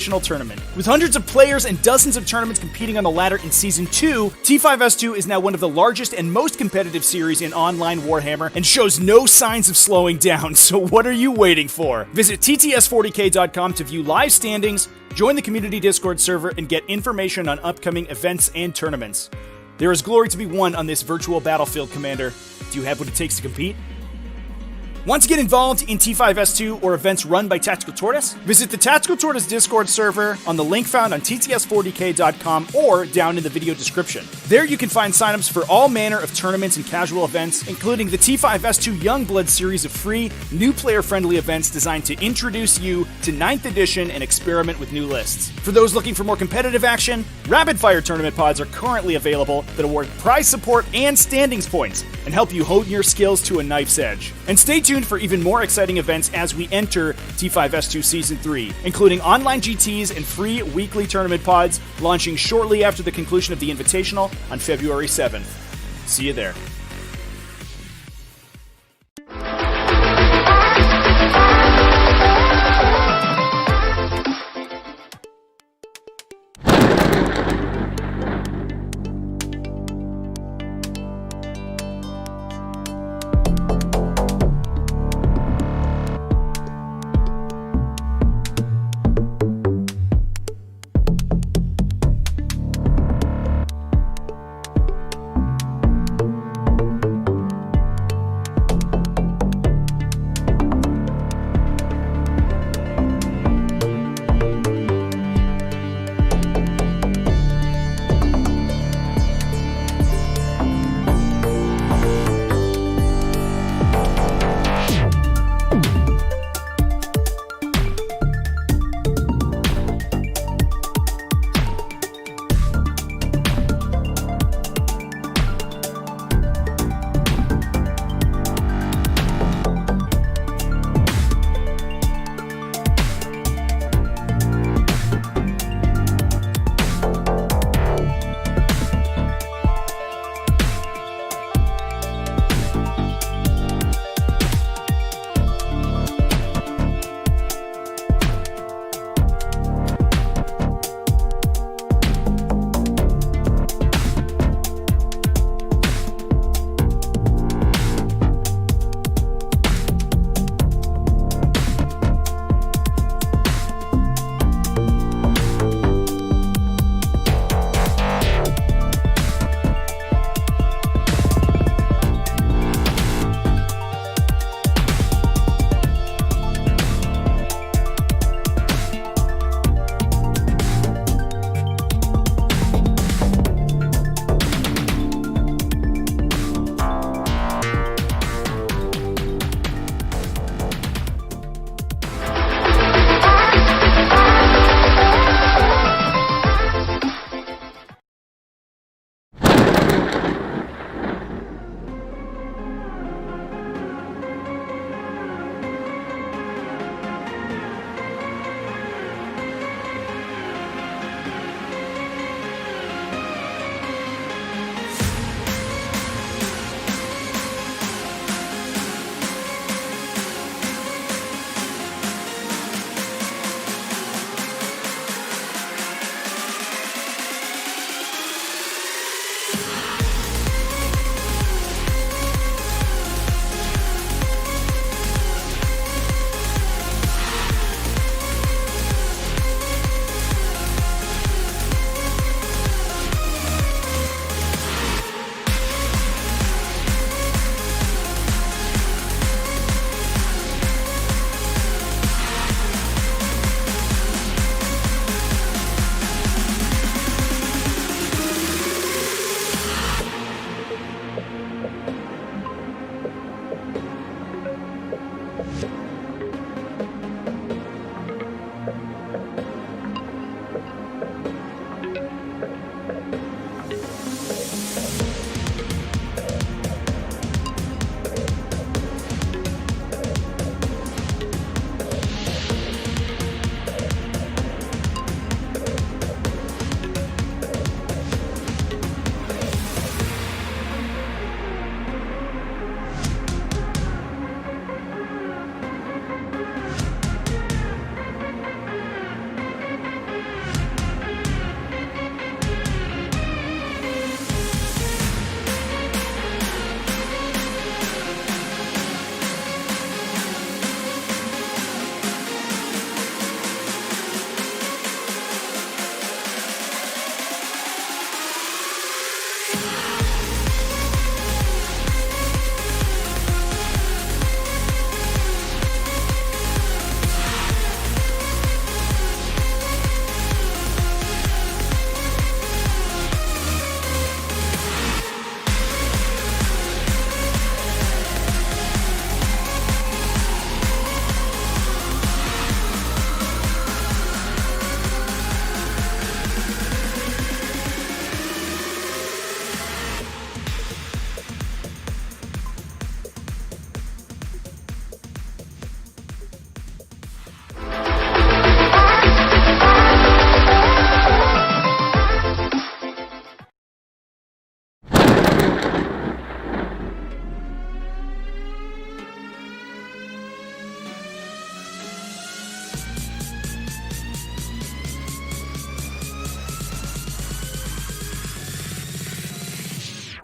Tournament. With hundreds of players and dozens of tournaments competing on the ladder in Season 2, T5S2 is now one of the largest and most competitive series in online Warhammer and shows no signs of slowing down, so what are you waiting for? Visit tts40k.com to view live standings, join the community Discord server, and get information on upcoming events and tournaments. There is glory to be won on this virtual battlefield, Commander. Do you have what it takes to compete? Want to get involved in T5S2 or events run by Tactical Tortoise? Visit the Tactical Tortoise Discord server on the link found on tts40k.com or down in the video description. There you can find signups for all manner of tournaments and casual events, including the T5S2 Youngblood series of free, new player-friendly events designed to introduce you to 9th edition and experiment with new lists. For those looking for more competitive action, rapid-fire tournament pods are currently available that award prize support and standings points and help you hone your skills to a knife's edge. And stay tuned for even more exciting events as we enter T5S2 Season 3, including online GTs and free weekly tournament pods launching shortly after the conclusion of the Invitational on February 7th. See you there.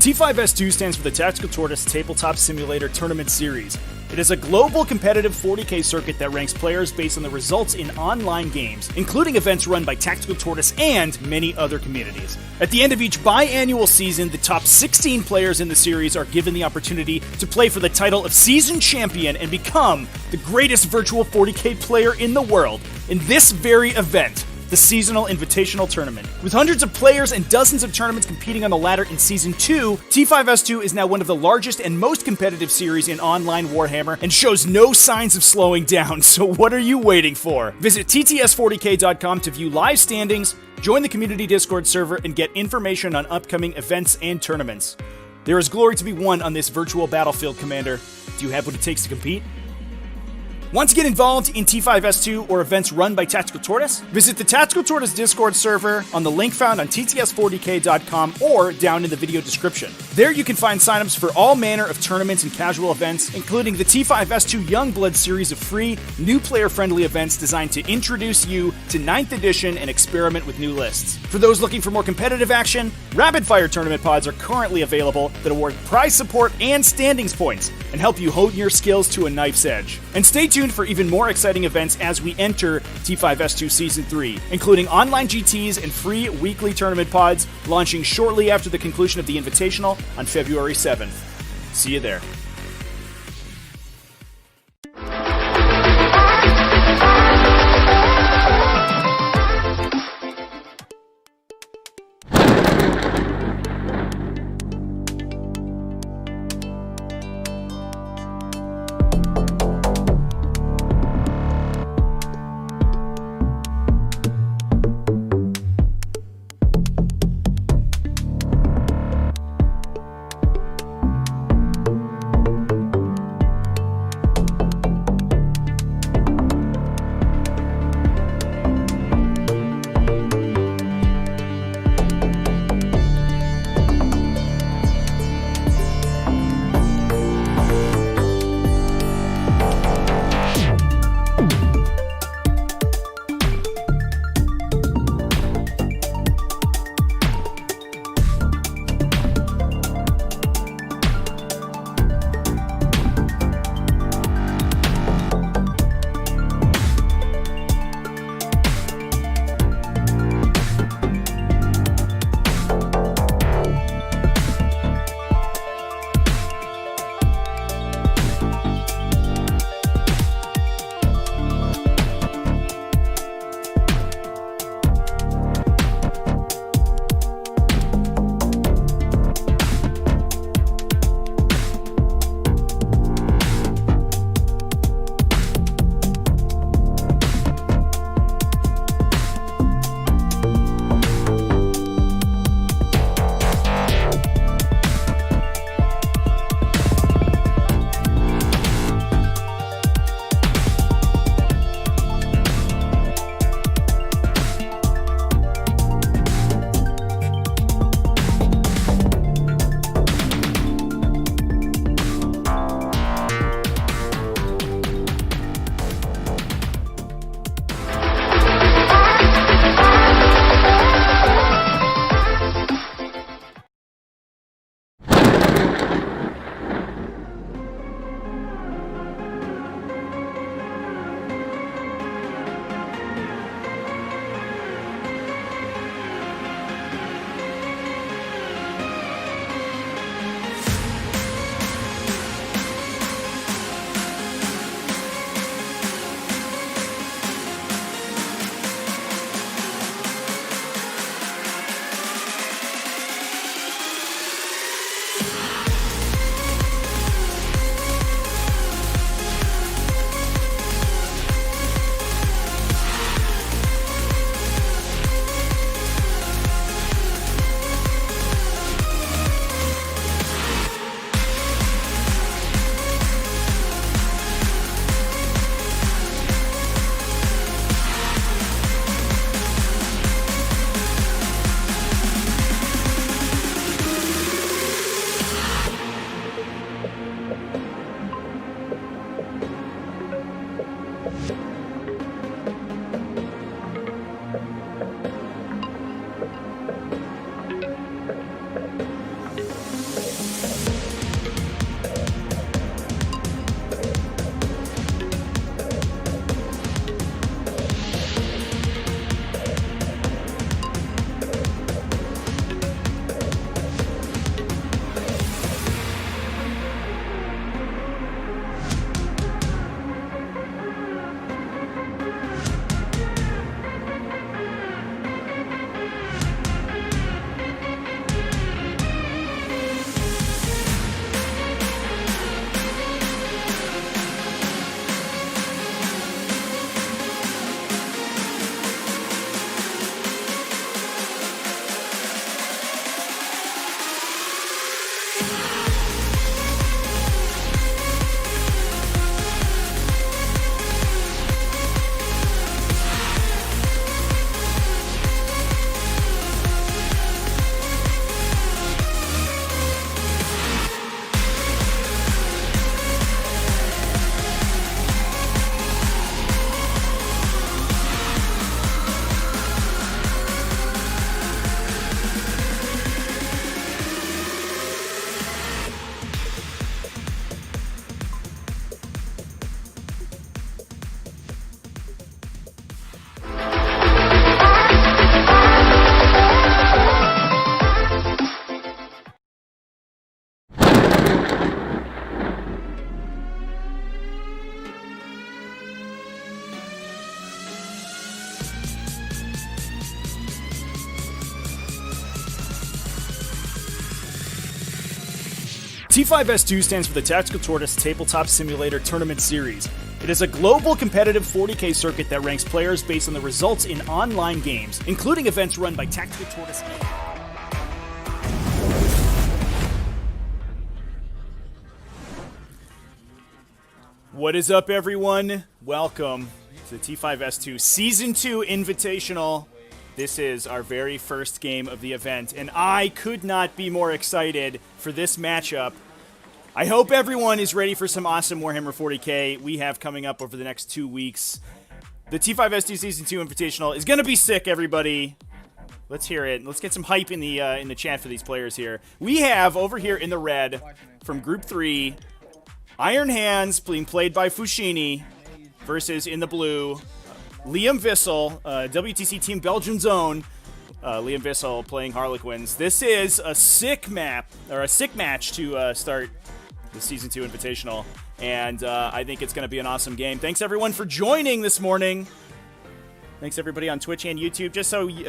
T5S2 stands for the Tactical Tortoise Tabletop Simulator Tournament Series. It is a global competitive 40K circuit that ranks players based on the results in online games, including events run by Tactical Tortoise and many other communities. At the end of each biannual season, the top 16 players in the series are given the opportunity to play for the title of Season Champion and become the greatest virtual 40K player in the world in this very event, the Seasonal Invitational Tournament. With hundreds of players and dozens of tournaments competing on the ladder in Season 2, T5S2 is now one of the largest and most competitive series in online Warhammer and shows no signs of slowing down, so what are you waiting for? Visit tts40k.com to view live standings, join the community Discord server, and get information on upcoming events and tournaments. There is glory to be won on this virtual battlefield, Commander. Do you have what it takes to compete? Want to get involved in T5S2 or events run by Tactical Tortoise? Visit the Tactical Tortoise Discord server on the link found on tts40k.com or down in the video description. There you can find signups for all manner of tournaments and casual events, including the T5S2 Youngblood series of free, new player-friendly events designed to introduce you to 9th edition and experiment with new lists. For those looking for more competitive action, rapid-fire tournament pods are currently available that award prize support and standings points and help you hone your skills to a knife's edge. And stay tuned for even more exciting events as we enter T5S2 Season 3, including online GTs and free weekly tournament pods launching shortly after the conclusion of the Invitational on February 7th. See you there. T5S2 stands for the Tactical Tortoise Tabletop Simulator Tournament Series. It is a global competitive 40K circuit that ranks players based on the results in online games, including events run by Tactical Tortoise. What is up, everyone? Welcome to the T5S2 Season 2 Invitational. This is our very first game of the event, and I could not be more excited for this matchup. I hope everyone is ready for some awesome Warhammer 40K we have coming up over the next 2 weeks. The T5S2 Season 2 Invitational is going to be sick, everybody. Let's hear it. Let's get some hype in the chat for these players here. We have, over here in the red, from Group 3, Iron Hands being played by Fouchini versus, in the blue, Liam Vissel, WTC Team Belgium's own, Liam Vissel playing Harlequins. This is a sick map, or a sick match to start the Season 2 Invitational, and I think it's going to be an awesome game. Thanks, everyone, for joining this morning. Thanks, everybody on Twitch and YouTube. Just so you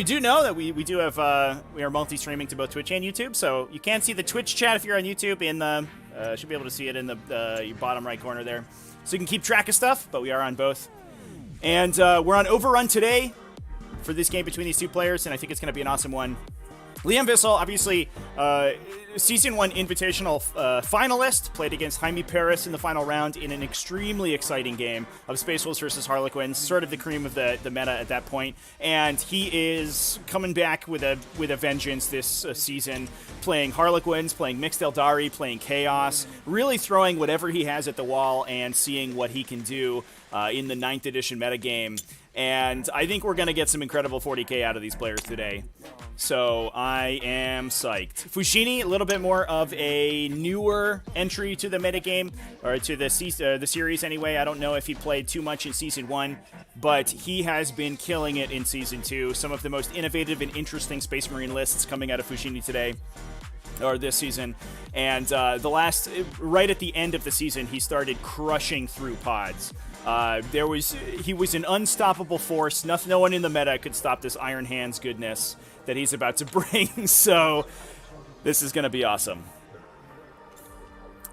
do know that we do have, we are multi-streaming to both Twitch and YouTube, so you can see the Twitch chat if you're on YouTube in the, should be able to see it in the your bottom right corner there. So you can keep track of stuff, but we are on both. And we're on Overrun today for this game between these two players, and I think it's going to be an awesome one. Liam Vissel, obviously, Season 1 Invitational finalist, played against Jaime Paris in the final round in an extremely exciting game of Space Wolves versus Harlequins, sort of the cream of the meta at that point. And he is coming back with a vengeance this season, playing Harlequins, playing Mixed Eldari, playing Chaos, really throwing whatever he has at the wall and seeing what he can do in the 9th edition metagame. And I think we're going to get some incredible 40K out of these players today. So I am psyched. Fouchini, a little bit more of a newer entry to the metagame, or to the series anyway. I don't know if he played too much in Season 1, but he has been killing it in Season 2. Some of the most innovative and interesting Space Marine lists coming out of Fouchini today, or this season. And right at the end of the season, he started crushing through pods. He was an unstoppable force. No one in the meta could stop this Iron Hands goodness that he's about to bring. So this is going to be awesome.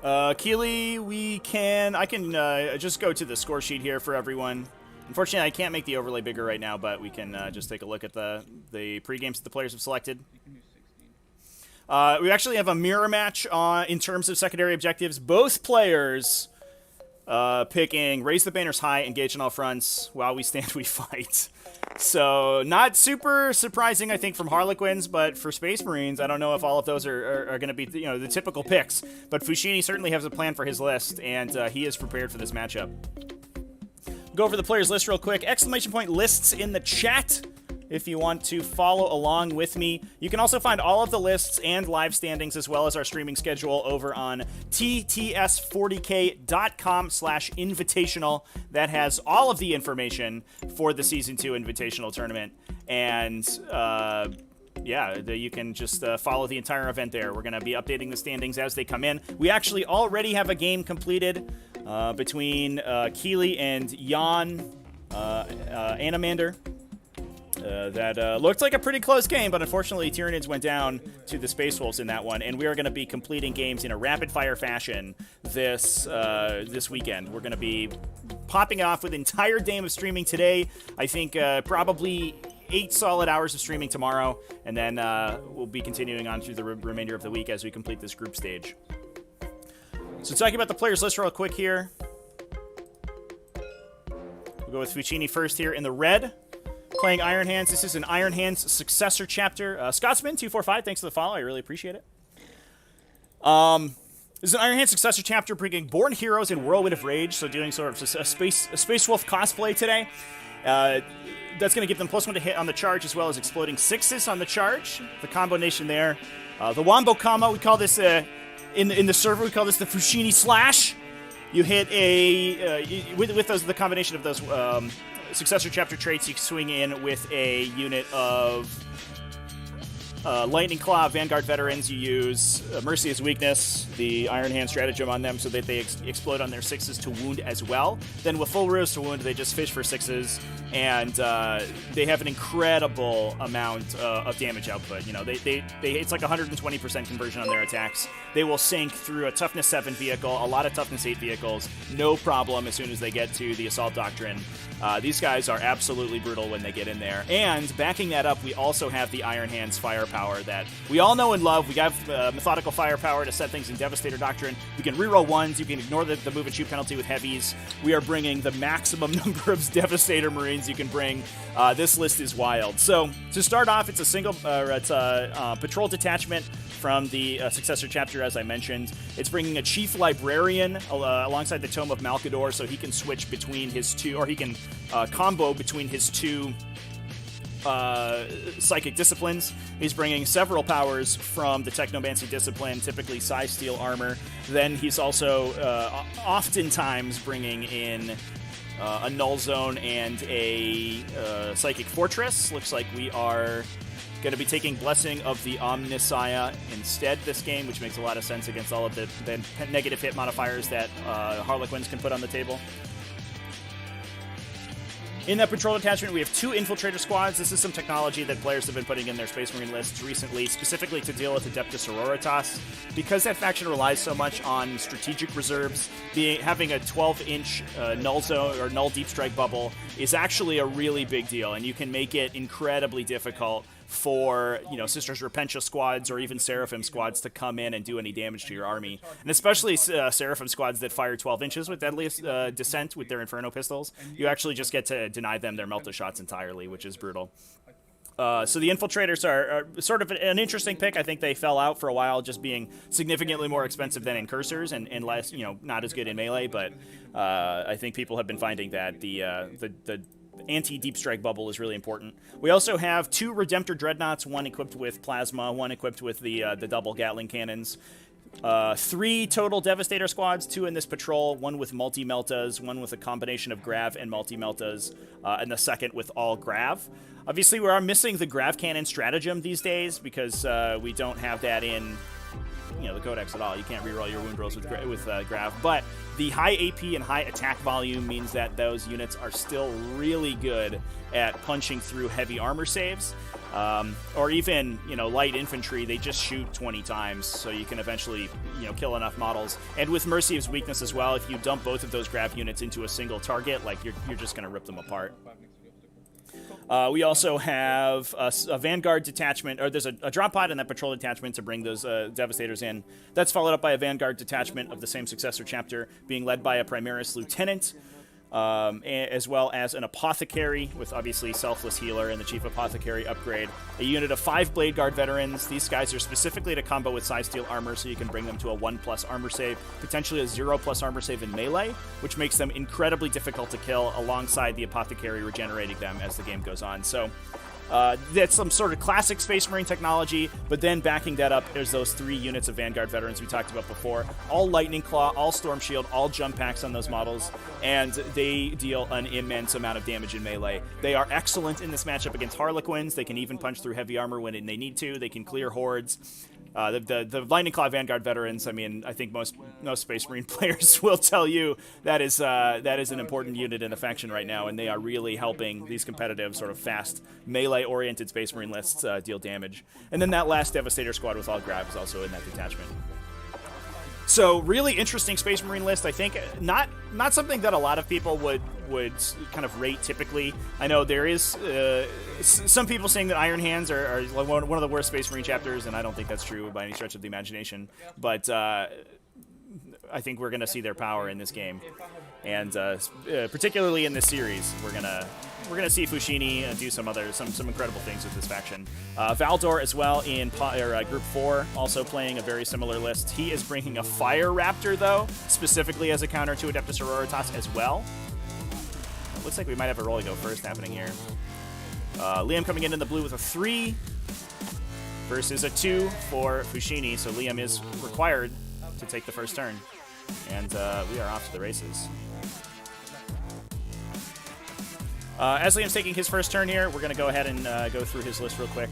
Keely, I can just go to the score sheet here for everyone. Unfortunately, I can't make the overlay bigger right now, but we can just take a look at the pre-games that the players have selected. We actually have a mirror match in terms of secondary objectives. Both players picking Raise the Banners High, Engage on all fronts, while we stand, we fight. So not super surprising, I think, from Harlequins, but for Space Marines, I don't know if all of those are going to be the typical picks. But Fouchini certainly has a plan for his list, and he is prepared for this matchup. Go over the players' list real quick. Exclamation point lists in the chat if you want to follow along with me. You can also find all of the lists and live standings as well as our streaming schedule over on tts40k.com/invitational. That has all of the information for the Season 2 Invitational Tournament. And you can just follow the entire event there. We're going to be updating the standings as they come in. We actually already have a game completed between Keely and Jan Anamander. That looked like a pretty close game, but unfortunately Tyranids went down to the Space Wolves in that one, and we are going to be completing games in a rapid-fire fashion this weekend. We're going to be popping off with an entire day of streaming today. I think probably 8 solid hours of streaming tomorrow, and then we'll be continuing on through the remainder of the week as we complete this group stage. So talking about the players list real quick here. We'll go with Fouchini first here in the red. Playing Iron Hands. This is an Iron Hands successor chapter. Scotsman245, thanks for the follow. I really appreciate it. This is an Iron Hands successor chapter bringing Born Heroes and Whirlwind of Rage, so doing sort of a Space Wolf cosplay today. That's going to give them +1 to hit on the charge, as well as exploding 6s on the charge. The combination there. The Wombo combo, we call this, in the server, we call this the Fouchini Slash. You hit with the combination of those successor chapter traits, you swing in with a unit of Lightning Claw, Vanguard Veterans, you use Mercy as weakness, the Iron Hand stratagem on them so that they explode on their 6s to wound as well. Then with full ruse to wound, they just fish for 6s, and they have an incredible amount of damage output. You know, it's like 120% conversion on their attacks. They will sink through a toughness 7 vehicle, a lot of toughness 8 vehicles, no problem as soon as they get to the Assault Doctrine. These guys are absolutely brutal when they get in there. And backing that up, we also have the Iron Hand's firepower that we all know and love. We have methodical firepower to set things in Devastator Doctrine. We can reroll 1s. You can ignore the move and shoot penalty with heavies. We are bringing the maximum number of Devastator Marines you can bring. This list is wild. So to start off, it's a patrol detachment from the successor chapter, as I mentioned. It's bringing a Chief Librarian alongside the Tome of Malkador, so he can switch between his two, or he can combo between his two psychic disciplines. He's bringing several powers from the Technomancy discipline, typically Psi Steel Armor. Then he's also oftentimes bringing in a Null Zone and a Psychic Fortress. Looks like we are going to be taking Blessing of the Omnissiah instead this game, which makes a lot of sense against all of the negative hit modifiers that Harlequins can put on the table. In that patrol detachment, we have 2 Infiltrator squads. This is some technology that players have been putting in their Space Marine lists recently, specifically to deal with Adeptus Sororitas. Because that faction relies so much on strategic reserves, having a 12-inch Null Zone or Null Deep Strike bubble is actually a really big deal, and you can make it incredibly difficult for, you know, Sisters Repentia squads or even Seraphim squads to come in and do any damage to your army. And especially Seraphim squads that fire 12 inches with Deadliest Descent with their Inferno pistols. You actually just get to deny them their Melta shots entirely, which is brutal. So the Infiltrators are sort of an interesting pick. I think they fell out for a while, just being significantly more expensive than Incursors and less, you know, not as good in melee. But I think people have been finding that the anti-deep strike bubble is really important. We also have 2 Redemptor Dreadnoughts, one equipped with plasma, one equipped with the double Gatling cannons. 3 total Devastator squads, 2 in this patrol, one with multi-meltas, one with a combination of Grav and multi-meltas, and the second with all Grav. Obviously, we are missing the Grav Cannon stratagem these days because we don't have that in, you know, the Codex at all. You can't reroll your wound rolls with Grav, but the high AP and high attack volume means that those units are still really good at punching through heavy armor saves, or even, you know, light infantry. They just shoot 20 times, so you can eventually, you know, kill enough models. And with Mercy of Weakness as well, if you dump both of those Grav units into a single target, like you're just going to rip them apart. We also have a Vanguard detachment, or there's a drop pod in that patrol detachment to bring those Devastators in. That's followed up by a Vanguard detachment of the same successor chapter, being led by a Primaris Lieutenant, as well as an Apothecary with obviously Selfless Healer and the Chief Apothecary upgrade. A unit of 5 Blade Guard veterans. These guys are specifically to combo with Psi Steel Armor, so you can bring them to a 1+ armor save, potentially a 0+ armor save in melee, which makes them incredibly difficult to kill alongside the Apothecary regenerating them as the game goes on. So that's some sort of classic Space Marine technology, but then backing that up, there's those 3 units of Vanguard veterans we talked about before. All Lightning Claw, all Storm Shield, all jump packs on those models, and they deal an immense amount of damage in melee. They are excellent in this matchup against Harlequins. They can even punch through heavy armor when they need to. They can clear hordes. The Lightning Claw Vanguard veterans, I mean, I think most Space Marine players will tell you that is an important unit in the faction right now, and they are really helping these competitive, sort of fast, melee-oriented Space Marine lists deal damage. And then that last Devastator squad with all Grav is also in that detachment. So really interesting Space Marine list. I think not something that a lot of people would kind of rate typically. I know there is some people saying that Iron Hands are one of the worst Space Marine chapters, and I don't think that's true by any stretch of the imagination. But I think we're going to see their power in this game, and particularly in this series, we're gonna see Fouchini do some incredible things with this faction. Valdor as well in Group 4, also playing a very similar list. He is bringing a Fire Raptor though, specifically as a counter to Adeptus Sororitas as well. It looks like we might have a roll go first happening here. Liam coming in the blue with a 3 versus a 2 for Fouchini, so Liam is required to take the first turn, and we are off to the races. As Liam's taking his first turn here, we're going to go ahead and go through his list real quick.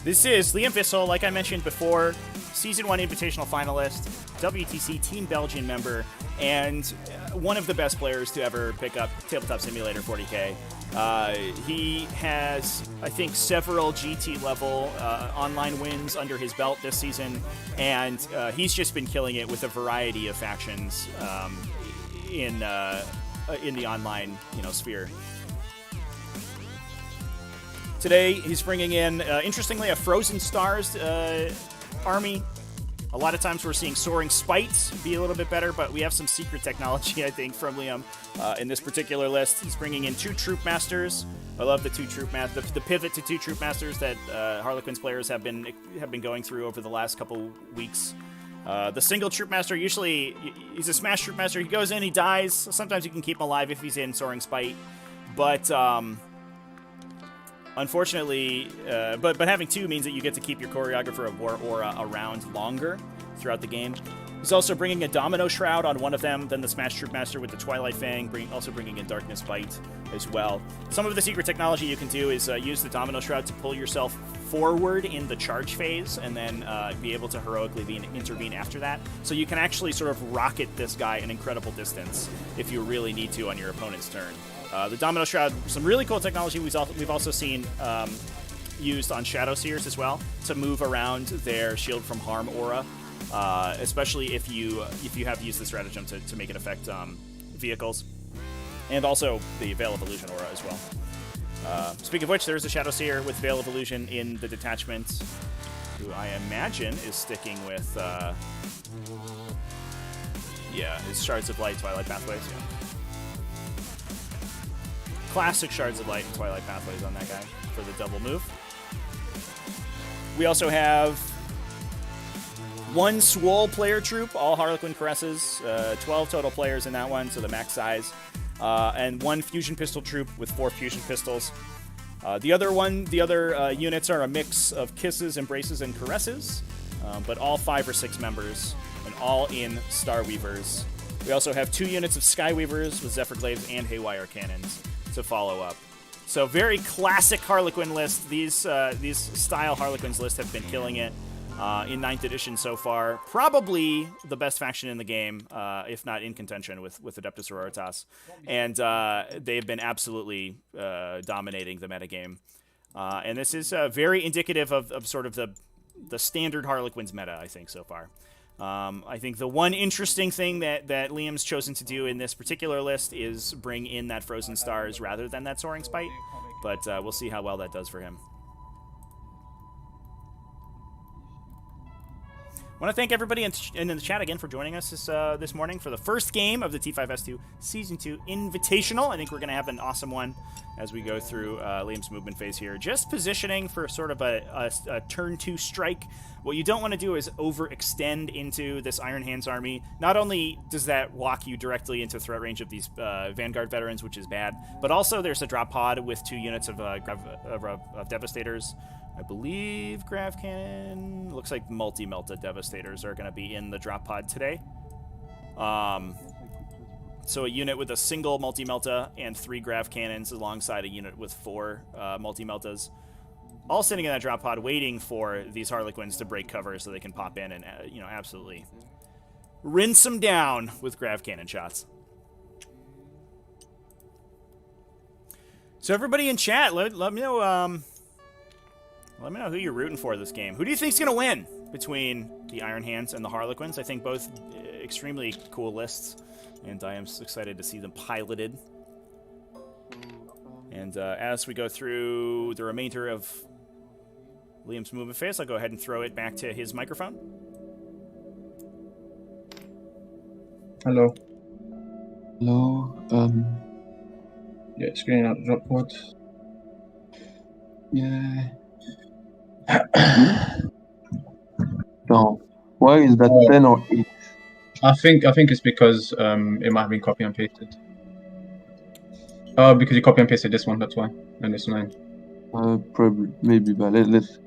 This is Liam Vissel, like I mentioned before, Season 1 Invitational finalist, WTC Team Belgian member, and one of the best players to ever pick up Tabletop Simulator 40K. He has, I think, several GT-level online wins under his belt this season, and he's just been killing it with a variety of factions in the online, sphere. Today, he's bringing in, interestingly, a Frozen Stars army. A lot of times we're seeing Soaring Spite be a little bit better, but we have some secret technology, I think, from Liam in this particular list. He's bringing in 2 Troop Masters. I love the 2 Troop Masters, the pivot to 2 Troop Masters that Harlequins players have been going through over the last couple weeks. The single Troop Master, usually, he's a Smash Troop Master. He goes in, he dies. Sometimes you can keep him alive if he's in Soaring Spite. But unfortunately, but having 2 means that you get to keep your choreographer of War Aura around longer throughout the game. He's also bringing a Domino Shroud on one of them, then the Smash Troop Master with the Twilight Fang, also bringing in Darkness Bite as well. Some of the secret technology you can do is use the Domino Shroud to pull yourself forward in the charge phase, and then be able to heroically intervene after that. So you can actually sort of rocket this guy an incredible distance if you really need to on your opponent's turn. The Domino Shroud, some really cool technology we've also seen used on Shadow Seers as well to move around their Shield from Harm aura, especially if you have used the stratagem to make it affect vehicles, and also the Veil of Illusion aura as well. Speaking of which, there's a Shadow Seer with Veil of Illusion in the detachment, who I imagine is sticking with his Shards of Light, Twilight Pathways. Yeah. Classic Shards of Light and Twilight Pathways on that guy for the double move. We also have 1 Swole player troop, all Harlequin Caresses, 12 total players in that one, so the max size, and 1 Fusion Pistol troop with 4 Fusion Pistols. The other units are a mix of Kisses, Embraces, and Caresses, but all 5 or 6 members, and all in Starweavers. We also have 2 units of Skyweavers with Zephyr Glaives and Haywire Cannons to follow up. So very classic Harlequin list. These style Harlequins lists have been killing it in 9th edition so far. Probably the best faction in the game, if not in contention with Adeptus Sororitas. And they've been absolutely dominating the metagame. And this is very indicative of sort of the standard Harlequins meta, I think, so far. I think the one interesting thing that Liam's chosen to do in this particular list is bring in that Frozen Stars rather than that Soaring Spite, but we'll see how well that does for him. I want to thank everybody in the chat again for joining us this morning for the first game of the T5S2 Season 2 Invitational. I think we're going to have an awesome one as we go through Liam's movement phase here. Just positioning for sort of a turn 2 strike. What you don't want to do is overextend into this Iron Hands army. Not only does that walk you directly into threat range of these Vanguard veterans, which is bad, but also there's a drop pod with 2 units of Devastators. I believe Grav Cannon, looks like multi-Melta Devastators are going to be in the drop pod today. So a unit with a single multi-Melta and 3 Grav Cannons alongside a unit with 4 multi-Meltas, all sitting in that drop pod waiting for these Harlequins to break cover so they can pop in and, absolutely rinse them down with Grav Cannon shots. So everybody in chat, let me know... Let me know who you're rooting for this game. Who do you think's going to win between the Iron Hands and the Harlequins? I think both extremely cool lists, and I am excited to see them piloted. And as we go through the remainder of Liam's movement phase, I'll go ahead and throw it back to his microphone. Hello. Hello. Yeah, screening out the drop pod. Yeah. No. Why is that 10 or 8? I think it's because it might have been copy and pasted. Oh, because you copy and pasted this one, that's why. And this 9. Probably, maybe, but let's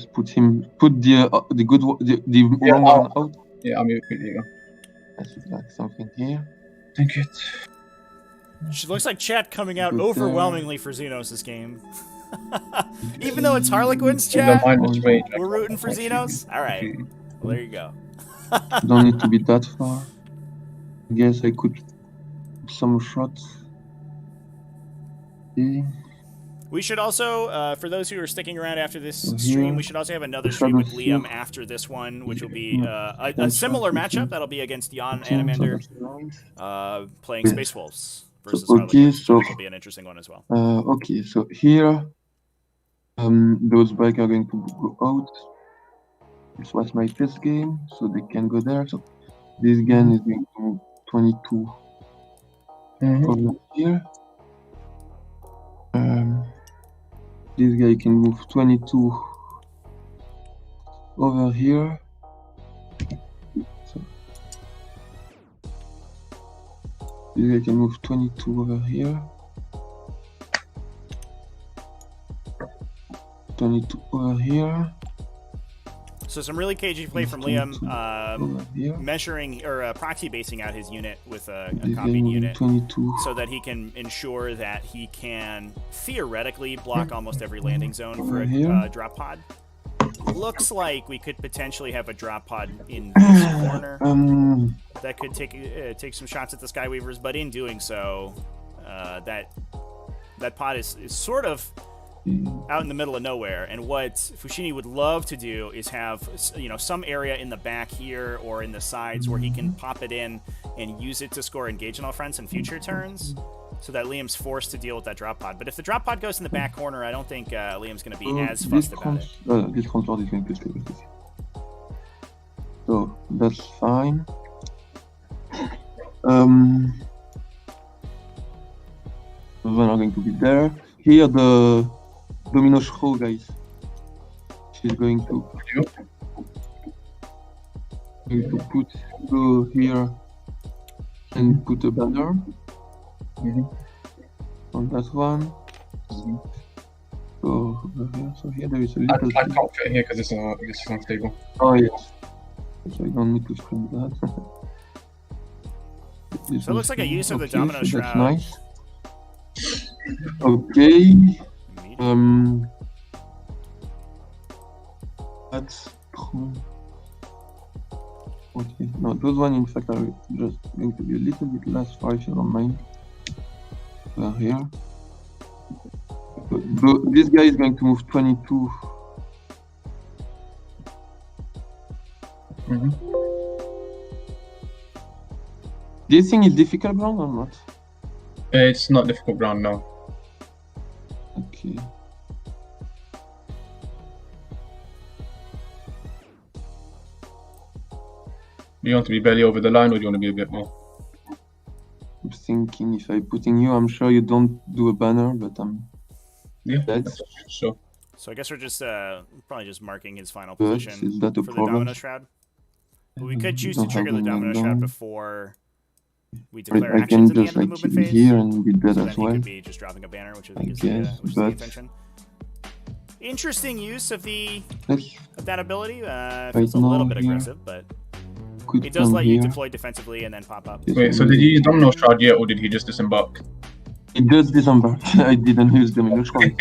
put the good one, the wrong one out. Yeah, I'm here. You go. I should like something here. Thank you. Looks like chat coming out overwhelmingly for Xenos this game. Even though it's Harlequins, In the chat, minus range. we're rooting for Xenos? Alright, well, there you go. Don't need to be that far. I guess I could put some shots. Okay. We should also, for those who are sticking around after this So stream, here, we should also have another the stream with shadows Liam here. after this one, which will be a One similar shot, matchup. okay. That'll be against Jan Okay, so Animander that's nice. playing Yes. Space Wolves versus okay, Harlequins, so- which will be an interesting one as well. Okay, so here, those bikes are going to go out. This was my test game, so they can go there. So this gun is going to move 22 over here. This guy can move 22 over here. So this guy can move 22 over here. 22 over here. So some really cagey play from Liam, Over here. measuring or proxy basing out his unit with a This guy copied moving unit, 22. so that he can ensure that he can theoretically block almost every landing zone for a Here. drop pod. Looks like we could potentially have a drop pod in this corner that could take some shots at the Skyweavers, but in doing so, that pod is sort of out in the middle of nowhere. And what Fouchini would love to do is have, you know, some area in the back here or in the sides where he can pop it in and use it to score engageable fronts in future turns, so that Liam's forced to deal with that drop pod. But if the drop pod goes in the back corner, I don't think Liam's going to be as fussed about it. This transport is going to stay with this. So that's fine. Those one are going to be there. Here the Domino Show guys. She's going to go here and put a banner on that one. So over here, so here there is a little. I can't fit here because this is unstable. Oh yes. So I don't need to screen that. So it looks like a use of the Okay, Domino so Shroud. That's nice. Okay. That's okay. No, those one in fact are just going to be a little bit less far if you don't mind. Here. So this guy is going to move 22. Do you think it's difficult ground or not? It's not difficult ground now. Okay. Do you want to be barely over the line, or do you want to be a bit more? I'm thinking if I putting you, I'm sure you don't do a banner, but Yeah, that's sure. So I guess we're just probably just marking his final good. position Is that for a the problem? Domino Shroud. But we could choose to Don't trigger have the them Domino down. Shroud before we declare I actions can at the just end of the like movement keep it phase. here and be dead So then as he well. could be just dropping a banner, which I think is, guess, which is the but- intention. Interesting use of Let's that ability. Right Feels a little now bit here. aggressive, but could it does come let you here. deploy defensively and then pop up. Yes, Wait, so did you use Domino Shroud yet, or did he just disembark? It does disembark. I didn't use the Domino Shroud.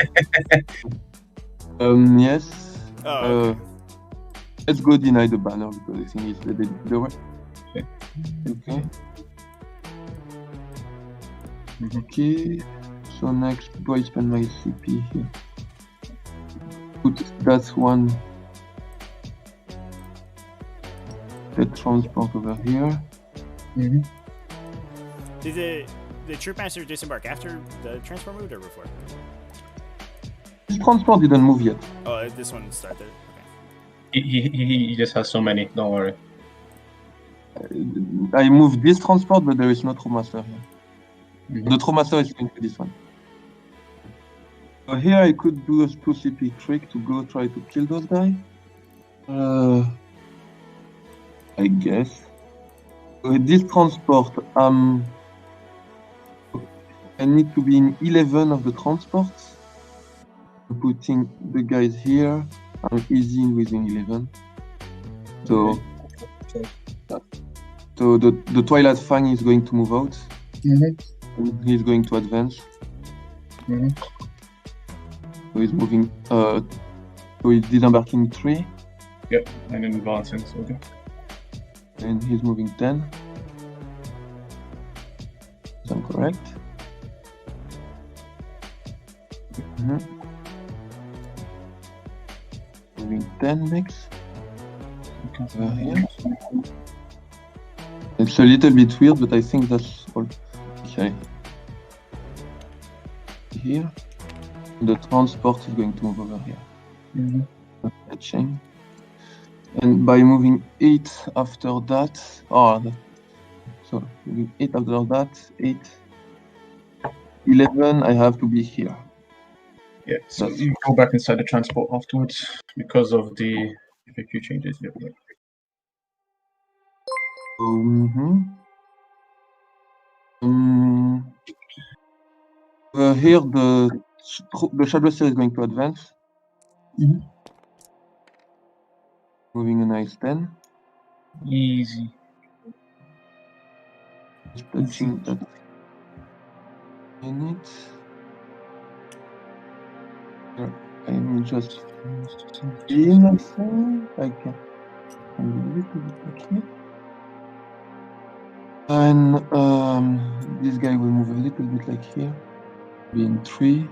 Yes. Oh, okay. Let's go deny the banner because I think it's the way. Okay. Okay. Okay. So next, do I spend my CP here? Put that one. The transport over here. Did the Troop Master disembark after the transport moved or before? This transport didn't move yet. Oh, this one started. Okay. He just has so many. Don't worry. I moved this transport, but there is no Trowmaster here. The Trowmaster is going to this one. So here I could do a 2 CP trick to go try to kill those guys. I guess. With this transport, I need to be in 11 of the transports. I'm putting the guys here. I'm easy in within 11. So, so the Twilight Fang is going to move out. And he's going to advance. So he's moving. So he's disembarking 3. Yep, and then advancing, so okay. And he's moving 10. Is that correct? Moving 10 next. Here. It's a little bit weird, but I think that's all. Okay. Here. The transport is going to move over here. Catching. And by moving 8 after that, so moving 8 after that, 8, 11, I have to be here. Yeah, so you go back inside the transport afterwards because of the FAQ changes. Yep. Here, the Shadow Cell is going to advance. Moving a nice 10. Easy. Touching that in it. Here, I'm just in, I think. I can a little bit back here. And this guy will move a little bit like here, being 3.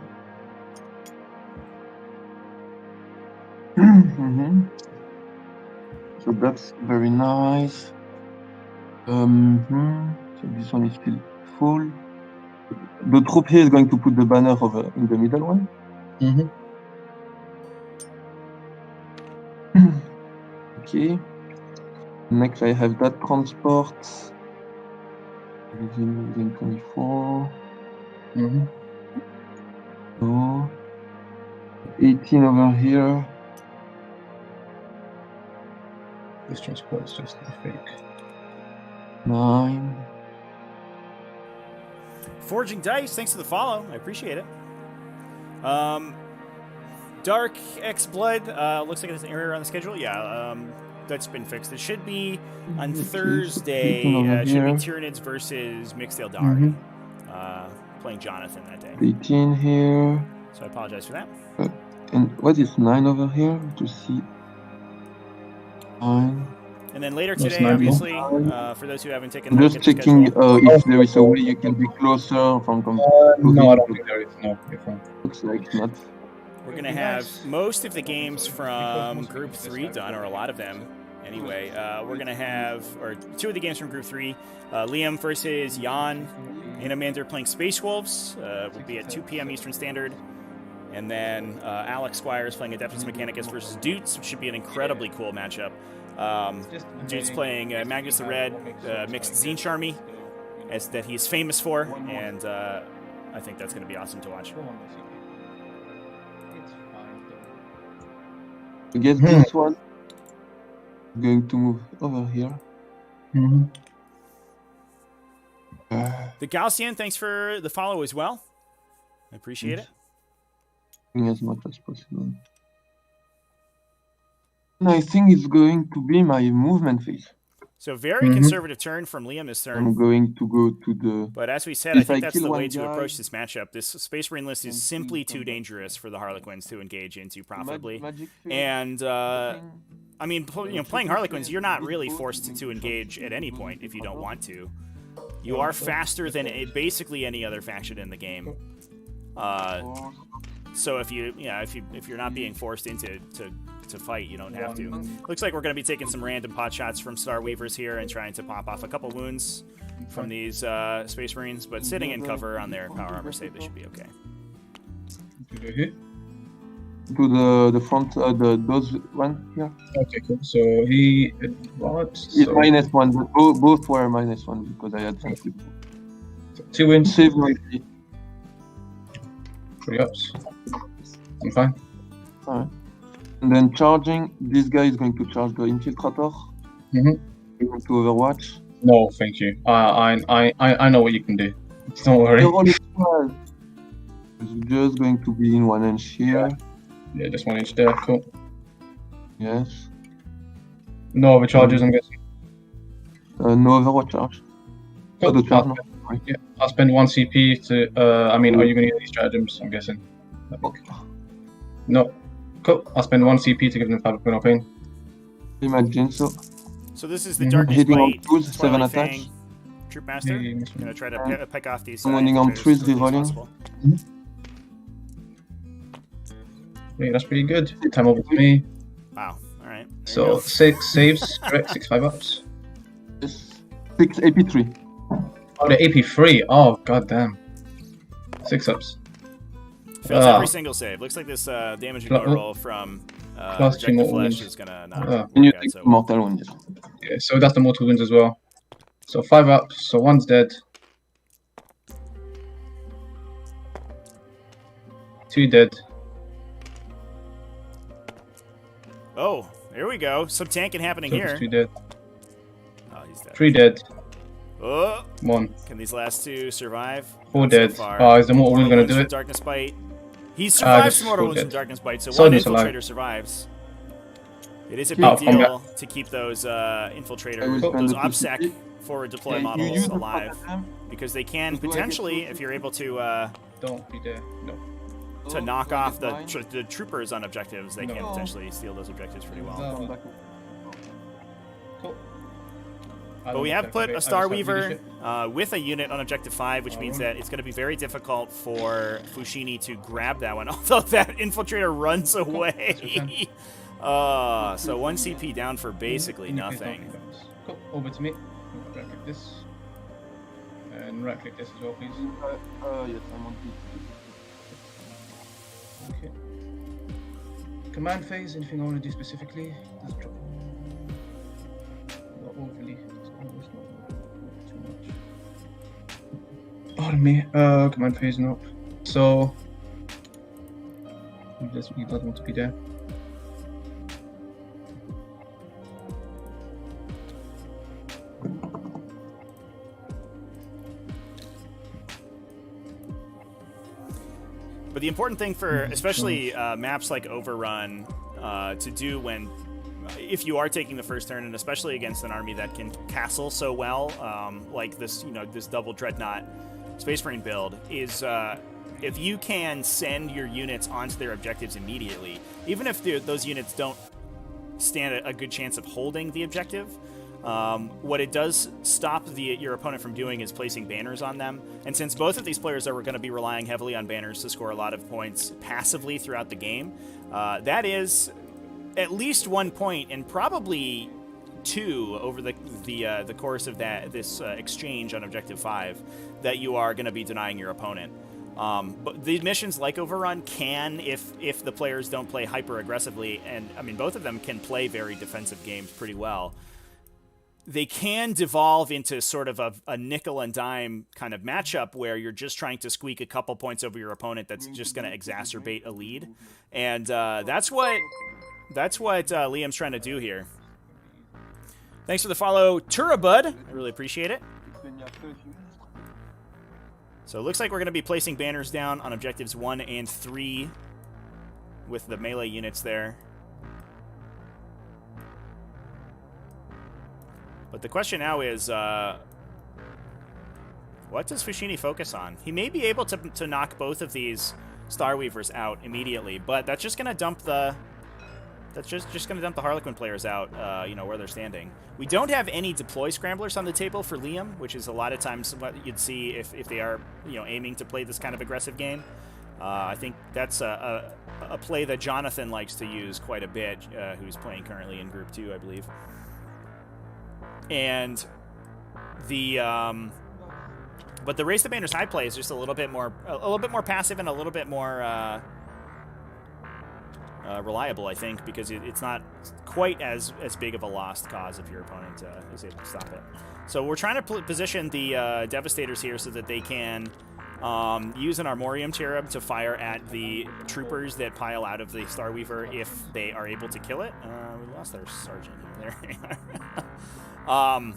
So that's very nice. So this one is still full. The troop here is going to put the banner over in the middle one. Okay. Next, I have that transport. Within 24. So 18 over here. This transport is just a fake. 9. Forging Dice, thanks for the follow. I appreciate it. Dark X Blood, looks like it's an error on the schedule. Yeah, that's been fixed. It should be on Thursday. It should be Tyranids versus Mixdale Dari. Playing Jonathan that day. 18 here. So I apologize for that. And what is 9 over here? To see 9. And then later today, obviously, for those who haven't taken I'm a look just at the checking schedule, if there is a way you can be closer from. No, I don't think there is. No, you're fine. Looks like not. we're going to have most of the games from Group 3 done, or a lot of them anyway. We're going to have, or 2 of the games from Group 3, Liam versus Jan, Inamander playing Space Wolves, will be at 2 p.m. Eastern Standard. And then Alex Squires playing Adeptus Mechanicus versus Dutes, which should be an incredibly cool matchup. Dutes playing Magnus the Red, mixed Zinch army, as that he's famous for, and I think that's going to be awesome to watch. I guess this one is going to move over here. The Gaussian, thanks for the follow as well. I appreciate it. As much as possible. And I think it's going to be my movement phase. So very conservative turn from Liam this turn. I'm going to go to the... But as we said, I think that's the way to approach this matchup. This Space Marine list is simply too dangerous for the Harlequins to engage into profitably. And, I mean, playing Harlequins, you're not really forced to engage at any point if you don't want to. You are faster than basically any other faction in the game. So if you're not being forced into to fight, you don't have to. Looks like we're going to be taking some random pot shots from Star Weavers here and trying to pop off a couple wounds from these Space Marines, but sitting in cover on their power armor save, they should be okay. To the front, those one here. Okay, cool. So he advanced. It's -1. Both were -1 because I had some 2 wins. Save my 3 ups. I'm fine. Alright. And then charging, this guy is going to charge the infiltrator. You want to Overwatch? No, thank you. I know what you can do. Don't worry. It's just going to be in 1 inch here. Yeah, just 1 inch there. Cool. Yes. No other charges, I'm guessing. No Overwatch charge. Cool. The charge, no. Yeah, I'll spend 1 CP to. I mean, are you going to get these stratagems? I'm guessing. Okay. No. Cool. I'll spend 1 CP to give them 5 no pain. Same as Jinso. So this is the Darkness Hitting on Bite, twos, 7 Twilight attacks. Fang, Troop Master. Yeah, yeah, Gonna try to pick off these I'm winning on infiltrators threes, as quickly as rerolling. possible. Yeah, that's pretty good. Time over to me. Wow. All right. There you So go. 6 saves, correct? 6 5-ups. 6 AP3. Oh, the AP3. Oh, goddamn. 6-ups. Fails every single save. Looks like this damage ignore roll from Plus 2 Reject the mortal Flesh wounds. is gonna not And you work out take so well. mortal wound. Yes. Yeah, so that's the mortal wounds as well. So 5-ups. So 1's dead. 2 dead. Oh, here we go. Some tanking happening So here. there's 2 dead. Oh, he's dead. 3 dead. Oh, 1. can these last 2 survive? 4 Not so dead. far. Oh, is the mortal wound Mortal gonna wounds do from it? Darkness Bite. He survives just some mortal 4 wounds from dead. Darkness Bite, so one Soldier's alive. infiltrator survives. It is a Oh, big combat. deal to keep those infiltrators, I will those spend the OBSEC 2 forward deploy Yeah, you models use the alive, stratagem because they can Do I get potentially, to- if you're able to Don't be there. No. knock do I off get the mine? the troopers on objectives, they can No. potentially steal those objectives pretty well. Come back. Cool. But we have put a Star Weaver with a unit on Objective 5, which means that it's going to be very difficult for Fouchini to grab that one, although that infiltrator runs away. So 1 CP down for basically nothing. Cool. Over to me. Right click this. And right click this as well, please. Yes, I'm on Okay. Command phase, anything I want to do specifically? Not overly. It's not too much. Pardon me. Command phase, no. So. He doesn't want to be there. But the important thing for especially maps like Overrun to do when if you are taking the first turn, and especially against an army that can castle so well, like this, this double dreadnought Space Marine build, is if you can send your units onto their objectives immediately, even if those units don't stand a good chance of holding the objective. What it does stop your opponent from doing is placing banners on them. And since both of these players are going to be relying heavily on banners to score a lot of points passively throughout the game, that is at least 1 point and probably 2 over the course of this exchange on Objective 5 that you are going to be denying your opponent. But the missions like Overrun can, if the players don't play hyper aggressively, and I mean both of them can play very defensive games pretty well, they can devolve into sort of a nickel and dime kind of matchup where you're just trying to squeak a couple points over your opponent that's just going to exacerbate a lead. And that's what Liam's trying to do here. Thanks for the follow, Turabud. I really appreciate it. So it looks like we're going to be placing banners down on objectives 1 and 3 with the melee units there. But the question now is, what does Fouchini focus on? He may be able to knock both of these Star Weavers out immediately, but that's just going to dump the Harlequin players out, where they're standing. We don't have any deploy scramblers on the table for Liam, which is a lot of times what you'd see if they are, aiming to play this kind of aggressive game. I think that's a play that Jonathan likes to use quite a bit, who's playing currently in Group 2, I believe. And but the Race the Banners high play is just a little bit more passive and a little bit more reliable, I think, because it's not quite as big of a lost cause if your opponent is able to stop it. So we're trying to position the Devastators here so that they can use an Armorium Cherub to fire at the troopers that pile out of the Star Weaver if they are able to kill it. We lost our sergeant here. There they are.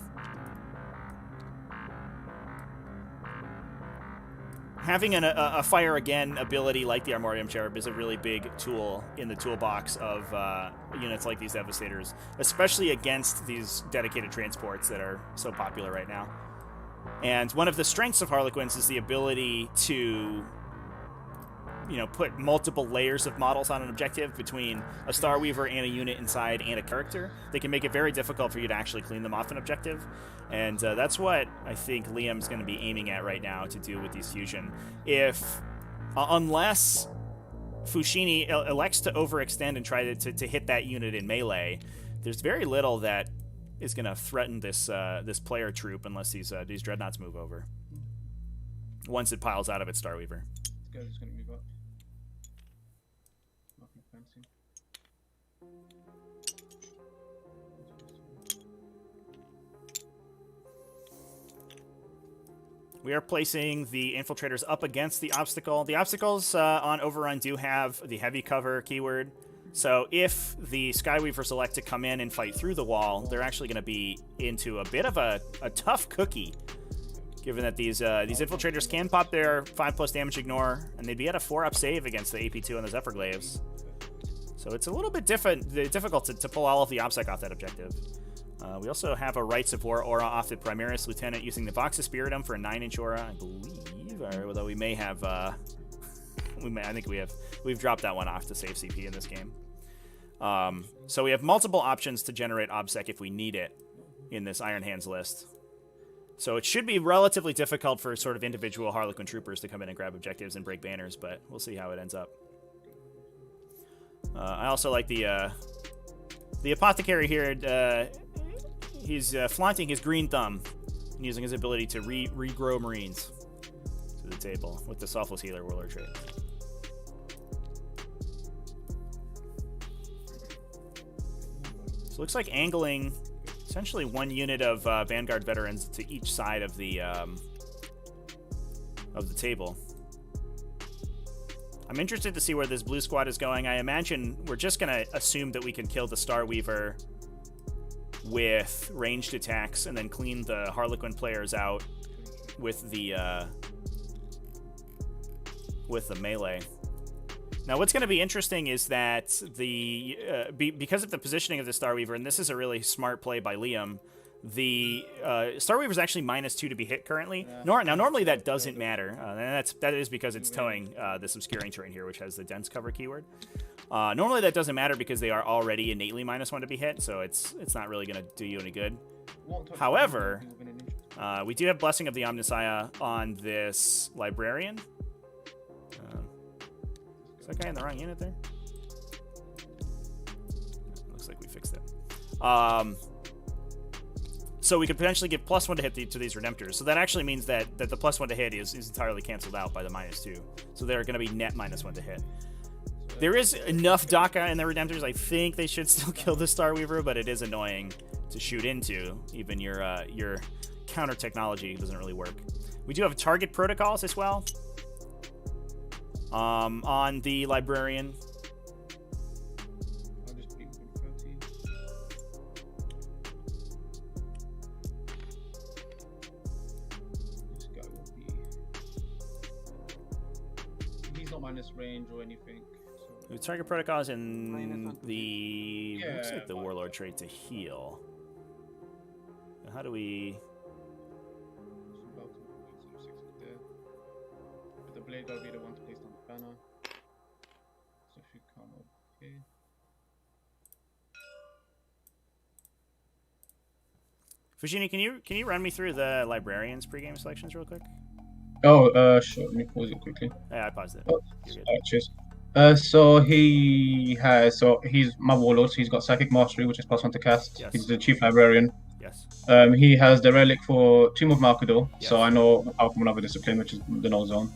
Having a fire again ability like the Armorium Cherub is a really big tool in the toolbox of units like these Devastators, especially against these dedicated transports that are so popular right now. And one of the strengths of Harlequins is the ability to put multiple layers of models on an objective between a Star Weaver and a unit inside and a character, they can make it very difficult for you to actually clean them off an objective. And that's what I think Liam's going to be aiming at right now to do with these fusion. Unless Fouchini elects to overextend and try to hit that unit in melee, there's very little that is going to threaten this player troop unless these dreadnoughts move over. Once it piles out of its Star Weaver. This guy's just gonna move up. Nothing fancy. We are placing the infiltrators up against the obstacle. The obstacles on Overrun do have the heavy cover keyword. So if the Skyweavers elect to come in and fight through the wall, they're actually going to be into a bit of a tough cookie, given that these infiltrators can pop their 5+ damage ignore, and they'd be at a 4-up save against the AP2 and the Zephyr Glaives. So it's a little bit difficult to pull all of the OBSEC off that objective. We also have a Rites of War aura off the Primaris Lieutenant using the Vox of Spiritum for a 9-inch aura, I believe, although we may have... I think we've dropped that one off to save CP in this game. So we have multiple options to generate OBSEC if we need it in this Iron Hands list. So it should be relatively difficult for sort of individual Harlequin troopers to come in and grab objectives and break banners, but we'll see how it ends up. I also like the Apothecary here. He's flaunting his green thumb and using his ability to regrow Marines to the table with the Selfless Healer Warlord trait. So it looks like angling essentially one unit of Vanguard veterans to each side of the table. I'm interested to see where this blue squad is going. I imagine we're just going to assume that we can kill the Star Weaver with ranged attacks and then clean the Harlequin players out with the melee. Now, what's going to be interesting is that because of the positioning of the Star Weaver, and this is a really smart play by Liam, the Star Weaver is actually -2 to be hit currently. Now, normally that doesn't matter, and that is because it's towing this obscuring terrain here, which has the dense cover keyword. Normally that doesn't matter because they are already innately -1 to be hit, so it's not really going to do you any good. However, we do have Blessing of the Omnissiah on this Librarian. Is that guy in the wrong unit there? Looks like we fixed it. So we could potentially give +1 to hit to these Redemptors. So that actually means that the +1 to hit is entirely canceled out by the -2. So they're going to be net -1 to hit. There is enough DACA in the Redemptors. I think they should still kill the Star Weaver, but it is annoying to shoot into. Even your counter technology doesn't really work. We do have target protocols as well. On the Librarian. I'll just beat him 30. This guy will be... He's not minus range or anything. So... The target protocols in the... looks like the Warlord trait to heal. How do we... The blade will be the one to place on the banner. So if you come up here. Fouchini, can you run me through the Librarian's pregame selections real quick? Oh, sure. Let me pause it quickly. Yeah, I paused it. Oh, You're good. cheers. So he's my Warlord, so he's got Psychic Mastery, which is +1 to cast. Yes. He's the Chief Librarian. Yes. He has the Relic for Tomb of Malkador, Yes. so I know how from another discipline, which is the Null Zone.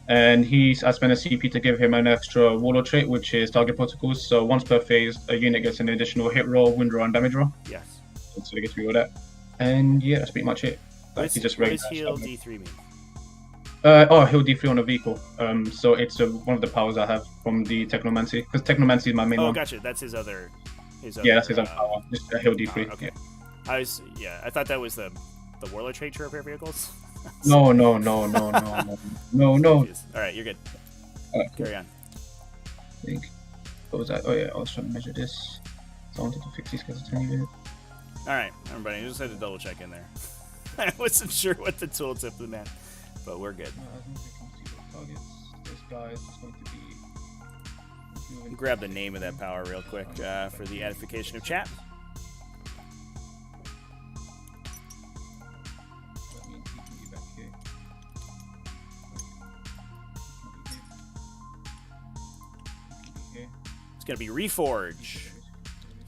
And I spent a CP to give him an extra Warlord trait, which is Target Protocols. So once per phase, a unit gets an additional hit roll, wound roll, and damage roll. Yes. So they get to reroll that. And yeah, that's pretty much it. What He just does raised heal that. D3 mean? He'll D3 on a vehicle. So it's one of the powers I have from the Technomancy, because Technomancy is my main Oh, one. gother. That's his other. Yeah, that's his other power. Just he'll D3. Okay. Yeah. I thought that was the Warlord trait to repair vehicles. No. Jeez. All right, you're good. Carry on. I think. What was that? Oh yeah, I was trying to measure this. So I wanted to fix these because it's tiny bit. All right, everybody, I just had to double check in there. I wasn't sure what the tooltip meant, but we're good. I think we can see the targets. There's guy is just going to be moving. Grab the name of that power real quick for the edification of chat. That means he can be back here. Here. It's going to be Reforge.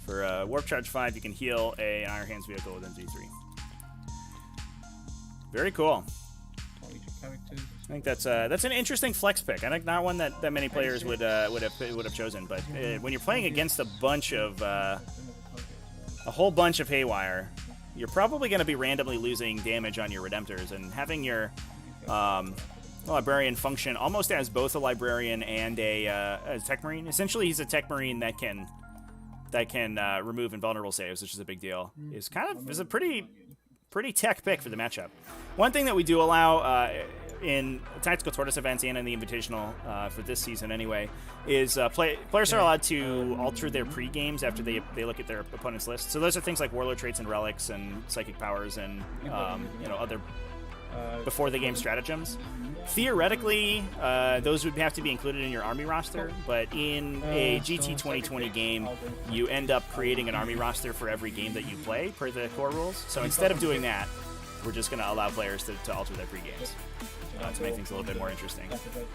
For Warp Charge 5, you can heal a Iron Hands vehicle within Z3. Very cool. Characters. I think that's an interesting flex pick. I think not one that many players would have chosen. But when you're playing against a whole bunch of Haywire, you're probably going to be randomly losing damage on your Redemptors, and having your Librarian function almost as both a Librarian and a Tech Marine. Essentially, he's a Tech Marine that can remove invulnerable saves, which is a big deal. Is a pretty tech pick for the matchup. One thing that we do allow in Tactical Tortoise events and in the Invitational for this season anyway is players are allowed to alter their pre-games after they look at their opponent's list. So those are things like Warlord traits and relics and psychic powers and other before the game stratagems. Theoretically, those would have to be included in your army roster, but in a GT 2020 game, you end up creating an army roster for every game that you play per the core rules. So instead of doing that, we're just going to allow players to alter their pre-games to make things a little bit more interesting.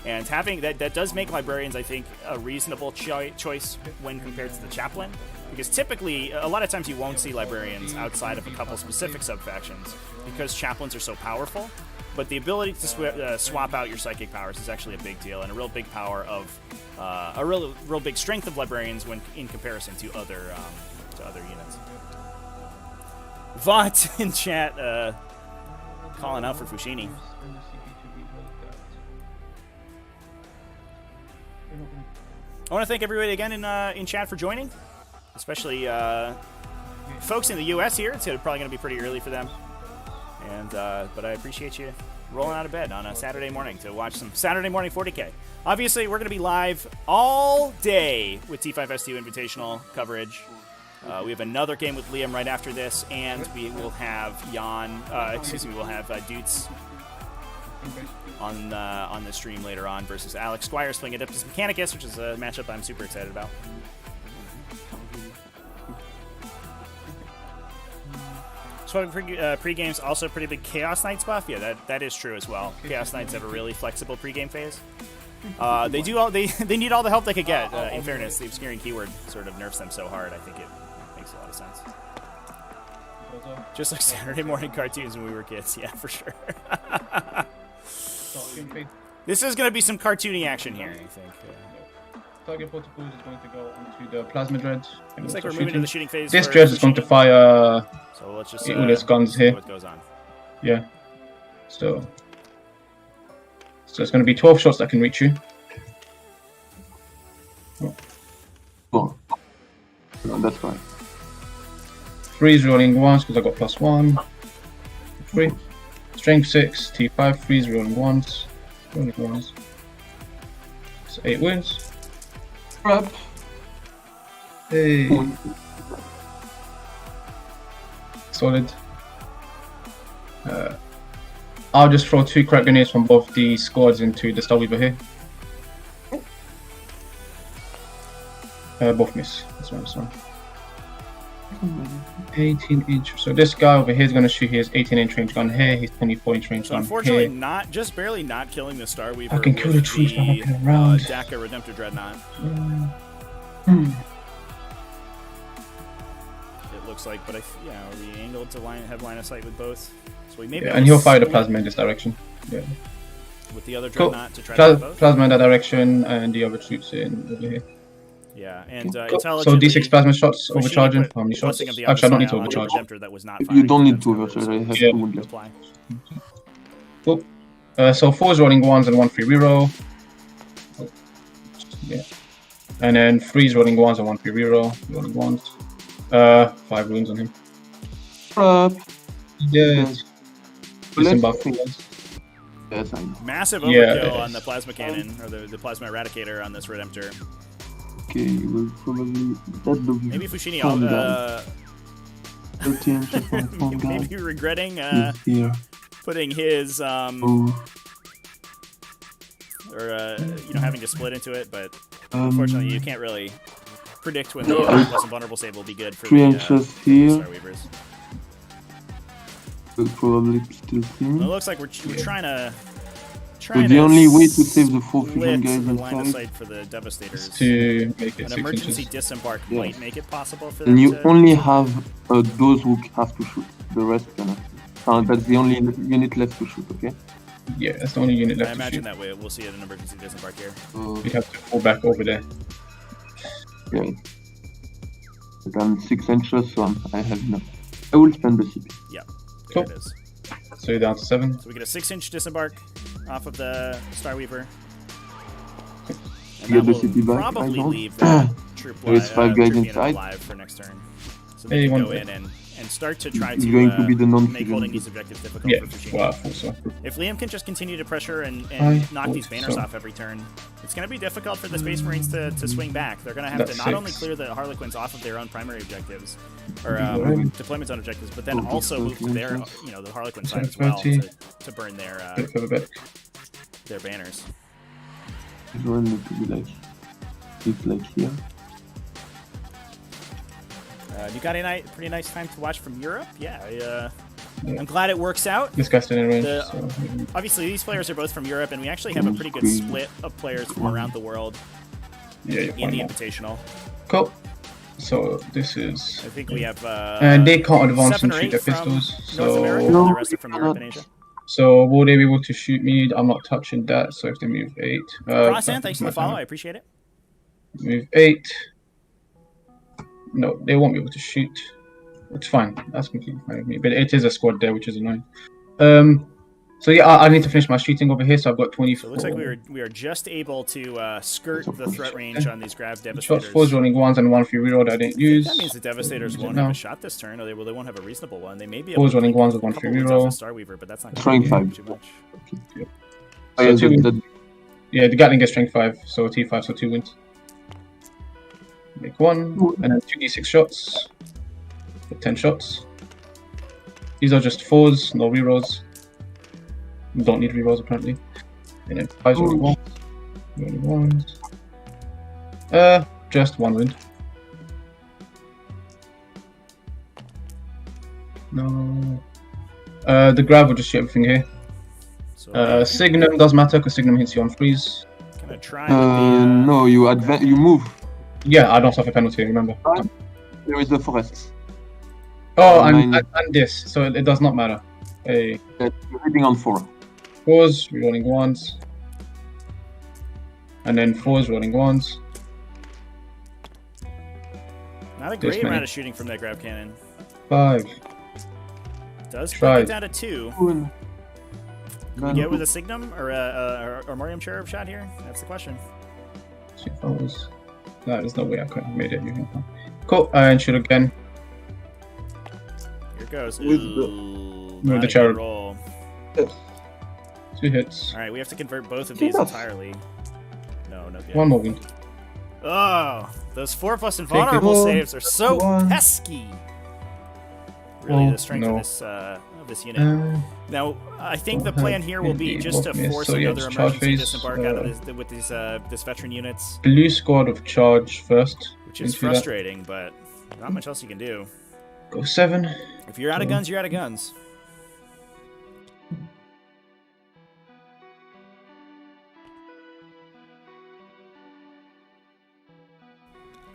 And having that does make Librarians, I think, a reasonable choice when compared to the Chaplain, because typically, a lot of times you won't see Librarians outside of a couple specific sub-factions because Chaplains are so powerful. But the ability to swap out your psychic powers is actually a big deal, and a real big power of a real big strength of Librarians when in comparison to other units. Vought in chat calling out for Fouchini. I want to thank everybody again in chat for joining, especially folks in the U.S. here. It's probably going to be pretty early for them. And but I appreciate you rolling out of bed on a Saturday morning to watch some Saturday morning 40K. Obviously, we're going to be live all day with T5S2 Invitational coverage. We have another game with Liam right after this, and we will have we'll have Dutes on the stream later on versus Alex Squires playing Adeptus Mechanicus, which is a matchup I'm super excited about. So pre-game's also a pretty big Chaos Knights buff. Yeah, that is true as well. Chaos Knights have a really flexible pre-game phase. They need all the help they could get. In fairness, the obscuring keyword sort of nerfs them so hard. I think it makes a lot of sense. Just like Saturday morning cartoons when we were kids. Yeah, for sure. This is going to be some cartoony action here, I think. Target protocols is going to go onto the Plasma Dread. Looks like we're moving to the shooting phase. This Dread is going to fire so let's just all its guns see here. What goes on. Yeah. So it's going to be 12 shots that can reach you. Oh. No, that's fine. 3's rolling ones because I got +1. 3. Strength 6, T5, 3's rolling ones. Rolling ones. So 8 wins. Prep. Hey. Solid. I'll just throw 2 crack grenades from both the squads into the Starweaver here. Both miss. That's one. 18-inch. So this guy over here is going to shoot his 18-inch range gun here. His 24-inch range so gun unfortunately, here. just barely not killing the Starweaver. I can kill the troops by knocking around. DACA Redemptor Dreadnought. It looks like, but we angled to have line of sight with both. So we maybe and he'll fire the Plasma in this direction. Yeah. With the other Dreadnought to try to hit both. Plasma in that direction, and the other troops in over here. Yeah, and So D6 plasma shots overcharging. How many shots? Actually, I don't need to overcharge. That was not You don't need to overcharge. I have to apply. Cool. So 4's rolling ones and 1 free reroll. Yeah. And then 3's rolling ones and 1 free reroll. Rolling ones. 5 wounds on him. Yes. Listen buff. Yes, I know. Massive overkill on the plasma cannon or the plasma eradicator on this Redemptor. Okay, we'll probably maybe Fouchini maybe regretting putting his or or having to split into it, but unfortunately you can't really predict when the plus invulnerable save will be good for 3 the inches here. Star Weavers. Will probably still see Well, me. it looks like we're trying to. So the only way to save the 4 fusion guys the line of inside, sight for the Devastators. To make it An 6 emergency inches. disembark Yeah. might make it possible for them and you to. only have those who have to shoot. The rest cannot. That's the only unit left to shoot, okay? Yeah, that's the only unit I left to imagine shoot. that way we'll see an emergency disembark here. So, You'd have to fall back over there. yeah. But I'm 6 inches, so I have enough. I will spend the CP. Yeah, there Cool. it is. So you're down to 7. So we get a 6-inch disembark off of the Star Weaver. And Get that the will city back, probably I don't. leave that troop, There is 5 guys troop unit inside. alive for next turn. So Hey, they can one go bit. in and start to try It's to, going to be the make non-fusion holding group. these objectives difficult Yeah, for Fouchini. well, I thought so. If Liam can just continue to pressure and I knock these thought banners so. off every turn, it's going to be difficult for the Space Marines to swing back. They're going to have That's to not only 6. clear the Harlequins off of their own primary objectives, or Right. deployment zone objectives, but then Oh, also move to their, okay. the Harlequin side as well 30. to burn Bit further back. their banners. This one need to be like, it's like here. You got a pretty nice time to watch from Europe. Yeah, I'm glad it works out. This guy's still in range. The- So, Obviously, these players are both from Europe, and we actually have a pretty good split of players from around the world yeah, you're in fine the now. Invitational. Cool. So this is. I think we have And they can't advance 7 and or shoot 8 their from pistols. North America, So, and the rest are from Europe and Asia. so will they be able to shoot me? I'm not touching that. So if they move 8. Crossan, thanks for the follow. I appreciate it. Move 8. No, they won't be able to shoot. It's fine. That's completely fine with me. But it is a squad there, which is annoying. So yeah, I need to finish my shooting over here. So I've got 24. So it looks like we are just able to skirt the threat range on these Grav Shots, Devastators. 4 rolling 1s and 1 free reroll I didn't use. That means the Devastators Use it won't now. have a shot this turn, or they won't have a reasonable one. They may be 4 able to rolling take 1s with a 1 couple free wins off the reroll. Star Weaver, but that's not Strength going to 5. too much. Oh, yeah, So 2 that- Yeah, the Gatling gets strength 5, so T5, so 2 wins. Make 1, and then 2d6 shots. Get 10 shots. These are just 4s, no rerolls. Don't need rerolls apparently. And then 5s rolling 1s. Rolling 1s. Just 1 win. No. The Grav will just shoot everything here. So Signum does matter because Signum hits you on freeze. gonna try with the, no, you move. Yeah, I don't suffer penalty, remember. There is the forest. Oh, Mine- and this, so it does not matter. Hey, You're hitting on 4. 4s, rerolling 1s. And then 4s, rolling 1s. not a this great many. amount of shooting from that Grav Cannon. 5. Does break Tried. it down to 2. No, Get with a Signum or a Morium Cherub shot here? That's the question. See if I was. No, there's no way I could have made it. Cool, and shoot again. Here it goes. With the- Ooh, the not a good Cherub. roll. 2 hits. All right, we have to convert both of these Yes. entirely. No, no good. 1 more wound. Oh, those 4+ it. invulnerable Oh, saves are so one. pesky. Really, Oh, the strength no. of this unit. Now, I think the plan here will be just to Yes, force so yeah, another it's charge emergency phase, disembark out of with this veteran units, Blue squad of charge first. which is into that. frustrating, but not much else you can do. Go 7. If you're out of guns, you're out of guns.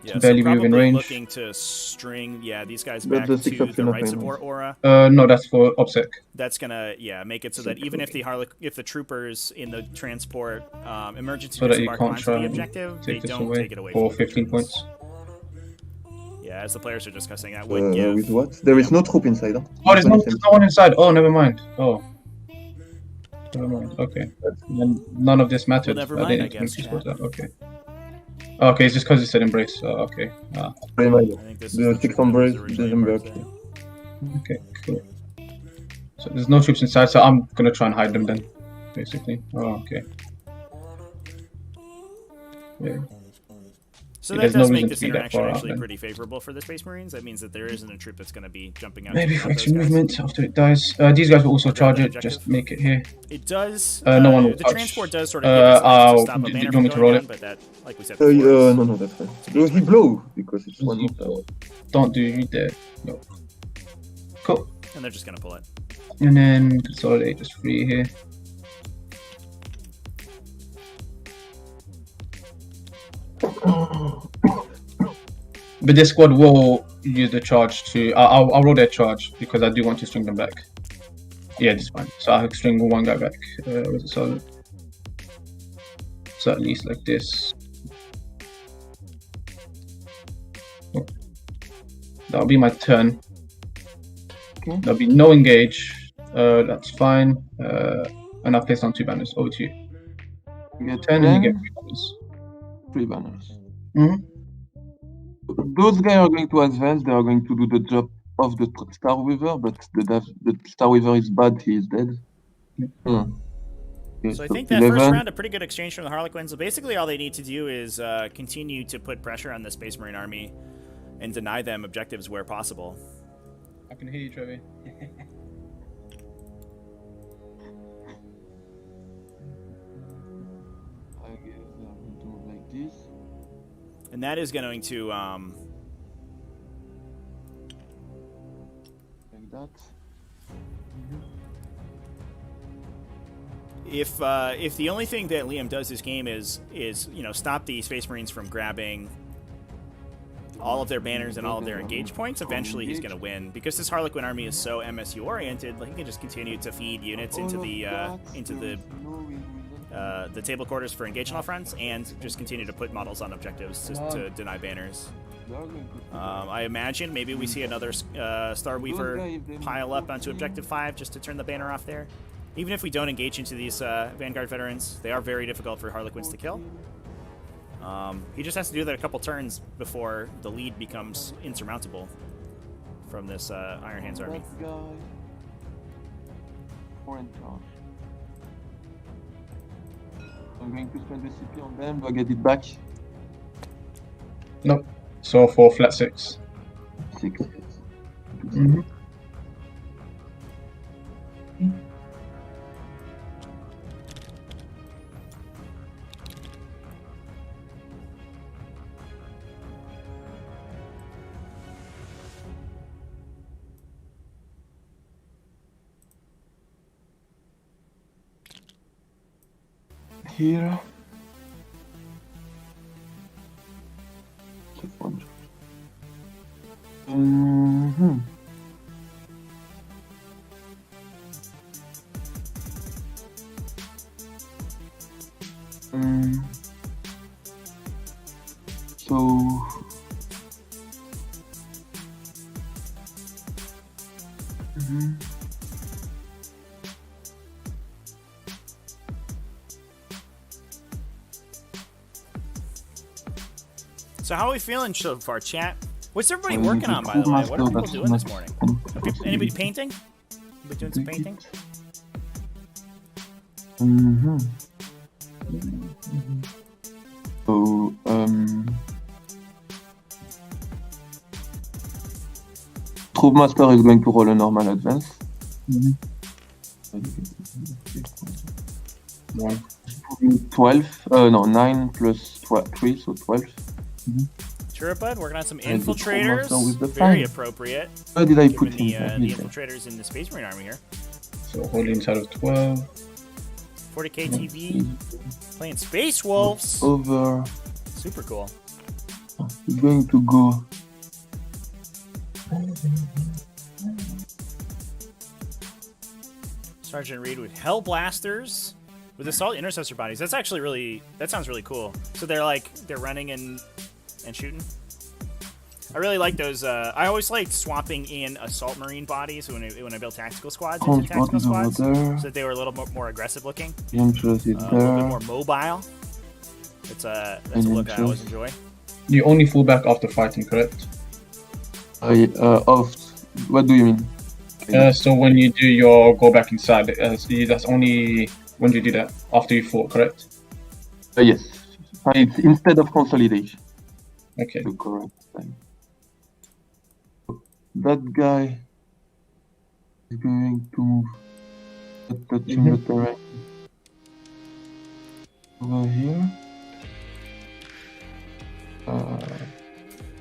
Yeah, so Barely probably within range. looking to string, these guys But back the to 6 of the right nothing. support aura. No, that's for OPSEC. That's gonna make it so that even if the troopers in the transport emergency So that you disembark can't onto try the and objective, they take this don't away take it away for from 15 veterans. points. Yeah, as the players are discussing, that would give. With what? There is no troop inside. Huh? Oh, there's no one inside. Oh, never mind. Oh. Never mind. Okay. Then none of this mattered. Well, never mind, I didn't guess, expect chat. that. Okay. Okay, it's just because it said embrace. Okay. I think this The is 6 troop that was embrace originally disembark. embarked there. Okay, cool. So there's no troops inside, so I'm gonna try and hide them then, basically. Oh, okay. Yeah. So Yeah, that there's does no make reason this to be that interaction far out actually then. pretty favorable for the Space Marines. That means that there isn't a troop that's going to be jumping out. Maybe to for help extra those guys. movement after it dies. These guys will also Or grab charge that it. objective. Just make it here. It does. No one will The touch. transport does sort of give us space to stop a do banner you from want me to going roll down, it? but that, like we said before, is- No, that's fine. No, he blow because it's one more tower. Don't do you dare. No. Cool. and they're just going to pull it. And then consolidate just 3 here. But this squad will use the charge to. I'll roll their charge because I do want to string them back. Yeah, this is fine. So I'll string one guy back. Where's it solid? So at least like this. Oh. That'll be my turn. Okay. There'll be no engage. That's fine. And I'll place down 2 banners. Over to you. You get 10 and you get 3 banners. 3 banners. Mm-hmm. Those guys are going to advance. They are going to do the job of the Star Weaver, but the Star Weaver is bad. He is dead. Okay, So I think that 11. first round, a pretty good exchange from the Harlequins. So basically all they need to do is continue to put pressure on the Space Marine army and deny them objectives where possible. I can hear you, Trevi. I guess they are going to move like this. And that is going to Like that. if the only thing that Liam does this game is stop the Space Marines from grabbing all of their banners and all of their engage points, eventually he's going to win because this Harlequin army is so MSU oriented. Like he can just continue to feed units into the table quarters for engagement fronts and just continue to put models on objectives to deny banners. I imagine maybe we see another Star Weaver pile up onto Objective 5 just to turn the banner off there. Even if we don't engage into these Vanguard veterans, they are very difficult for Harlequins to kill. He just has to do that a couple turns before the lead becomes insurmountable from this Iron Hands army. That guy. 4 in charge. I'm going to spend the CP on them. Do I get it back? Nope. So for flat 6. 6. Mm-hmm. Here. Mm-hmm. So So how are we feeling so far, chat? What's everybody Well, working the on, by the way? What are Master, people that's doing this not- morning? Anybody painting? Anybody doing some painting? Mm-hmm. So Troop Master is going to roll a normal advance. 1. 12, no, 9 plus 3, so 12. Sure, bud. Working on some And the infiltrators. Master with the Very fine. appropriate. Where did I Given put the him? infiltrators in the Space Marine army here. So holding inside of 12. 40k TV. Playing Space Wolves. Over. Super cool. He's going to go. Sergeant Reed with Hell Blasters. With assault intercessor bodies. That's actually really, that sounds really cool. So they're running and shooting. I really like those. I always liked swapping in assault marine bodies when I built tactical squads into tactical squads, so that they were a little more aggressive looking, Interest is a little bit there. more mobile. That's a look I always enjoy. You only fall back after fighting, correct? What do you mean? So when you do your go back inside, that's only when you do that after you fought, correct? Yes. It's instead of consolidation. Okay. the correct time. That guy is going to move, touching the terrain over here.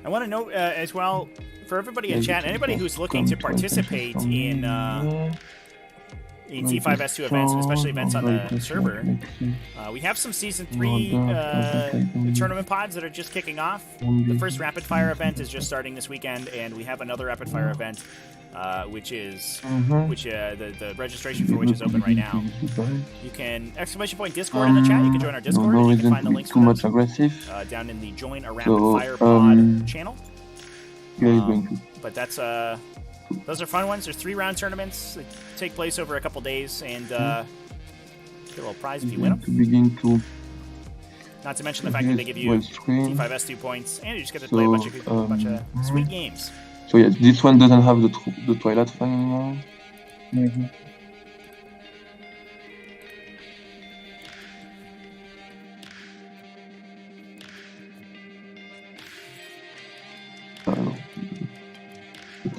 I want to note as well, for everybody in Maybe chat, to anybody just who's looking to come to attention participate from in there. T5S2 events, and especially events on the server, we have some Season 3 tournament pods that are just kicking off. The first Rapid Fire event is just starting this weekend, and we have another Rapid Fire event, which the registration for which is open right now. You can !Discord in the chat. You can join our Discord, and you can find the links too much aggressive. down in the Join a Rapid Fire Pod channel. But that's those are fun ones. There's 3-round tournaments that take place over a couple days, and get a little prize if you win them. Not to mention the fact that they give you T5S2 points, and you just get to play a bunch of sweet games. So yes, this one doesn't have the Twilight Fang anymore.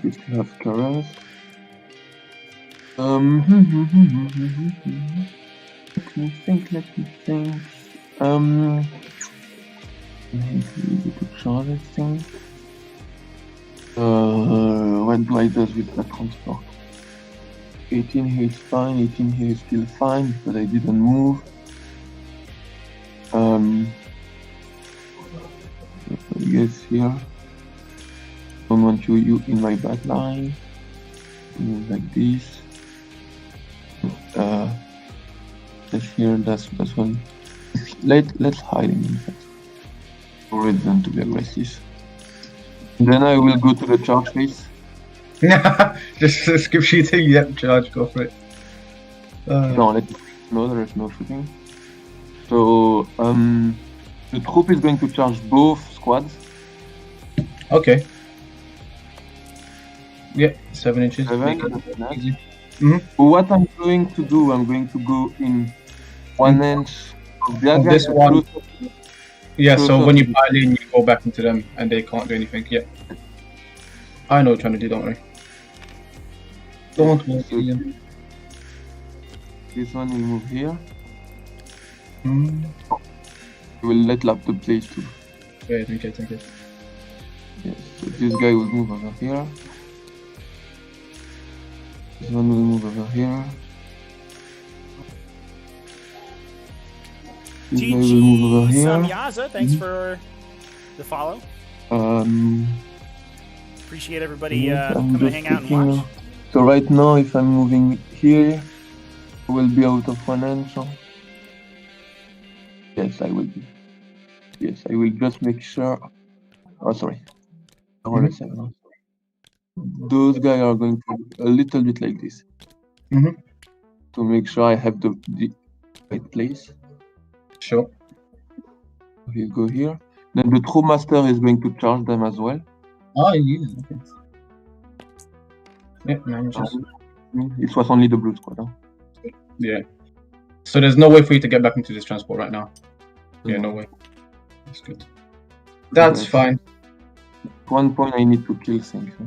We still have Karas. Let me think. To charge this thing. What do I do with the transport? 18 here is fine, 18 here is still fine because I didn't move. I guess here. Don't want you in my back line. Move like this. That's here, that's one. Let's hide him in fact. For reason to be aggressive. Then I will go to the charge phase. Just skip shooting, yep, charge, go for it. No, there is no shooting. So, the troop is going to charge both squads. Okay. Yeah, 7 inches. 7, easy. What I'm going to do, I'm going to go in 1 inch of the other this one. Yeah, so when you pile in, you go back into them and they can't do anything. Yeah. I know what you're trying to do, don't worry. Don't worry. This one will move here. We will let laptop place too. Yeah, thank you. Yes, so this guy will move over here. This one will move over here. This guy will move over here. Samyaza, thanks for the follow. Appreciate everybody coming to hang out and watch. So right now, if I'm moving here, I will be out of 1 inch. Yes, I will be. Yes, I will just make sure. Oh, sorry. Hold a second. Those guys are going to be a little bit like this. To make sure I have the right place. Sure. We'll go here. Then the True Master is going to charge them as well. Oh, yeah. Okay. Yeah, 9 inches. It was only the blue squad. Huh? Yeah. So there's no way for you to get back into this transport right now? Yeah, no way. That's good. That's fine. At one point I need to kill things. Huh?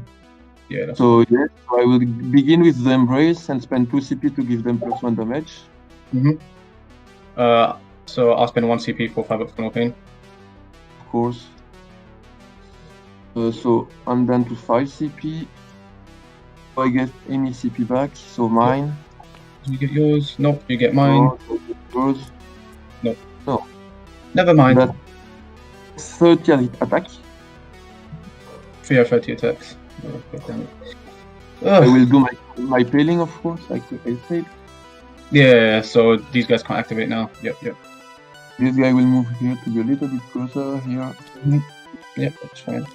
Yeah, that's so yes, I will begin with the Embrace and spend 2 CP to give them +1 damage. So I'll spend 1 CP for 5 up for no pain. Of course. So I'm down to 5 CP. So I get any CP back, so mine. You get yours? Nope, you get mine. Yours? No. Never mind. That's 30 attack. 3 or 30 attacks. Oh, God damn it. I will do my paling, of course, like I said. Yeah, so these guys can't activate now. Yep. This guy will move here to be a little bit closer here. Yep, that's fine.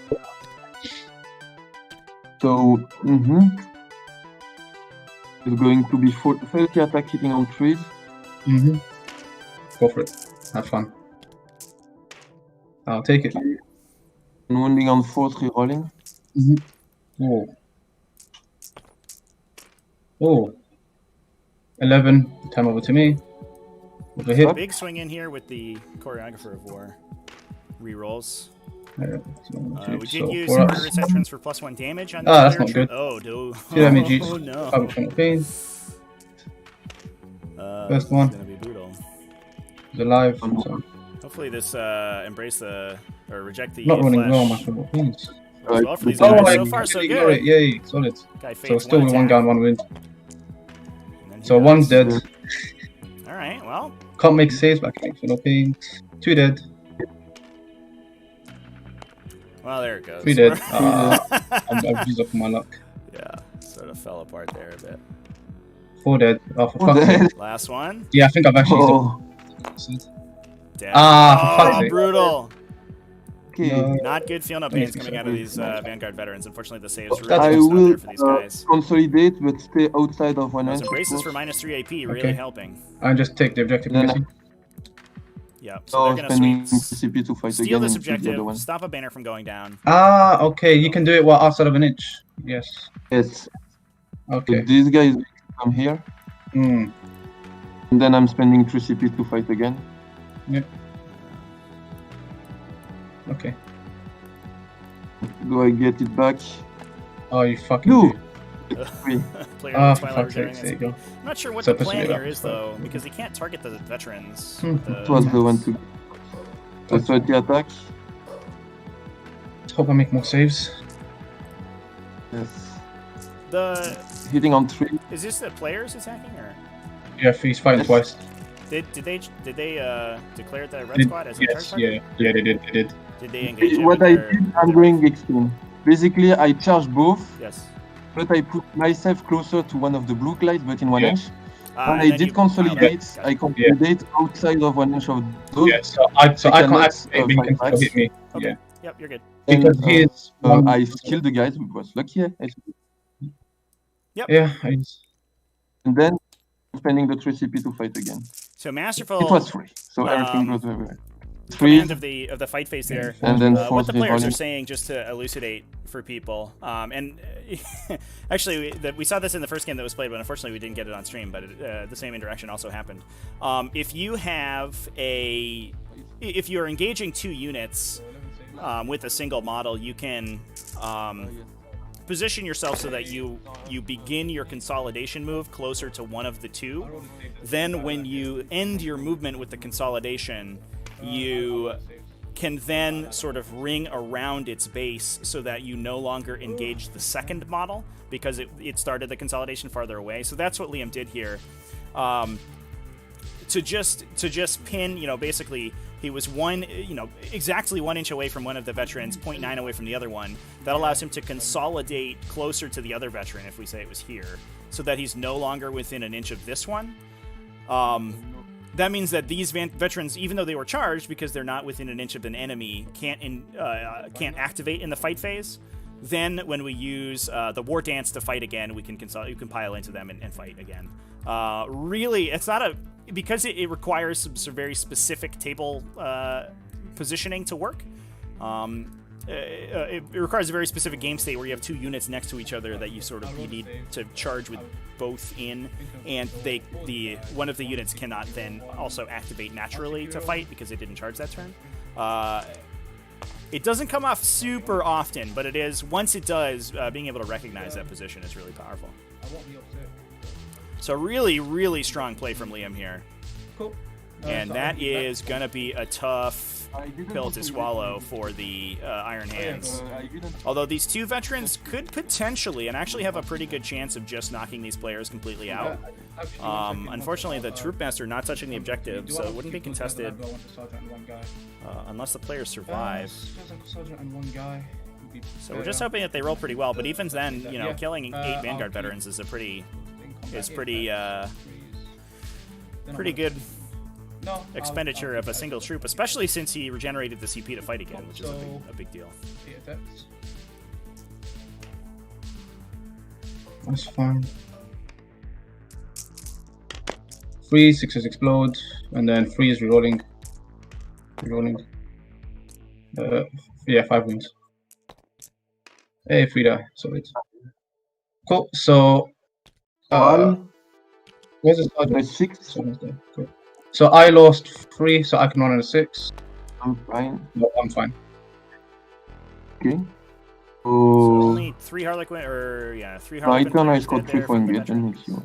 So, it's going to be 30 attack hitting on trees. Go for it. Have fun. I'll take it. And wounding on 4, 3 rolling. Oh. 11. Time over to me. Over here. Big swing in here with the Choreographer of War rerolls. We did use for us. Murderous Entrance for +1 damage on this That's player. not good. Oh, no. 2 damage each. Oh, no. 5% of pain. First one. It's gonna be brutal. He's alive. So. Hopefully this embrace the or reject the Not running flash. well, my trouble. Please. Well for these Oh, guys. I So far, so ignore good. it. Yay, solid. Guy So fades still with one attack. down, 1 win. And then he So does. one's dead. All right. Well, Can't make saves, but I can make for no pain. 2 dead. there it goes. 3 dead. I've used up my luck. Yeah, sort of fell apart there a bit. 4 dead. Oh, for Oh, fuck's dead. sake. Last one. Yeah, I think I've actually used Oh, up. Dead. Ah, for fuck's sake. Brutal. okay. No. Not good feel no Let me pains fix coming it. out of these Vanguard veterans. Unfortunately, the saves really That's I just not will there for these guys. consolidate, but stay outside of one Those inch. embraces for -3 AP really Okay. helping. And just take the objective. Then Missing. Yeah, so So they're gonna spending sweep, CP to fight steal again this and kill the other objective, one. stop a banner from going down. Ah, okay. You can do it while outside of an inch. Yes. Yes. Okay. So this guy is going to come here, Hmm. and then I'm spending 3 CP to fight again. Okay. Do I get it back? Oh, you fucking No. do. Player Ah, with for Twilight fuck's sake. regenerating There you SP. go. I'm not sure what So the plan pursue it here up. is though, because they can't target the veterans. Hmm. with the It was the one attacks. to the 30 attack. Let's hope I make more saves. Yes. The Hitting on 3. is this the players attacking or Yeah, he's fighting Yes. twice. did they declare the red Did- squad as a charge Yes, target? yeah, they did. Did they engage? What it I or- did, I'm going extreme. Basically, I charge both, Yes. but I put myself closer to one of the blue lights, but in 1 Yeah. inch. Ah, When and I then did you- consolidate, Got I it. consolidate outside of 1 inch of those. Yeah, so I I can't cannot, activate, but he can fight still hit me. Okay. Yeah, Yep, you're good. And, because he is. I killed the guys, which was lucky. Yeah, And then spending the 3 CP to fight again. So It masterful was free, so everything goes very well. command Free, of the fight phase there. and then What force the players are revolving. saying, just to elucidate for people, and actually, we saw this in the first game that was played, but unfortunately we didn't get it on stream. But the same interaction also happened. If you are engaging 2 units with a single model, you can position yourself so that you begin your consolidation move closer to one of the 2. Then when you end your movement with the consolidation, you can then sort of ring around its base so that you no longer engage the second model because it started the consolidation farther away. So that's what Liam did here. To just pin, basically he was exactly 1 inch away from one of the veterans, 0.9 away from the other one. That allows him to consolidate closer to the other veteran, if we say it was here, so that he's no longer within an inch of this one. That means that these veterans, even though they were charged, because they're not within an inch of an enemy, can't activate in the fight phase. Then, when we use the War Dance to fight again, you can pile into them and fight again. Really, it's not because it requires some very specific table positioning to work. It requires a very specific game state where you have 2 units next to each other that you need to charge with both in, and one of the units cannot then also activate naturally to fight because it didn't charge that turn. It doesn't come off super often, but it is, once it does, being able to recognize that position is really powerful. So really, really strong play from Liam here. Cool. And that is going to be a tough pill to swallow for the Iron Hands. Although these 2 veterans could potentially and actually have a pretty good chance of just knocking these players completely out. Unfortunately, the Troop Master not touching the objective, so it wouldn't be contested unless the players survive. So we're just hoping that they roll pretty well, but even then, killing 8 Vanguard veterans is pretty good expenditure of a single troop, especially since he regenerated the CP to fight again, which is a big deal. That's fine. 3 6s explode, and then 3 is rerolling. Yeah, 5 wins. Hey, Frida, solid. Cool. So, where's the sergeant? 6. Cool. So I lost 3, so I can run on a 6. I'm fine. No, I'm fine. Okay. So So only 3 Harlequin, or yeah, 3 I Harlequin turn, I players scored dead 3 there for from the engage and veteran. makes you.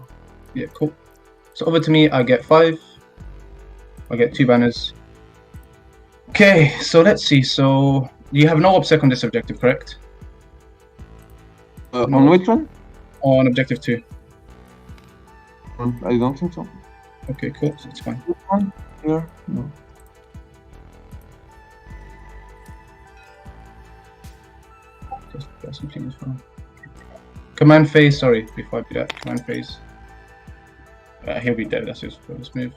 Yeah, cool. So over to me, I get 5. I get 2 banners. Okay, so let's see. So you have no obsec on this objective, correct? On which one? On objective 2. I don't think so. Okay, cool. So it's fine. This one? Here? No. Just something is fine. Command phase, sorry, before I do that, command phase. He'll be dead, that's his first move.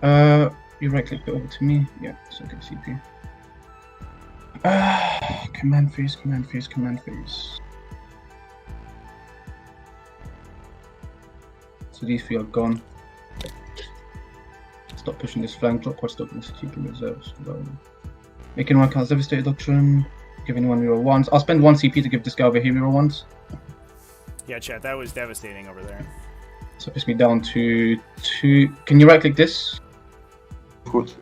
You right click it over to me. Yeah, so get CP. Command phase, command phase, command phase. So these 3 are gone. Stop pushing this flank, drop quad stop and keeping reserves. Making one count devastated doctrine. Give anyone reroll 1s. I'll spend 1 CP to give this guy over here reroll 1s. Yeah, chat, that was devastating over there. So it puts me down to 2. Can you right click this? Of course.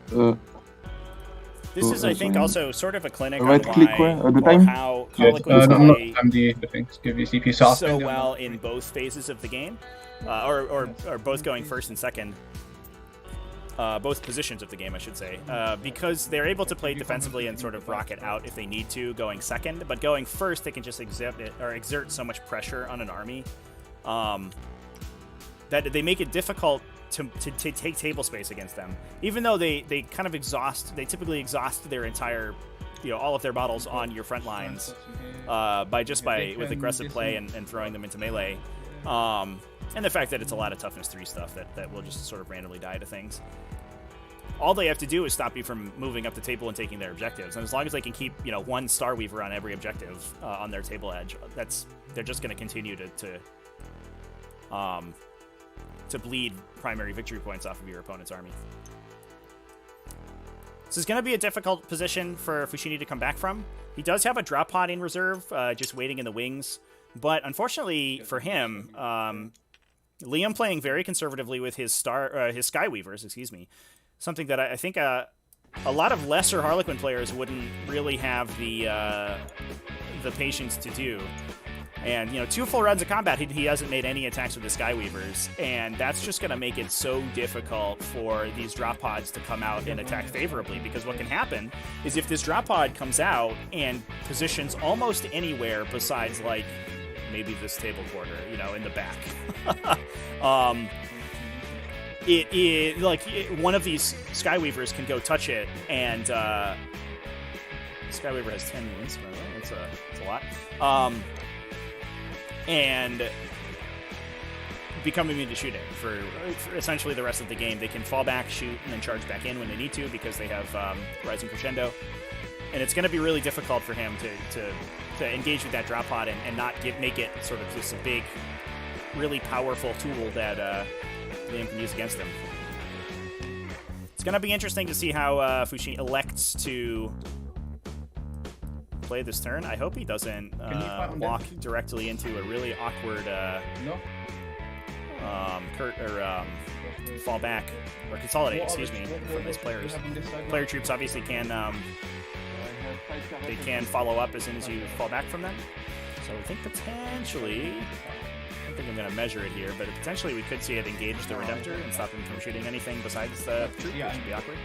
This is, I think, also sort of a clinic on right click why, where? At the or time? how Yeah, Harlequins no, I'm not play the things. Give you CP. So, I'll so spend it on well that. in both phases of the game, or both going first and second. Both positions of the game, I should say, because they're able to play defensively and sort of rocket out if they need to, going second. But going first, they can just exert so much pressure on an army that they make it difficult to take table space against them. Even though they kind of typically exhaust their entire, all of their models on your front lines with aggressive play and throwing them into melee. And the fact that it's a lot of toughness 3 stuff that will just sort of randomly die to things. All they have to do is stop you from moving up the table and taking their objectives. And as long as they can keep, 1 Star Weaver on every objective on their table edge, they're just going to continue to bleed primary victory points off of your opponent's army. This is going to be a difficult position for Fouchini to come back from. He does have a drop pod in reserve, just waiting in the wings. But unfortunately for him, Liam playing very conservatively with his Skyweavers, excuse me. Something that I think a lot of lesser Harlequin players wouldn't really have the patience to do. And, 2 full rounds of combat, he hasn't made any attacks with the Skyweavers, and that's just going to make it so difficult for these drop pods to come out and attack favorably, because what can happen is if this drop pod comes out and positions almost anywhere besides, like, maybe this table quarter, in the back, one of these Skyweavers can go touch it, and Skyweaver has 10 wounds, by the way. That's a lot. And become immune to shooting for essentially the rest of the game. They can fall back, shoot, and then charge back in when they need to because they have Rising Crescendo. And it's going to be really difficult for him to engage with that drop pod and not make it sort of just a big, really powerful tool that Liam can use against him. It's going to be interesting to see how Fouchini elects to play this turn. I hope he doesn't walk directly into a really awkward fall back or consolidate, excuse me, from his players. Player troops obviously can follow up as soon as you fall back from them. So I think potentially, I don't think I'm going to measure it here, but potentially we could see it engage the Redemptor and stop him from shooting anything besides the troop, which would be awkward.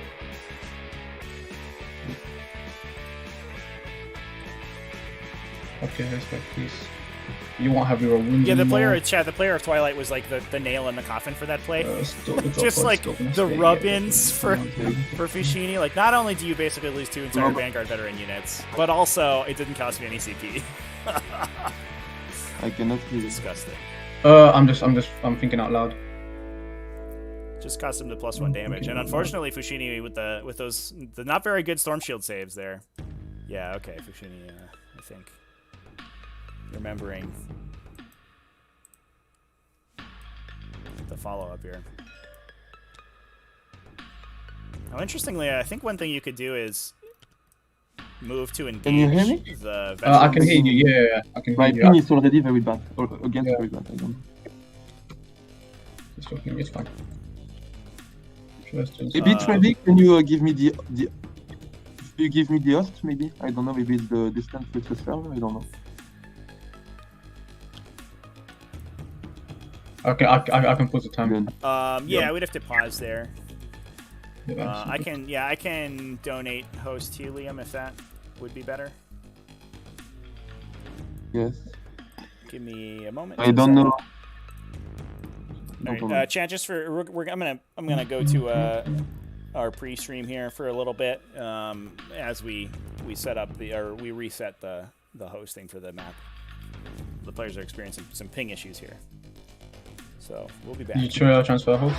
Okay, respect, please. You won't have your wounds. Yeah, the anymore. player of Twilight was like the nail in the coffin for that play. Just Just like the rub-ins for Fouchini. Like, not only do you basically lose 2 entire Vanguard veteran units, but also it didn't cost me any CP. I cannot hear you. Disgusting. I'm thinking out loud. Just cost him the +1 damage, and unfortunately Fouchini with the not very good Storm Shield saves there. Yeah, okay, Fouchini, I think. Remembering the follow-up here. Now, interestingly, I think one thing you could do is move to engage. Can you hear me? The I can hear you. Yeah, I can My hear ping you. is already very bad. Or against very bad. I don't know. It's fine. Maybe Trevi, can you give me the You give me the host, maybe? I don't know, maybe it's the distance with the server, I don't know. Okay, I can put the time. Then, Yeah, we'd have to pause there. Yeah, I can donate host to you, Liam, if that would be better. yes. Give me a moment. I don't know. All right, chat. Just for I'm gonna go to our pre-stream here for a little bit as we set up we reset the hosting for the map. The players are experiencing some ping issues here, so we'll be back. You transfer host.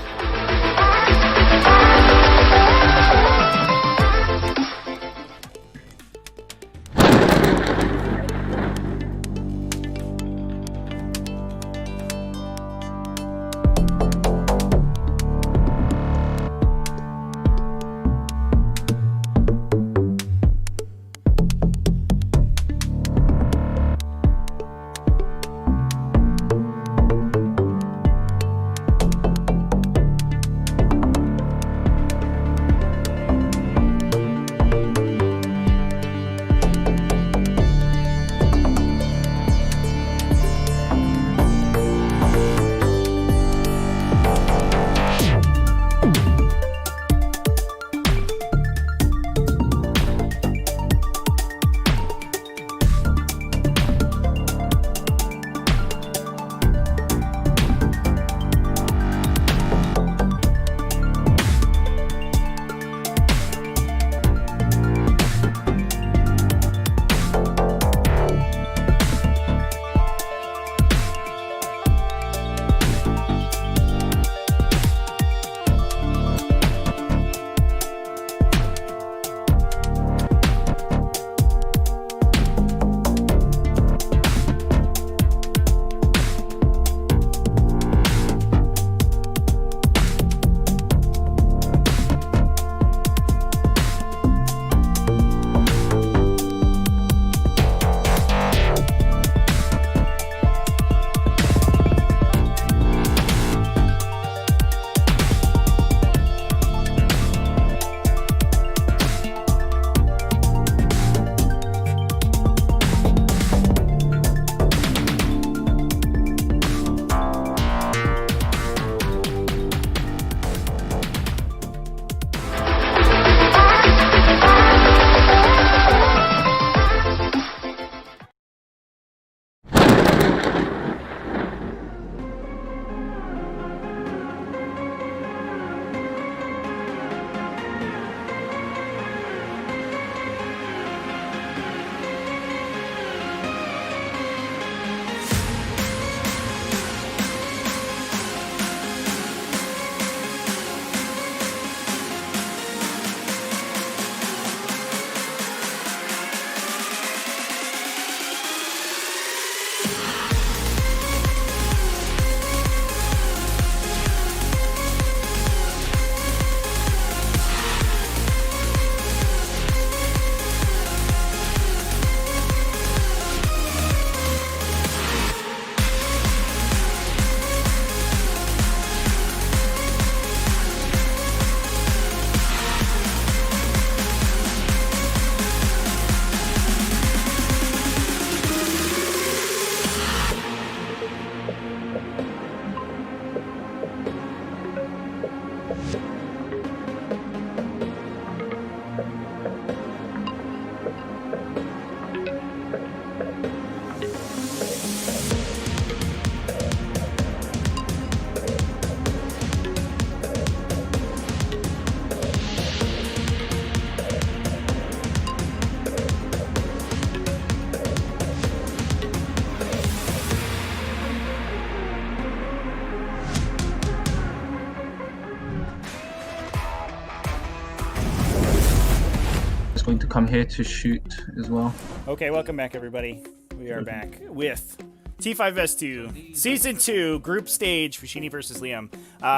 Going to come here to shoot as well. Okay, welcome back, everybody. We are back with T5S2 Season 2 Group Stage, Fouchini versus Liam.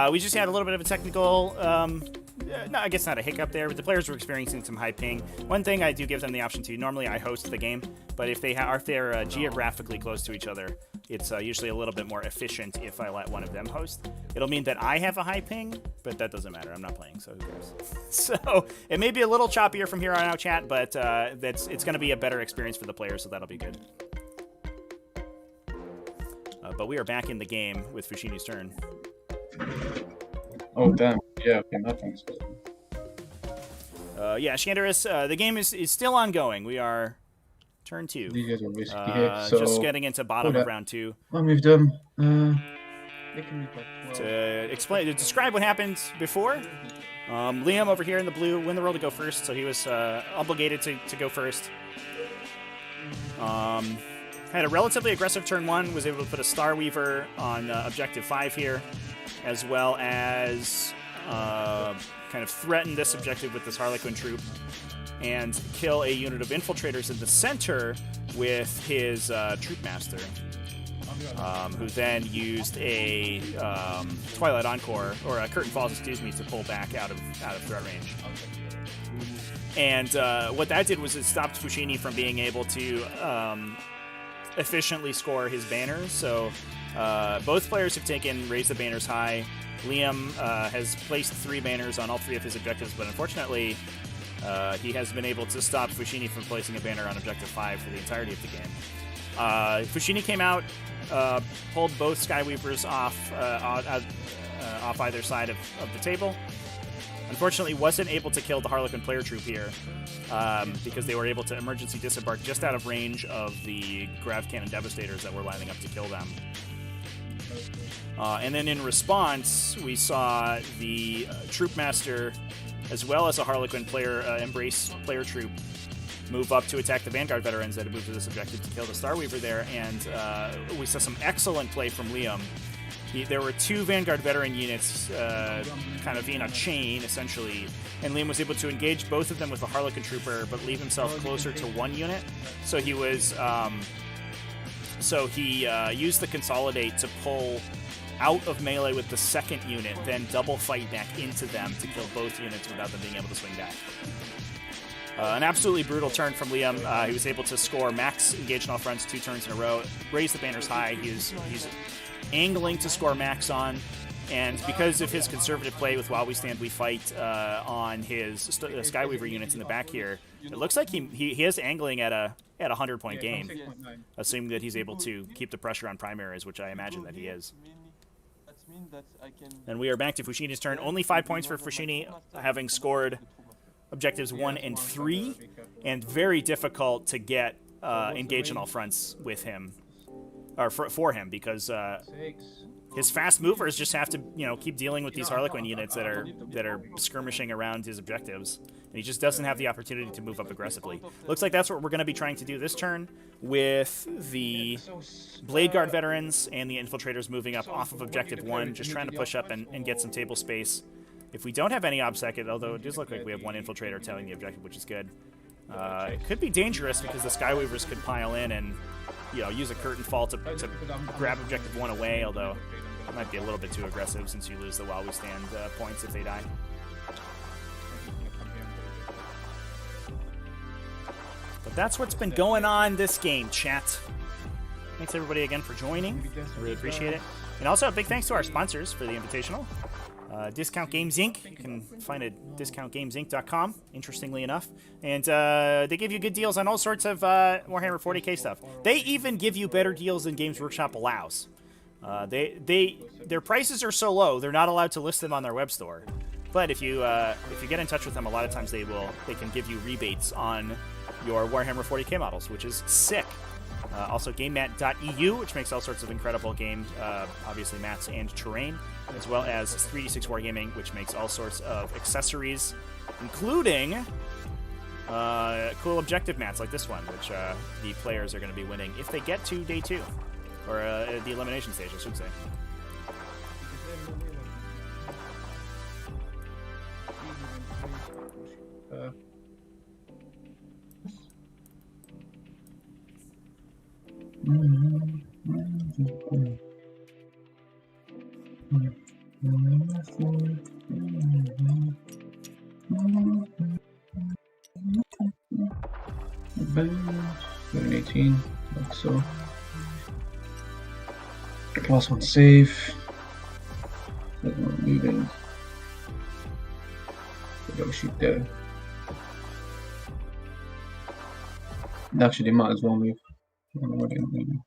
We just had a little bit of a technical, no, I guess not a hiccup there, but the players were experiencing some high ping. One thing I do give them the option to, normally I host the game, but if they're geographically close to each other, it's usually a little bit more efficient if I let one of them host. It'll mean that I have a high ping, but that doesn't matter. I'm not playing, so who cares? So it may be a little choppier from here on out, chat, but it's going to be a better experience for the players, so that'll be good. But we are back in the game with Fouchini's turn. Oh, damn. Yeah, okay, nothing's good. Yeah, Shandaris, the game is still ongoing. We are turn 2. These guys are risky here, so... Just getting into bottom of round 2. I'll move them. To describe what happened before, Liam over here in the blue win the roll to go first, so he was obligated to go first. Had a relatively aggressive turn 1, was able to put a Star Weaver on objective 5 here, as well as kind of threaten this objective with this Harlequin troop and kill a unit of infiltrators in the center with his troop master, who then used a Twilight Encore, or a Curtain Falls, excuse me, to pull back out of threat range. And what that did was it stopped Fouchini from being able to efficiently score his banners. So both players have raised the banners high. Liam has placed 3 banners on all 3 of his objectives, but unfortunately he has been able to stop Fouchini from placing a banner on objective 5 for the entirety of the game. Fouchini came out, pulled both Skyweavers off either side of the table. Unfortunately, wasn't able to kill the Harlequin player troop here because they were able to emergency disembark just out of range of the Grav Cannon Devastators that were lining up to kill them. And then in response, we saw the Troop Master, as well as a Harlequin player, Embrace player troop, move up to attack the Vanguard veterans that had moved to this objective to kill the Star Weaver there, and we saw some excellent play from Liam. There were 2 Vanguard veteran units kind of in a chain, essentially, and Liam was able to engage both of them with a Harlequin trooper, but leave himself closer to 1 unit. So he was... used the Consolidate to pull out of melee with the 2nd unit, then double fight back into them to kill both units without them being able to swing back. An absolutely brutal turn from Liam. He was able to score max engage on all fronts 2 turns in a row, raise the banners high. He's angling to score max on, and because of his conservative play with While We Stand We Fight on his Skyweaver units in the back here, it looks like he is angling at a 100-point game, assuming that he's able to keep the pressure on primaries, which I imagine that he is. And we are back to Fouchini's turn. Only 5 points for Fouchini, having scored objectives 1 and 3, and very difficult to get engaged on all fronts with him, or for him, because his fast movers just have to, keep dealing with these Harlequin units that are skirmishing around his objectives, and he just doesn't have the opportunity to move up aggressively. Looks like that's what we're going to be trying to do this turn, with the Blade Guard veterans and the infiltrators moving up off of objective 1, just trying to push up and get some table space. If we don't have any obsec, although it does look like we have 1 infiltrator tailing the objective, which is good. It could be dangerous because the Skyweavers could pile in and, use a Curtain Fall to grab objective 1 away, although it might be a little bit too aggressive since you lose the While We Stand points if they die. But that's what's been going on this game, chat. Thanks everybody again for joining. I really appreciate it. And also a big thanks to our sponsors for the Invitational. Discount Games Inc. You can find it at discountgamesinc.com, interestingly enough. And they give you good deals on all sorts of Warhammer 40k stuff. They even give you better deals than Games Workshop allows. Their prices are so low, they're not allowed to list them on their web store. But if you get in touch with them, a lot of times they can give you rebates on your Warhammer 40k models, which is sick. Also GameMat.eu, which makes all sorts of incredible games, obviously mats and terrain, as well as 3D6 Wargaming, which makes all sorts of accessories, including cool objective mats like this one, which the players are going to be winning if they get to day 2, or the elimination stage, I should say. About 18, like so. +1 save. Doesn't want to move in. Go shoot there. Actually, they might as well move. I don't know what they're doing.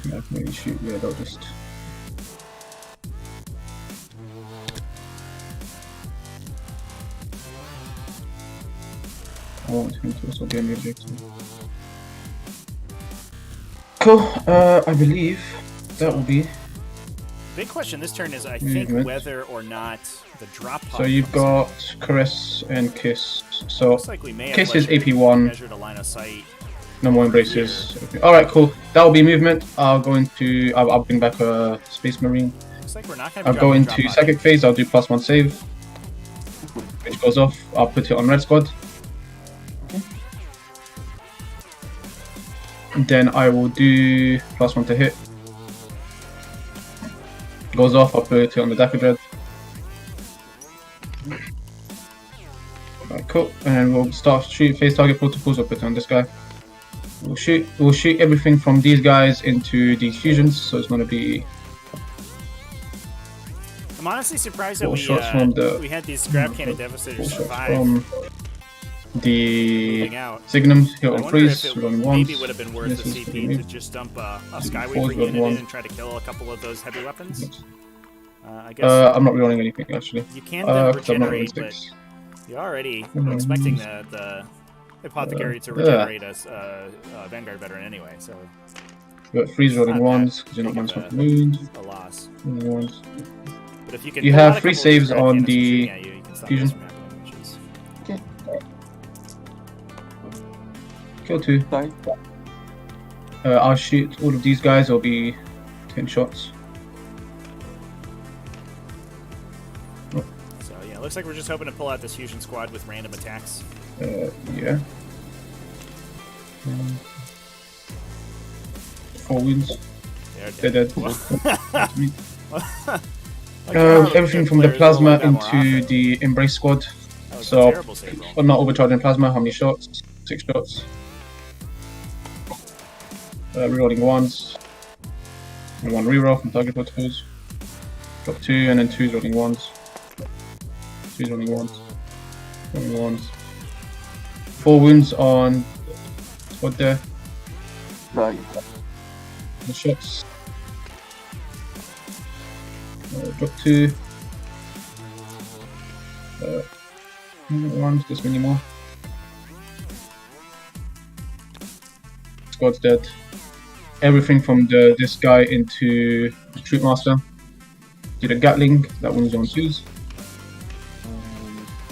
I can maybe shoot. Yeah, they'll just. I want him to also get me objective. Cool. I believe that will be. Big question this turn is, I think, whether or not the drop pod. So you've got Caress and Kiss. So Looks like we may have Kiss is leisure AP1. measured a line of sight. No more embraces. All right, cool. That will be movement. I'll go into. I'll bring back a Space Marine. Looks like we're not going to. I'll go into psychic phase. I'll do +1 save, which goes off. I'll put it on red squad. Okay. And then I will do +1 to hit. Goes off. I'll put it on the Dapper Dread. Alright, cool. And then we'll start shoot phase target protocols. I'll put it on this guy. We'll shoot everything from these guys into these fusions. So it's going to be. I'm honestly surprised that we had these grab cannon devastators survive. From the moving out. Signum, hit I on wonder freeze, if it running once. maybe would have been worth the This is CP to just dump a Skyweaver Force unit one. in and try to kill a couple of those heavy weapons. I guess I'm not rerolling anything actually. you can then 'cause I'm not rolling regenerate, but sticks. you're already expecting the Apothecary to regenerate a Vanguard veteran anyway, so But freeze rolling not ones that because you're not big of minus 1 wound. a loss. Rolling ones. But if you can You pull have out a free couple of these saves grab on cannons the shooting at you, you can stop fusion. this from happening, which is Okay. Kill 2. Die. I'll shoot all of these guys. It'll be 10 shots. so yeah. Looks like we're just hoping to pull out this fusion squad with random attacks. Yeah. 4 wounds. They're They're dead. dead. Like, how Everything good from the players roll plasma like that more into often. the embrace squad. That was a So, terrible save roll. I'm not overcharging plasma. How many shots? 6 shots. Rerolling ones. And 1 reroll from target protocols. Drop 2 and then 2's rolling ones. 2's rolling ones. Rolling ones. 4 wounds on squad there. Die. The shots. Drop 2. Ones, just many more. Squad's dead. Everything from this guy into the Troop Master. Did a Gatling, that one's on 2s.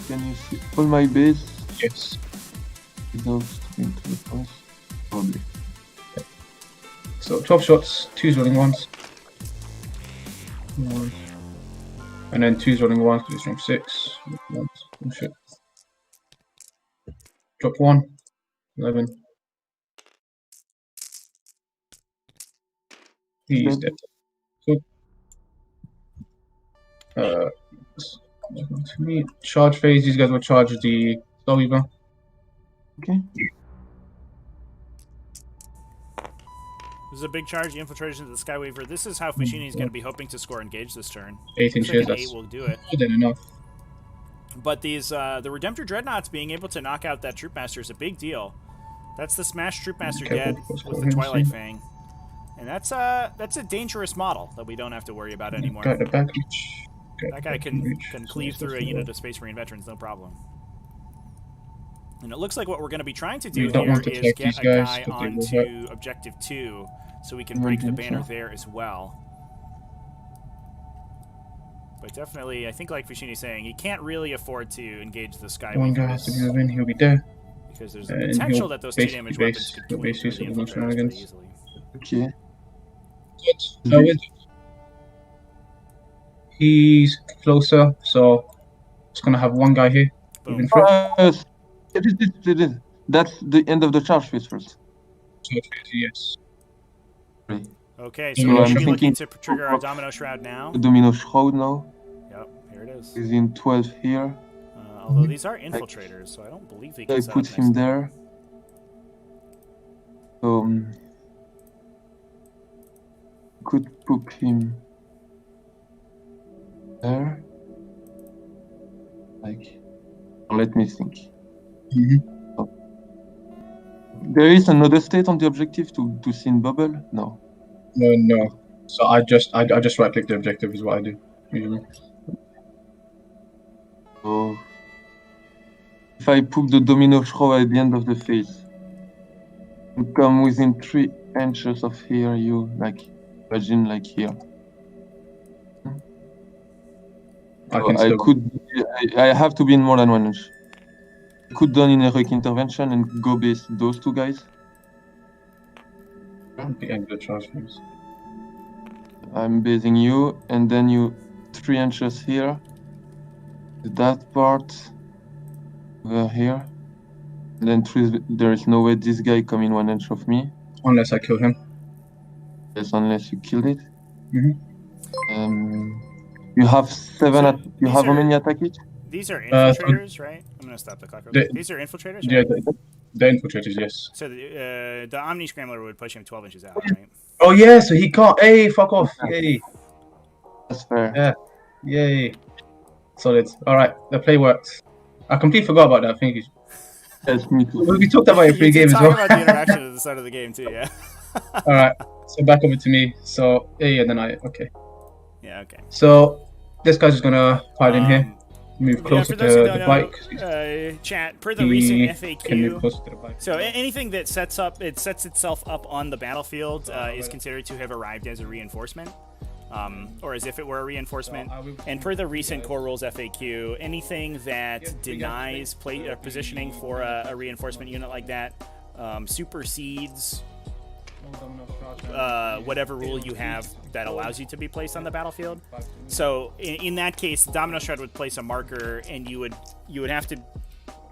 Can you see all my base Yes. without into the force? Probably. So 12 shots, 2's rolling ones. One. And then 2's rolling ones because it's from 6. Ones. Oh shit. Drop 1. 11. He's dead. Cool. To me, charge phase, these guys will charge the Starweaver. Okay. This is a big charge. The infiltration of the Skyweaver. This is how Fouchini is going to be hoping to score engage this turn. 8 Looks inches, like an that's 8 will do it. more than enough. But these the Redemptor Dreadnoughts being able to knock out that Troopmaster is a big deal. That's the Smash Troopmaster Okay, dead let's with go the ahead and Twilight see. Fang. And that's a dangerous model that we don't have to worry about anymore. Got the back reach. That guy can cleave through a unit of Space Marine veterans, no problem. And it looks like what we're going to be trying to do You don't here want to is take get these a guys, guy but they will onto Objective 2 so we can break the banner Redemptor. there as well. But definitely, I think like Fouchini's saying, he can't really afford to engage the One guy has to Skyweavers move in, he'll be there. because there's a and potential he'll that those 2 damage basically weapons could he'll clean base through use the of those infiltrators pretty shenanigans. easily. Okay. Good. So he's closer, so it's gonna have one guy here Boom. moving through. It is. That's the end of the charge phase first. So yes. Okay, so So we're I'm going to be looking thinking to trigger our Domino Shroud now. The Domino Shroud now Yep, here it is. is in 12 here. Although these are infiltrators, so I don't believe he can I set put up him next. there. So could put him there. Like, let me think. Oh. There is another state on the objective to see in bubble? No. No. So I just right click the objective is what I do usually. So if I put the domino throw at the end of the phase, you come within 3 inches of here, you like imagine like here. I have to be in more than 1 inch. I could done in heroic intervention and go base those two guys. The end of the charge phase. I'm basing you, and then you 3 inches here. That part over here. And then there is no way this guy come in 1 inch of me. Unless I kill him. Yes, unless you killed it. Mm-hmm. You have 7. You have how many attack each? These are infiltrators, right? I'm gonna stop the clock. These are infiltrators, right? Yeah, the infiltrators, yes. So the Omni Scrambler would push him 12 inches out, right? Oh yeah, so he can't. Hey, fuck off. Yay. That's fair. Yeah. Yay. Solid. All right, the play works. I completely forgot about that. Thank you. Yes, me too. We talked about your pre-game as well. We talked about the interaction at the start of the game too, yeah. All right, so back over to me. So yeah, then okay. Yeah, okay. So this guy's just gonna pile in here, move closer to the bike. Chat, per the recent FAQ, can move closer to the bike. So anything that sets itself up on the battlefield is considered to have arrived as a reinforcement. Or as if it were a reinforcement. And per the recent Core Rules FAQ, anything that denies positioning for a reinforcement unit like that supersedes whatever rule you have that allows you to be placed on the battlefield. So in that case, Domino Shred would place a marker, and you would have to.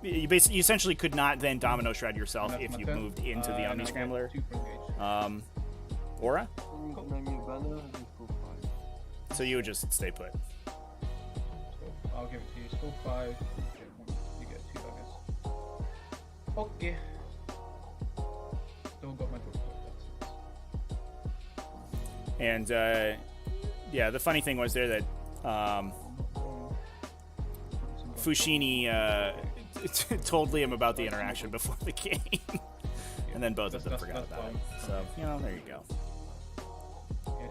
You essentially could not then Domino Shred yourself if you moved into the Omni Scrambler. Aura? So you would just stay put. So I'll give it to you. Score 5. You get 2, I guess. Okay. Still got my book. And yeah, the funny thing was there that Fouchini told Liam about the interaction before the game, and then both of them forgot about it. So there you go. Okay.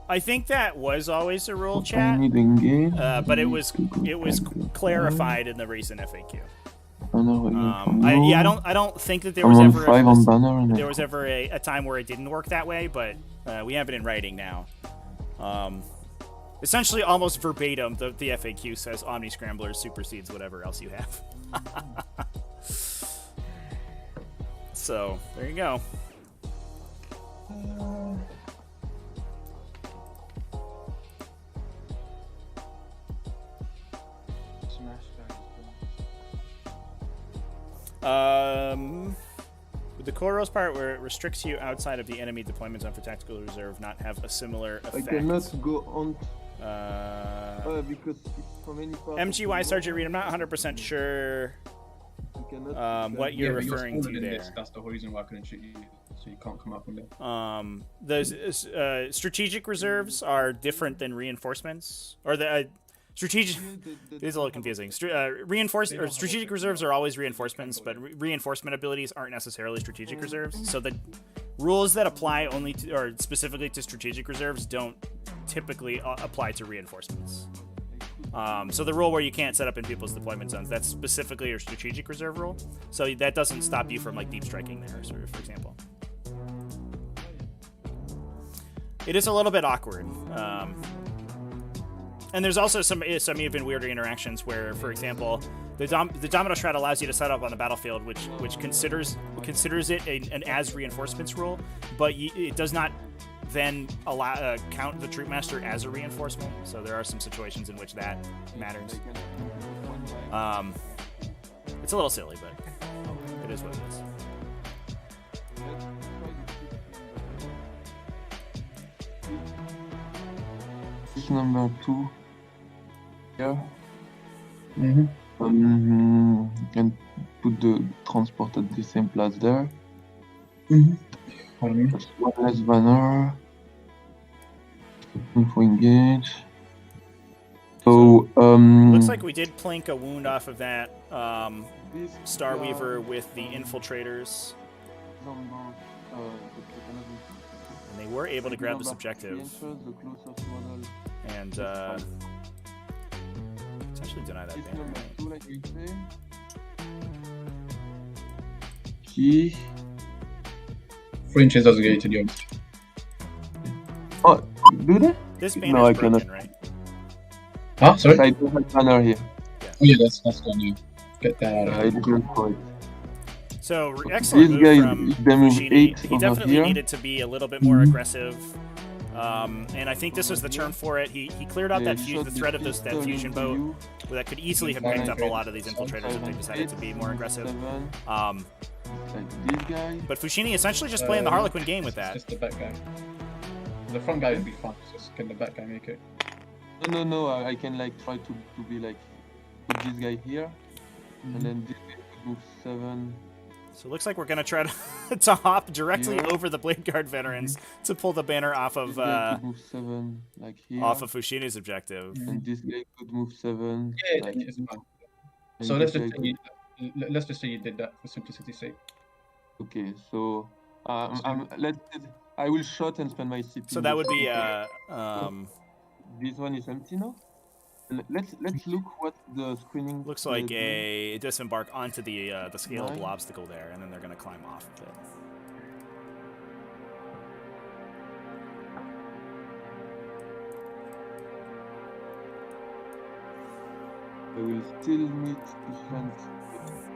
I think that was always a rule, chat. But it was clarified in the recent FAQ. I don't think that there was ever a time where it didn't work that way, but we have it in writing now. Essentially, almost verbatim, the FAQ says Omni Scrambler supersedes whatever else you have. So there you go. With the Koros part where it restricts you outside of the enemy deployment zone for tactical reserve, not have a similar effect. I cannot go on. Because from any part MGY Sergeant Reed, I'm not 100% sure what you're referring to there. That's the whole reason why I couldn't shoot you, so you can't come up with it. Those strategic reserves are different than reinforcements, or the strategic. It is a little confusing. Strategic reserves are always reinforcements, but reinforcement abilities aren't necessarily strategic reserves. So the rules that apply only to, or specifically to strategic reserves don't typically apply to reinforcements. So the rule where you can't set up in people's deployment zones, that's specifically your strategic reserve rule. So that doesn't stop you from like deep striking there, for example. It is a little bit awkward. And there's also some even weirder interactions where, for example, the Domino Shroud allows you to set up on the battlefield, which considers it an as reinforcements rule, but it does not then count the Troop Master as a reinforcement. So there are some situations in which that matters. It's a little silly, but it is what it is. This number 2 here. Mm-hmm. And put the transport at the same place there. Pardon me. That's one less banner. Info engage. So, Looks like we did plink a wound off of that this Starweaver with the infiltrators, number, and they were able to grab this objective the closest model. and essentially deny that This banner. number 2, like we say. Key. Fringes doesn't get to the honest. Oh, do they? This No, banner's I broken, cannot. right? Huh? Sorry? I don't have banner here. Oh yeah, that's gone. Yeah. Get that out of I here. didn't for it. So excellent This move guy, from if they move Fouchini. 8 He over definitely here. needed to be a little bit more aggressive. And I think this was the turn for it. He cleared out Yeah, that he the shot threat of this that pistol fusion into boat you. that could easily have picked up a lot of these infiltrators if they decided to be more aggressive. 7, Um, like this guy. but Fouchini essentially just playing the Harlequin game with that. Just the back guy. The front guy would be fun. Just can the back guy make it? No, I can like try to be like put this guy here, and then this guy could move 7. So it looks like we're gonna try to to hop directly Yeah. over the Blade Guard veterans to pull the banner off This of guy could move 7 like here, Fouchini's objective. and this guy could move 7 Yeah, like it's here. fine. And So this guy could- let's just say you did that for simplicity's sake. Okay, so I will shot and spend my CP. So that would be This one is empty now. And let's look what the screening looks like is a disembark onto the scalable Nine. obstacle there, and then they're gonna climb off of it. I will still need to spend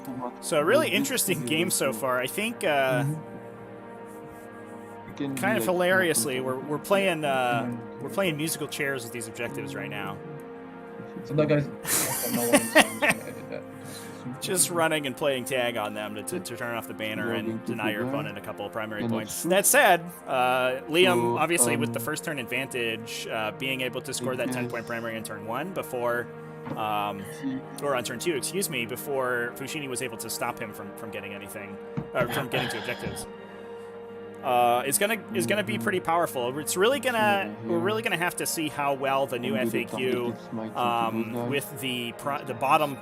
too much. So a really This interesting is game so also- far. I think We can kind be, of like, hilariously more we're playing musical chairs with these objectives right now. So that guy's no one is gonna edit that. Just running and playing tag on them to turn off the banner We're and going to deny your do that. opponent a couple of primary And points. shoot. That said, Liam, So, obviously with the first turn advantage, being able to score that guess- 10-point primary in turn 1 before, See, or on turn 2, excuse me, before Fouchini was able to stop him from getting anything, or from getting to objectives. Is gonna be pretty powerful. It's really we're really gonna have to see how well the new and do the FAQ target smite into those guys. with the bottom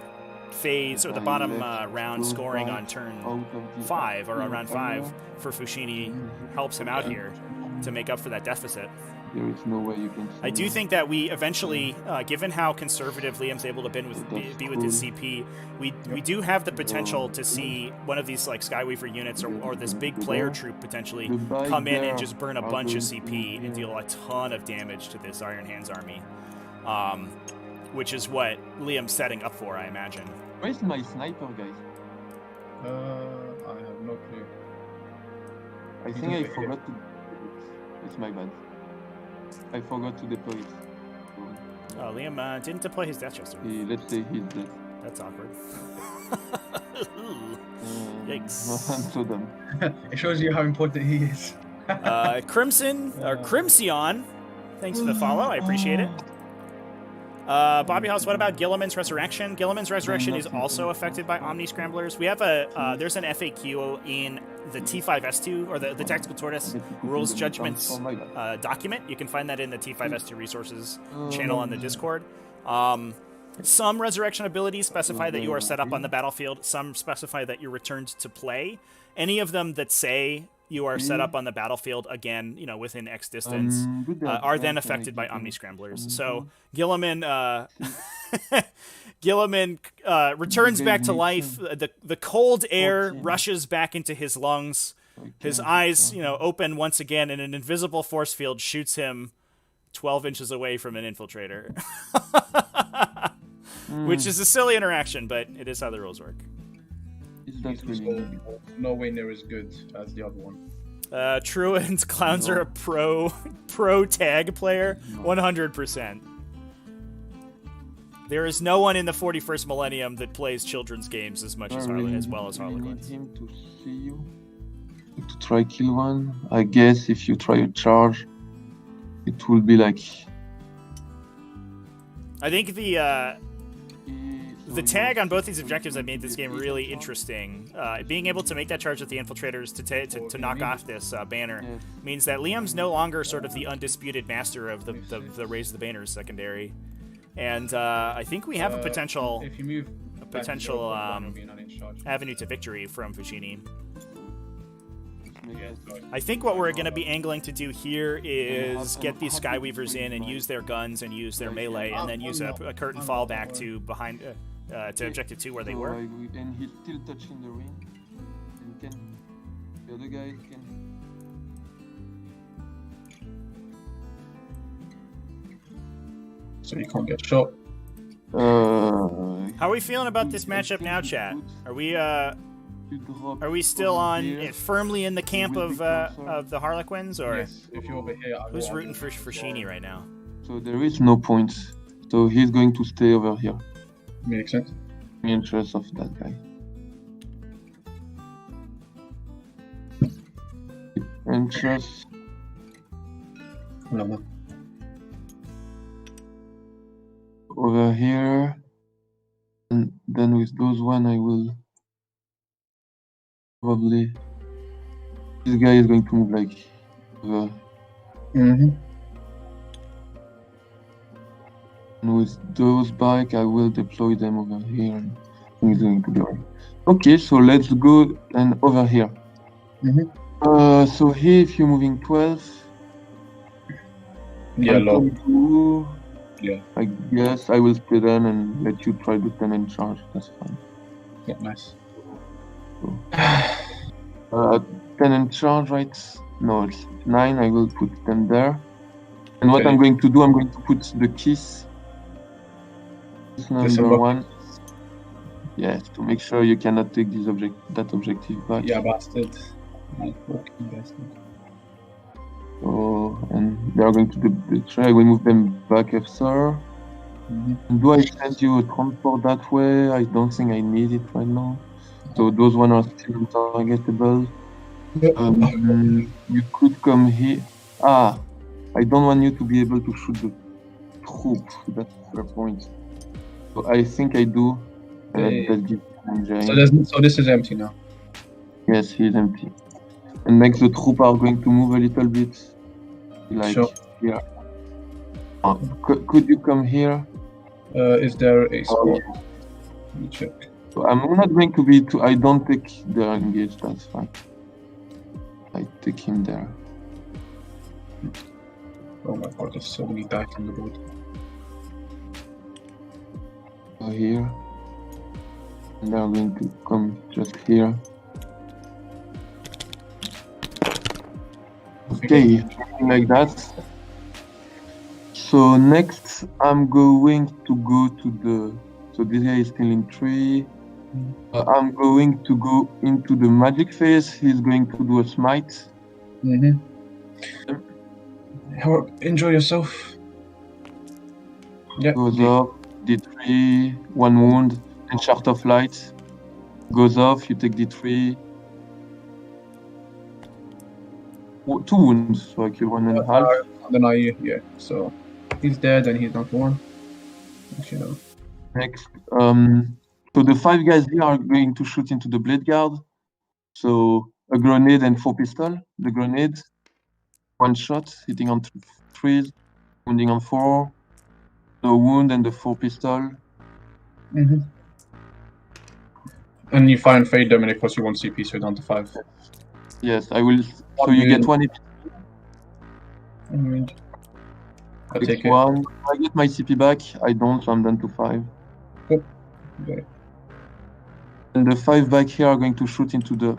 phase or the bottom round those scoring guys on turn out of the 5 or active around 5 for Fouchini helps him out here to make up for that deficit. There is no way you can. I do think that we eventually, given how conservative Liam's able to be with his CP, we do have the potential to see one of these like Skyweaver units or this big player troop potentially come in and just burn a bunch of CP and deal a ton of damage to this Iron Hands army, which is what Liam's setting up for, I imagine. Where's my sniper, guys? I have no clue. I You think don't I get it. forgot to. It's my bad. I forgot to deploy it. So, Liam didn't deploy his Death Chester. let's say he's dead. That's awkward. Yikes. I'm so dumb. It shows you how important he is. Crimson, or Crimson, thanks for the follow. I appreciate it. Bobby House, what about Gilliman's Resurrection? Gilliman's Resurrection is also affected by Omni Scramblers. We have there's an FAQ in the T5S2, or the Tactical Tortoise Rules Judgments document. You can find that in the T5S2 Resources channel on the Discord. Some resurrection abilities specify that you are set up on the battlefield. Some specify that you're returned to play. Any of them that say you are set up on the battlefield again, within X distance, are then affected by Omni Scramblers. So Gilliman returns back to life. The cold air rushes back into his lungs. His eyes, open once again, and an invisible force field shoots him 12 inches away from an infiltrator. Which is a silly interaction, but it is how the rules work. That's He's really also no way near as good as the other one. Truant's clowns are a pro tag player, 100%. There is no one in the 41st millennium that plays children's games as much as as well as We Harlequins. need him to see you. To try kill one. I guess if you try a charge, it will be like... I think the tag on both these objectives have made this game really interesting. Being able to make that charge with the infiltrators to knock off this banner means that Liam's no longer sort of the undisputed master of the raise the banners secondary, and I think we have a potential avenue to victory from Fouchini. I think what we're going to be angling to do here is get these Skyweavers in and use their guns and use their melee, and then use a curtain fallback to behind to objective 2 where they were. And he's still touching the ring. And the other guy can... So you can't get shot. How are we feeling about this matchup now, chat? Are we still on firmly in the camp of the Harlequins, or Yes, if you're over here, who's rooting for Fouchini right now? So there is no points. So he's going to stay over here. Makes sense. In the interest of that guy. Interest. No. Over here. And then with those one I will probably... This guy is going to move like over. And with those bike I will deploy them over here. And he's going to be right. Okay, so let's go and over here. So here if you're moving 12. Yeah, low. Yeah. I guess I will stay down and let you try to 10 and charge. That's fine. Yeah, nice. So, 10 and charge, right? No, it's 9. I will put 10 there. And what I'm going to do, I'm going to put the keys. Number 1. Yes, to make sure you cannot take this that objective back. Yeah, bastard. Fucking bastard. So, and they are going to do the try. We move them back after. Do I send you a transport that way? I don't think I need it right now. So those one are still targetable. You could come here. I don't want you to be able to shoot the troop. That's the point. So I think I do. That gives so this is empty now. Yes, he's empty. And next the troop are going to move a little bit. Like here. Could you come here? Is there a spot? Let me check. So I'm not going to be too... I don't take the engage, that's fine. I take him there. Oh my god, there's so many dice on the board. So here. And they're going to come just here. Okay, something like that. So next I'm going to go to the... So this guy is still in 3. I'm going to go into the magic phase. He's going to do a smite. Enjoy yourself. Yeah. Goes off, D3, 1 wound, and shard of light. Goes off, you take D3. 2 wounds, so I kill 1.5. Then yeah, so he's dead and he's not 1. Actually, no. Next, so the 5 guys here are going to shoot into the blade guard. So a grenade and 4 pistol. The grenade, 1 shot, hitting on 3, wounding on 4. The wound and the 4 pistol. And you fire and fade them, and it costs you 1 CP, so down to 5. Yes, I will. So you get 1 EP. I take 1. I get my CP back. I don't, so I'm down to 5. Cool. Okay. And the 5 back here are going to shoot into the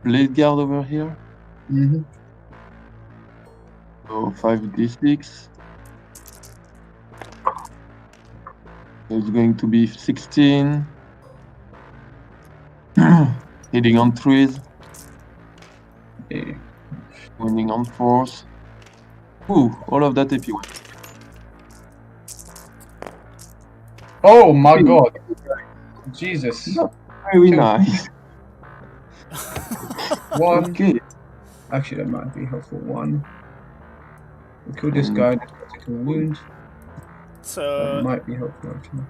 blade guard over here. So 5d6. So it's going to be 16. Hitting on 3s. Okay. Wounding on 4s. Ooh, all of that AP1. Oh my god. Jesus. Very Two. nice. One. Okay. Actually, that might be helpful. One. We killed this guy. This guy took a wound. That So might be helpful, actually.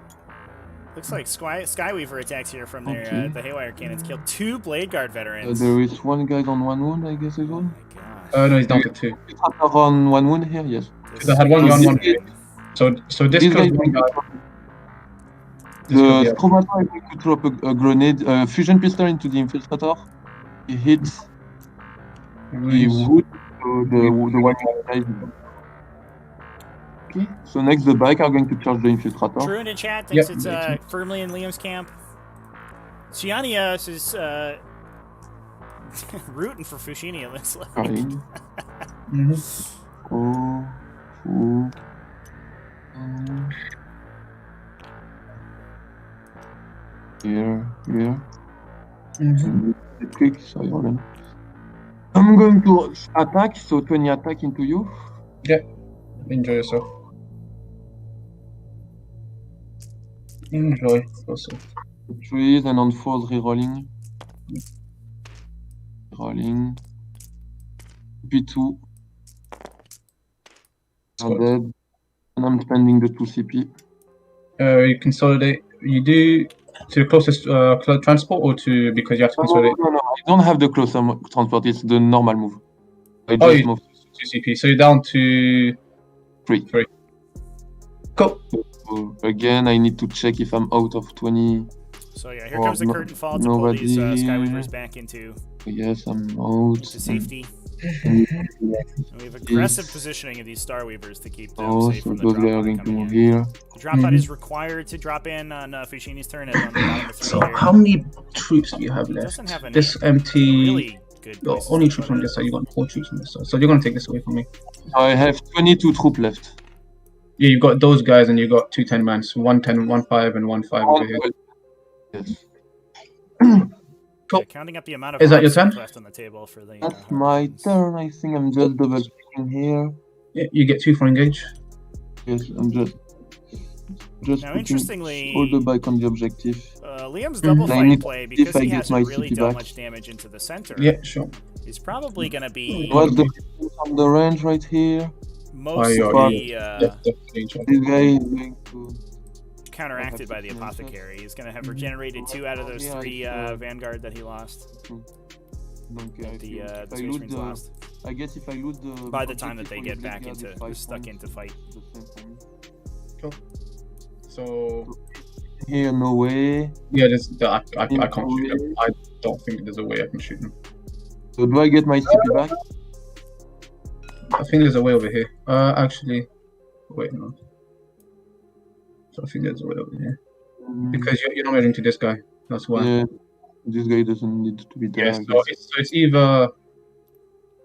looks like Skyweaver attacks here from their Okay. the Haywire cannons killed 2 Blade Guard veterans. There is one guy on 1 wound, I guess, as Oh well. my gosh. No, he's down to 2. On 1 wound here, yes. Because I had one guy on one. Disgusting. So this This guy kills one guy. The This could be a- Stromator is going to drop a grenade, fusion pistol into the infiltrator. He hits. He wounds. would. So the one guy dies. Okay. So next, the bike are going to charge the infiltrator. True in chat thinks Yep, it's makes firmly in Liam's camp. Giannius is rooting for Fouchini, it looks like. Fine. Mhm. Oh, oh, here. Mhm. Quick, sorry, hold on. I'm going to attack, so 20 attack into you. Enjoy yourself. Enjoy yourself. 3, then on 4, rerolling. Rolling. P2. Squad. Dead. And I'm spending the 2 CP. You consolidate. You do to the closest transport, or to because you have to consolidate. No, I don't have the close transport, it's the normal move. I Oh, just you move 2 CP. So you're down to 3. Cool. So again, I need to check if I'm out of 20. So yeah, here comes the curtain fall to pull these Skyweavers back into Yes, I'm out. safety. And we have aggressive positioning of these Starweavers to keep them safe So from the those drop guys are pod going to coming move in. here. The drop pod is required to drop in on Fouchini's turn at on the bottom of 3 So here. how many troops do you have He left? doesn't have any This empty. really good Your places only to troops put on it. this side. You got 4 troops on this side. So you're gonna take this away from me. I have 22 troops left. Yeah, you've got those guys, and you've got 2 10-man. So 1 10, 1 5, and 1 5 over here. Yes. Yeah, counting up the amount of Is that your options turn? left on the table for the That's my Harlequins. turn. I think I'm just double checking here. Yeah, you get 2 for engage. Yes, I'm just Now, putting interestingly, all the bike on the objective. Liam's double I fight need play, if because I he get hasn't my really CP dealt back. much damage into the center, Yeah, sure. is probably going to be What's the distance on the range right here? mostly Definitely. This guy is going to. counteracted by the Apothecary. He's going to have regenerated 2 out of those 3 Vanguard that he lost. Don't care. The If I Space lose Marines lost. I guess if I lose the. By the time that they objective get on back this guy, into, I get 5 stuck points. into fight. The same for me. So Here, no way. yeah, I can't shoot him. I don't think there's a way I can shoot him. So do I get my CP back? I think there's a way over here. Actually, wait, no. So I think there's a way over here because you're not measuring to this guy. That's why. Yeah, this guy doesn't need to be there. Yeah. I So guess. it's either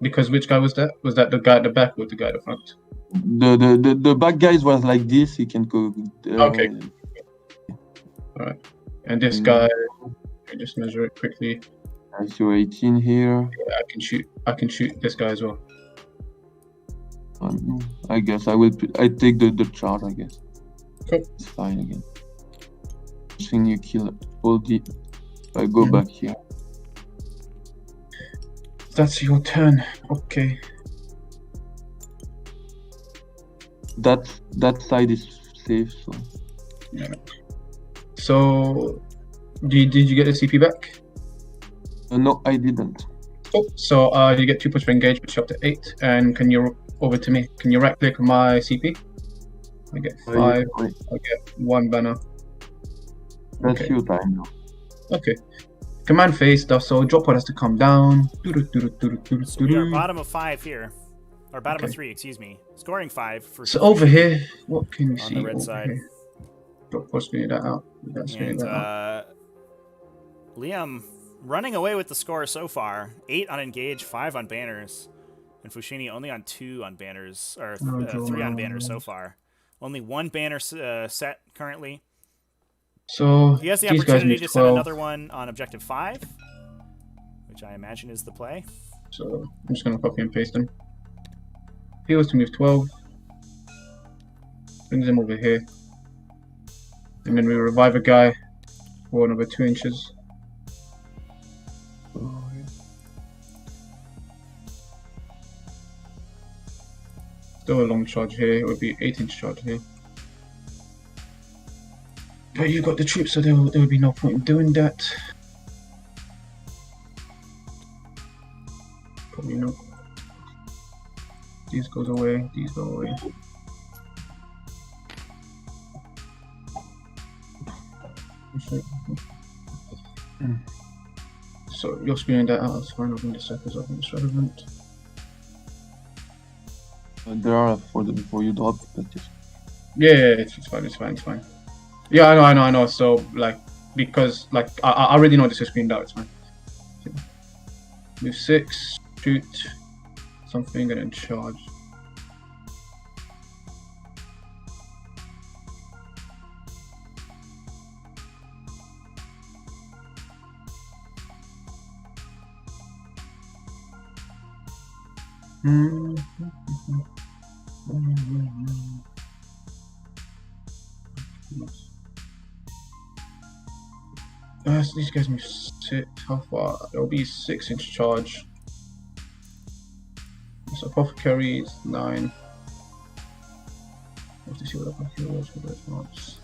because which guy was that? Was that the guy at the back or the guy at the front? The back guys was like this. He can go. Okay. All right. And this guy, let me just measure it quickly. I show 18 here. Yeah, I can shoot this guy as well. I guess I will. I take the charge. I guess. Cool. It's fine again. I think you kill all the. I go back here. That's your turn. Okay. That side is safe. So. Yeah. So, did you get the CP back? No, I didn't. Cool. So you get 2 push for engage, but you're up to 8. And can you over to me? Can you right click my CP? I get 5. I get 1 banner. That's Okay. your time now. Okay. Command phase stuff. So drop pod has to come down. So we are bottom of 5 here. Or bottom of 3, excuse me. Scoring 5 for. So over here, what can you on see? the red over side. Here? Drop pod spinning that out. That's spinning And that out. Liam running away with the score so far. 8 on engage, 5 on banners. And Fouchini only on 2 on banners, or 3 on banners so far. Only 1 banner set currently. So He has the these guys opportunity need to send 12. another one on objective 5, which I imagine is the play. So I'm just gonna copy and paste them. He was to move 12. Brings him over here. And then we revive a guy for another 2 inches. Oh, yeah. Still a long charge here. It would be 8-inch charge here. But you got the troops, so there would be no point in doing that. Probably not. These goes away. These go away. So you're screening that out. That's fine. I'll bring the circles up. It's relevant. There are for the before you drop, but just Yeah, it's fine. It's fine. It's fine. Yeah, I know. So like, because like I already know this is screened out. It's fine. Move 6, shoot something, and then charge. So these guys move 6. How far? It'll be 6-inch charge. So apothecary is 9. I have to see what apothecary was for the advance.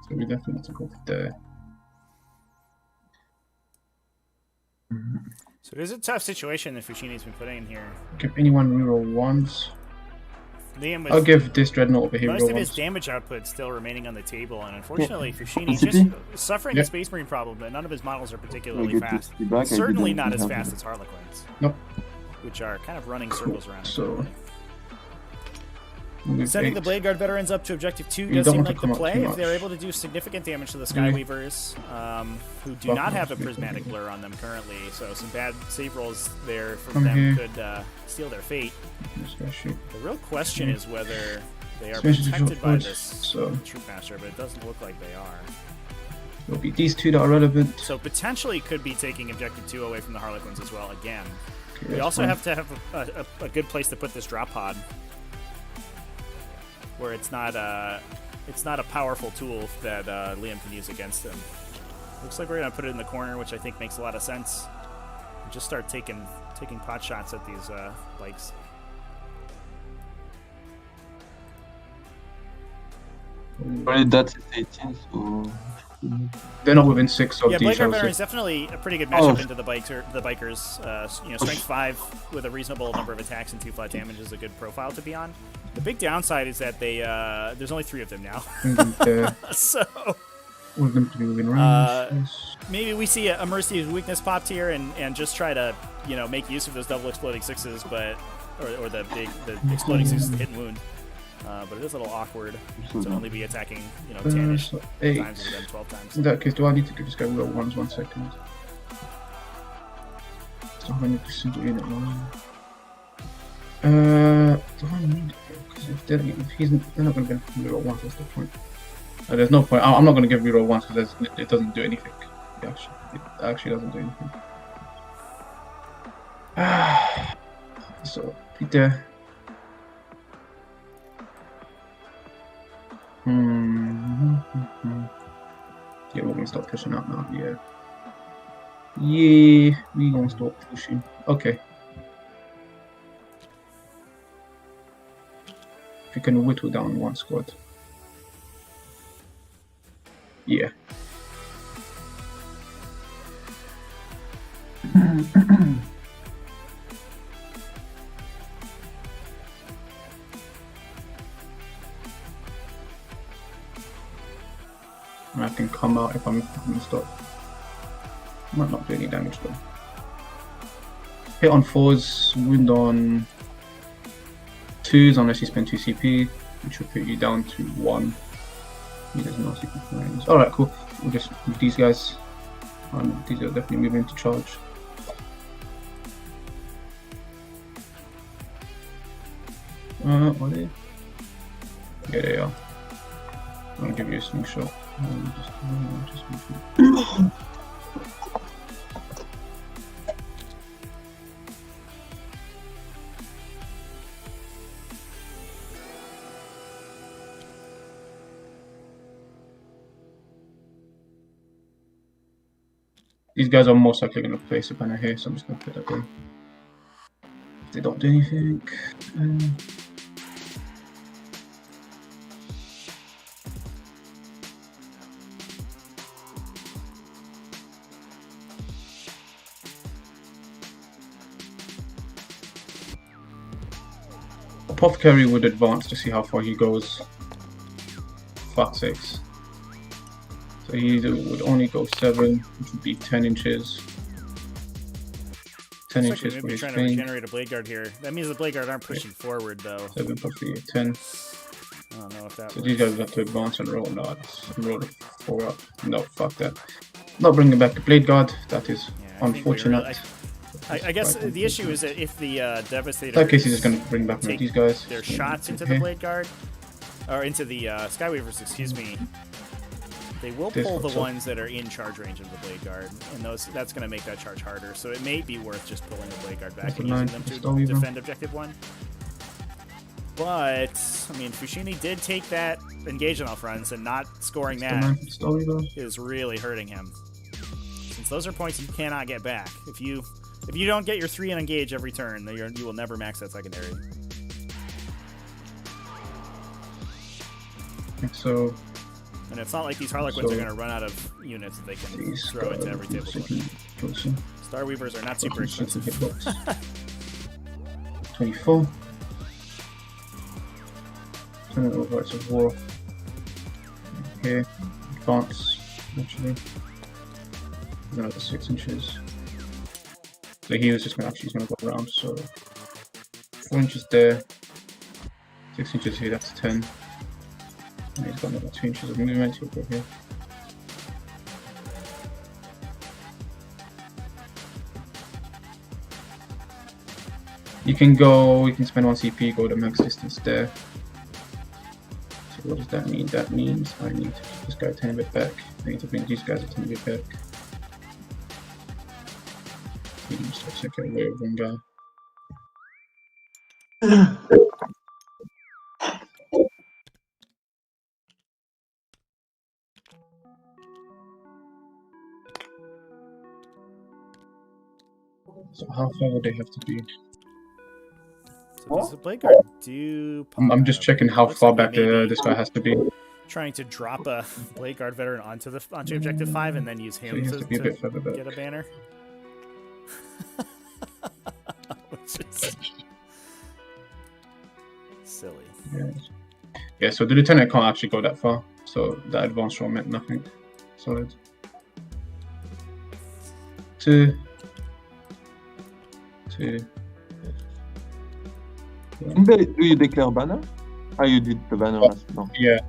So we definitely need to go there. So it is a tough situation that Fouchini's been putting in here. Give anyone reroll 1s. Liam with I'll give this dreadnought over here most reroll of his 1s. damage output still remaining on the table, and unfortunately Fouchini's PCP? just suffering Yep. a Space Marine problem, but none of his models are I particularly get fast. this back. Certainly not as fast as Harlequins, Nope. which are kind of running circles around. So move Sending 8. the Blade Guard veterans up to Objective 2 You does don't seem want to like come the up play too if they're much. able to do significant damage to the Yeah. Skyweavers, who do not have a prismatic blur on them currently. So some bad save rolls there from Come them here. could seal their fate. This guy shoot. The real question is whether they are Especially if protected you're by good, this so- Troop Master, but it doesn't look like they are. It'll be these 2 that are relevant. So potentially could be taking Objective 2 away from the Harlequins as well again. Okay, We that's also fine. have to have a good place to put this drop pod, where it's not a powerful tool that Liam can use against him. Looks like we're gonna put it in the corner, which I think makes a lot of sense. And just start taking pot shots at these bikes. Already that's 18, so They're not within 6 of Yeah, the Blade Guard shells. Veteran is definitely a pretty good matchup Oh. into the bikers. Strength 5 with a reasonable number of attacks and 2 flat damage is a good profile to be on. The big downside is that there's only 3 of them now. So All of them to be within range. Yes. maybe we see a Mercy's weakness popped here and just try to make use of those double exploding 6s, but or the exploding 6s to hit and wound. But it is a little awkward to only be attacking 10-ish So 8. times and then 12 times. In that case, do I need to give this guy reroll 1s? 1 second. So I need to single unit 1. Do I need it? Because if they're not going to get reroll 1s, what's the point? There's no point. I'm not going to give reroll 1s because it doesn't do anything. It actually doesn't do anything. So, Peter. Yeah, we're gonna start pushing up now. Yeah, we're gonna start pushing. Okay. If you can whittle down 1 squad. Yeah. I can come out if I'm gonna stop. Might not do any damage though. Hit on 4s, wound on 2s unless you spend 2 CP, which will put you down to 1. He does no CP range. Alright, cool. We'll just move these guys. These are definitely moving to charge. Are they? Yeah, they are. I'm gonna give you a slingshot. These guys are most likely going to place a banner here, so I'm just going to put that in. If they don't do anything. Apothecary would advance to see how far he goes. Fuck's sakes. So he would only go 7, which would be 10 inches. 10 Looks inches like for we his trying to thing. regenerate a Blade Guard here. That means the Blade Guard aren't pushing forward, though. 7 plus 3, 10. I don't know if that So works. these guys have to advance and roll nods. Roll 4 up. No, fuck that. Not bringing back the Blade Guard. That is unfortunate. I guess the issue is that if the Devastator. In that case, he's just going to bring back these guys. Their shots into the Blade Guard, or into the Skyweavers, excuse me. They will pull the ones that are in charge range of the Blade Guard, and that's going to make that charge harder. So it may be worth just pulling the Blade Guard back and using them to defend Objective 1. But, I mean, Fouchini did take that engagement off runs, and not scoring that is really hurting him. Since those are points you cannot get back. If you don't get your 3 and engage every turn, you will never max that secondary. So... And it's not like these Harlequins are going to run out of units that they can throw into every table corner. Starweavers are not super expensive. 24. Turn it over to war. Okay. Advance, actually. Another 6 inches. So he was just going to go around, so 4 inches there. 6 inches here, that's 10. And he's got another 2 inches of movement, he'll go here. You can spend 1 CP, go the max distance there. So what does that mean? That means I need to keep this guy a tiny bit back. I need to bring these guys a tiny bit back. Just take away with one guy. So how far would they have to be? So does the Blade Guard do... I'm just checking how far back this guy has to be. Trying to drop a Blade Guard veteran onto Objective 5 and then use him to get a banner. Which is silly. Yeah, so the lieutenant can't actually go that far, so that advance roll meant nothing. Solid. 2. Do you declare banner? Oh, you did the banner last. No. Yeah.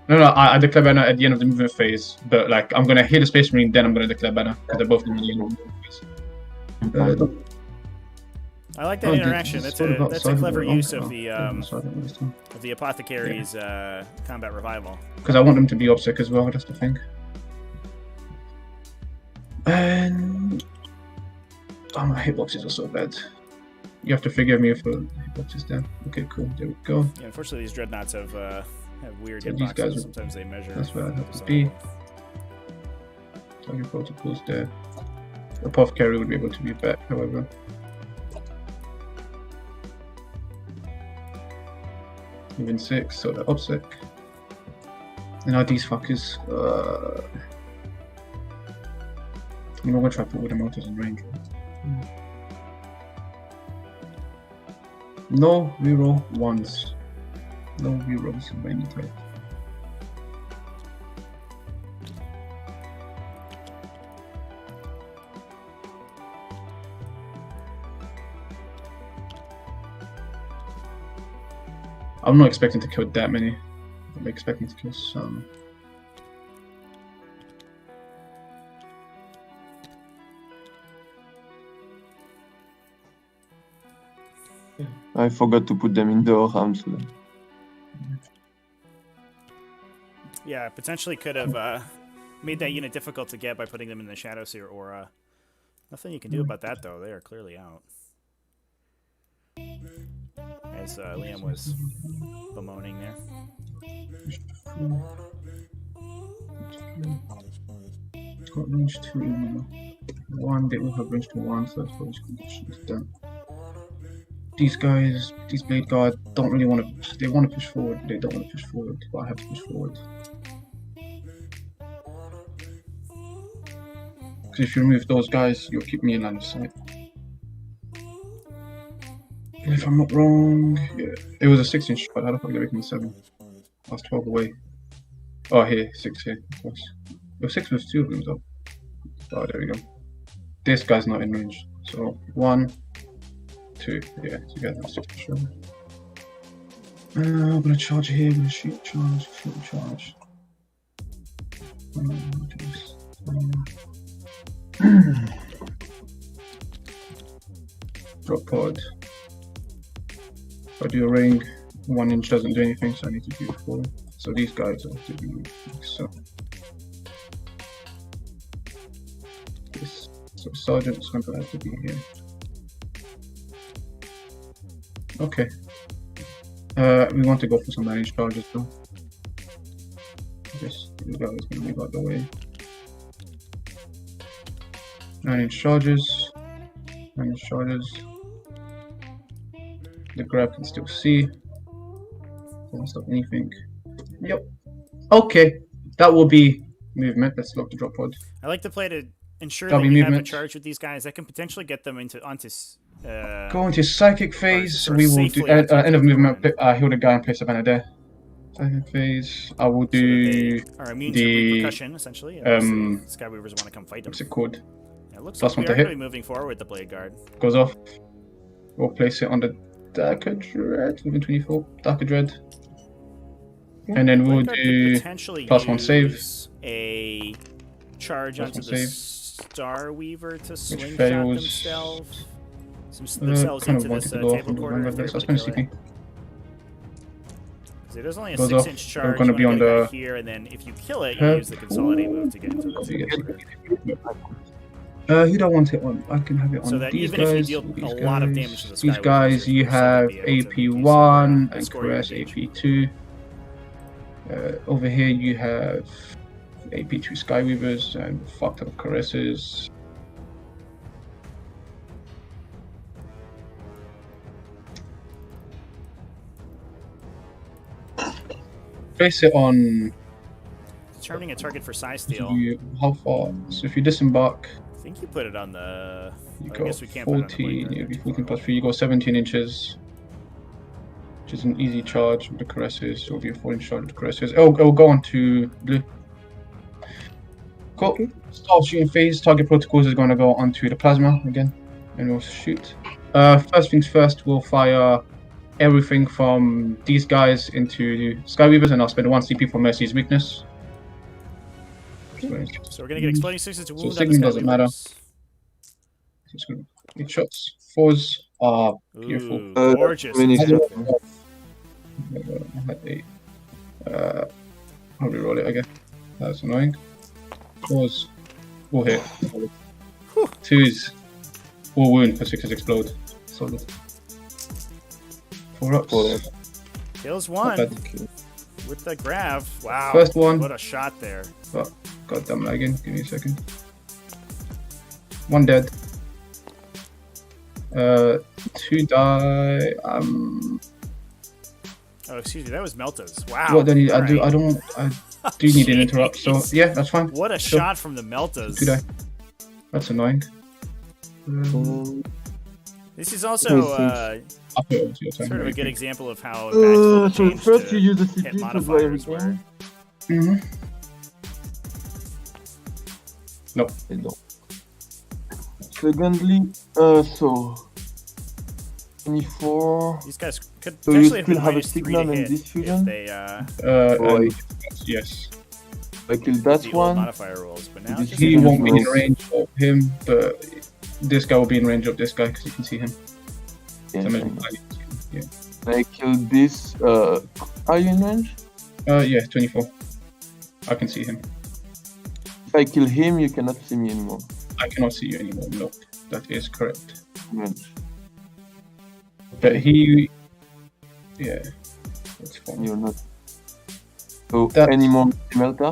No, I declare banner at the end of the movement phase, but like I'm gonna hit a Space Marine, then I'm gonna declare banner because they're both in the end of the movement phase. I like that interaction. That's a clever use of the Apothecary's combat revival. Because I want them to be obsec as well. That's the thing. And my hitboxes are so bad. You have to forgive me for hitboxes there. Okay, cool. There we go. Yeah, unfortunately, these dreadnoughts have weird hitboxes. Sometimes they measure. That's where I have to be. Target protocols there. Apothecary would be able to be back, however. Even 6, so they're obsec. And now these fuckers. I'm gonna try to put with the motors in range. No reroll ones. No rerolls of any type. I'm not expecting to kill that many. I'm expecting to kill some. I forgot to put them in the arms. Yeah, potentially could have Made that unit difficult to get by putting them in the Shadow Seer aura. Nothing you can do about that, though. They are clearly out. As Liam was bemoaning there. It's got range 2 now. 1, they all have range to 1, so that's probably just done. These guys, these Blade Guard, don't really want to. They want to push forward, they don't want to push forward, but I have to push forward. Because if you remove those guys, you'll keep me in line of sight. And if I'm not wrong, yeah, it was a 6-inch shot. How the fuck did they make me 7? I was 12 away. Oh, here, 6 here, of course. It was 6 with 2 of them though. Oh, there we go. This guy's not in range. So 1, 2, yeah, together 6 for sure. I'm gonna charge here, I'm gonna shoot charge, float charge. Drop pod. If I do a ring, 1 inch doesn't do anything, so I need to do 4. So these guys are to do so. This, so Sergeant's going to have to be here. Okay. We want to go for some managed charges though. This guy is going to move out the way. 9-inch charges. 9-inch charges. The grab can still see. Doesn't stop anything. Yep. Okay. That will be movement. Let's lock the drop pod. I like to play to ensure That'll that be you have a movement. charge with these guys. That can potentially get them onto Go into psychic phase. sort of We will do safely onto end of the movement. turn. Heal the guy and place a banner there. Psychic phase. I will do are immune to the repercussion, essentially. And Skyweavers want to come fight them. what's it called? It looks Plus like one we to are hit. going to be moving forward with the Blade Guard. Goes off. We'll place it on the Darker Dread within 24. Darker Dread. And then we'll Blade Guard could do potentially +1 save. use a charge onto +1 the save. Starweaver to slingshot fails. themselves Kind into of wanted this to go off table on the corner. Vanguard if there, they're so able that's to going kill to it. There's only a Goes off. 6-inch We're charge. gonna You be wanna on get it the- back here, and then if you kill it, you use the consolidate move to get into the table. Who do I want it on? I can have it on So that these even if you guys. deal these a lot of guys, damage to the these Skywavers, guys, you you'll still have be able to do AP1 some, and score your Caress engagement. AP2. Over here you have AP2 Skyweavers and fucked up Caresses. Place it on Determining a target for Psy Steel. how far? So if you disembark, I think you put it on the. you I go guess we can't put it on the 14, Blade you'll be Guard. 14 plus 3, you go 17 inches, which is an easy charge with the Caresses. It'll be a 4-inch charge with the Caresses. It'll go on to blue. Cool. Start shooting phase. Target protocols is going to go onto the plasma again, and we'll shoot. First things first, we'll fire everything from these guys into Skyweavers, and I'll spend 1 CP for Mercy's weakness. So we're gonna get exploding sixes to wound. Sigma doesn't matter. Skyweavers. Just gonna 8 shots. 4s are beautiful. Ooh, gorgeous. many I shots. had 8. I'll reroll it again. That's annoying. 4s will hit. 2s will wound for 6s explode. Solid. 4 ups. Kills Not one bad. with the grav. Wow. First one. What a shot there. But goddamn lagging. Give me a second. 1 dead. 2 die. Oh, excuse me. That was Melta's. Wow. What do I need? I Alright. do need an interrupt. So Jeez. yeah, that's fine. What a Sure. shot from the Meltas. 2 die. That's annoying. This is also I'll put it over to your turn. sort of a good example of how impactful the So change first to you use the hit CP to drive modifiers were. again. Mm-hmm. Nope. Secondly, so 24. These guys could So you potentially still have a -3 signal to in hit this if fusion? they Right. Yes. I killed that the old one. modifier rules, but now Did just He you- won't be in Yes. range of him, but this guy will be in range of this guy because you can see him. Yes, So I maybe- know. yeah. I killed this. Are you in range? Yeah, 24. I can see him. I kill him, you cannot see me anymore. I cannot see you anymore. Nope, that is correct. Yeah. But he, yeah, that's fine. You're not. So That's- any more melta?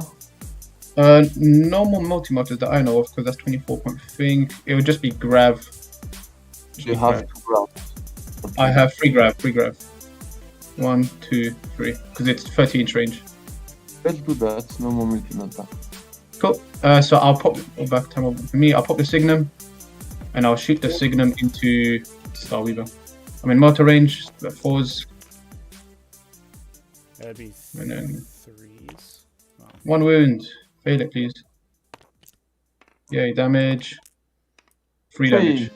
No more multi-motors that I know of, because that's 24 point thing. It would just be grab. You have to grab. I have free grab. 1, 2, 3, because it's 30-inch range. Let's do that. No more multi-melta. Cool. So I'll pop back time over for me. I'll pop the Signum, and I'll shoot the Signum into Starweaver. I'm in motor range. The 4s, That'd be and then 3s. Oh. 1 wound. Fail it, please. Yay, damage. 3 damage.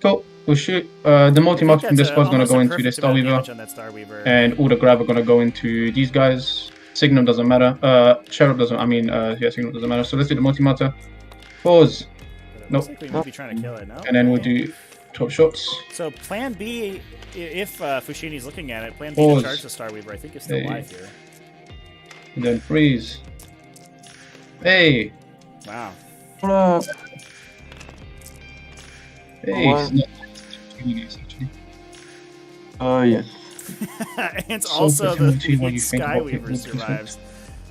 Cool. We'll shoot. The multi-motor from this squad's gonna go into the Starweaver, and all the grab are gonna go into these guys. Signum doesn't matter. Cherub doesn't. I mean, yeah, Signum doesn't matter. So let's do the multi-motor. 4s. Nope. Like we might be trying to kill it, no? And then we'll do 12 shots. So plan B, if Fouchini's looking at it, plan B Pause. to charge the Starweaver, I think is still Hey. live here. And then freeze. Hey! Wow. Hey! One. It's not genius, actually. Yes. And So also the different when you think about Skyweaver it. survives.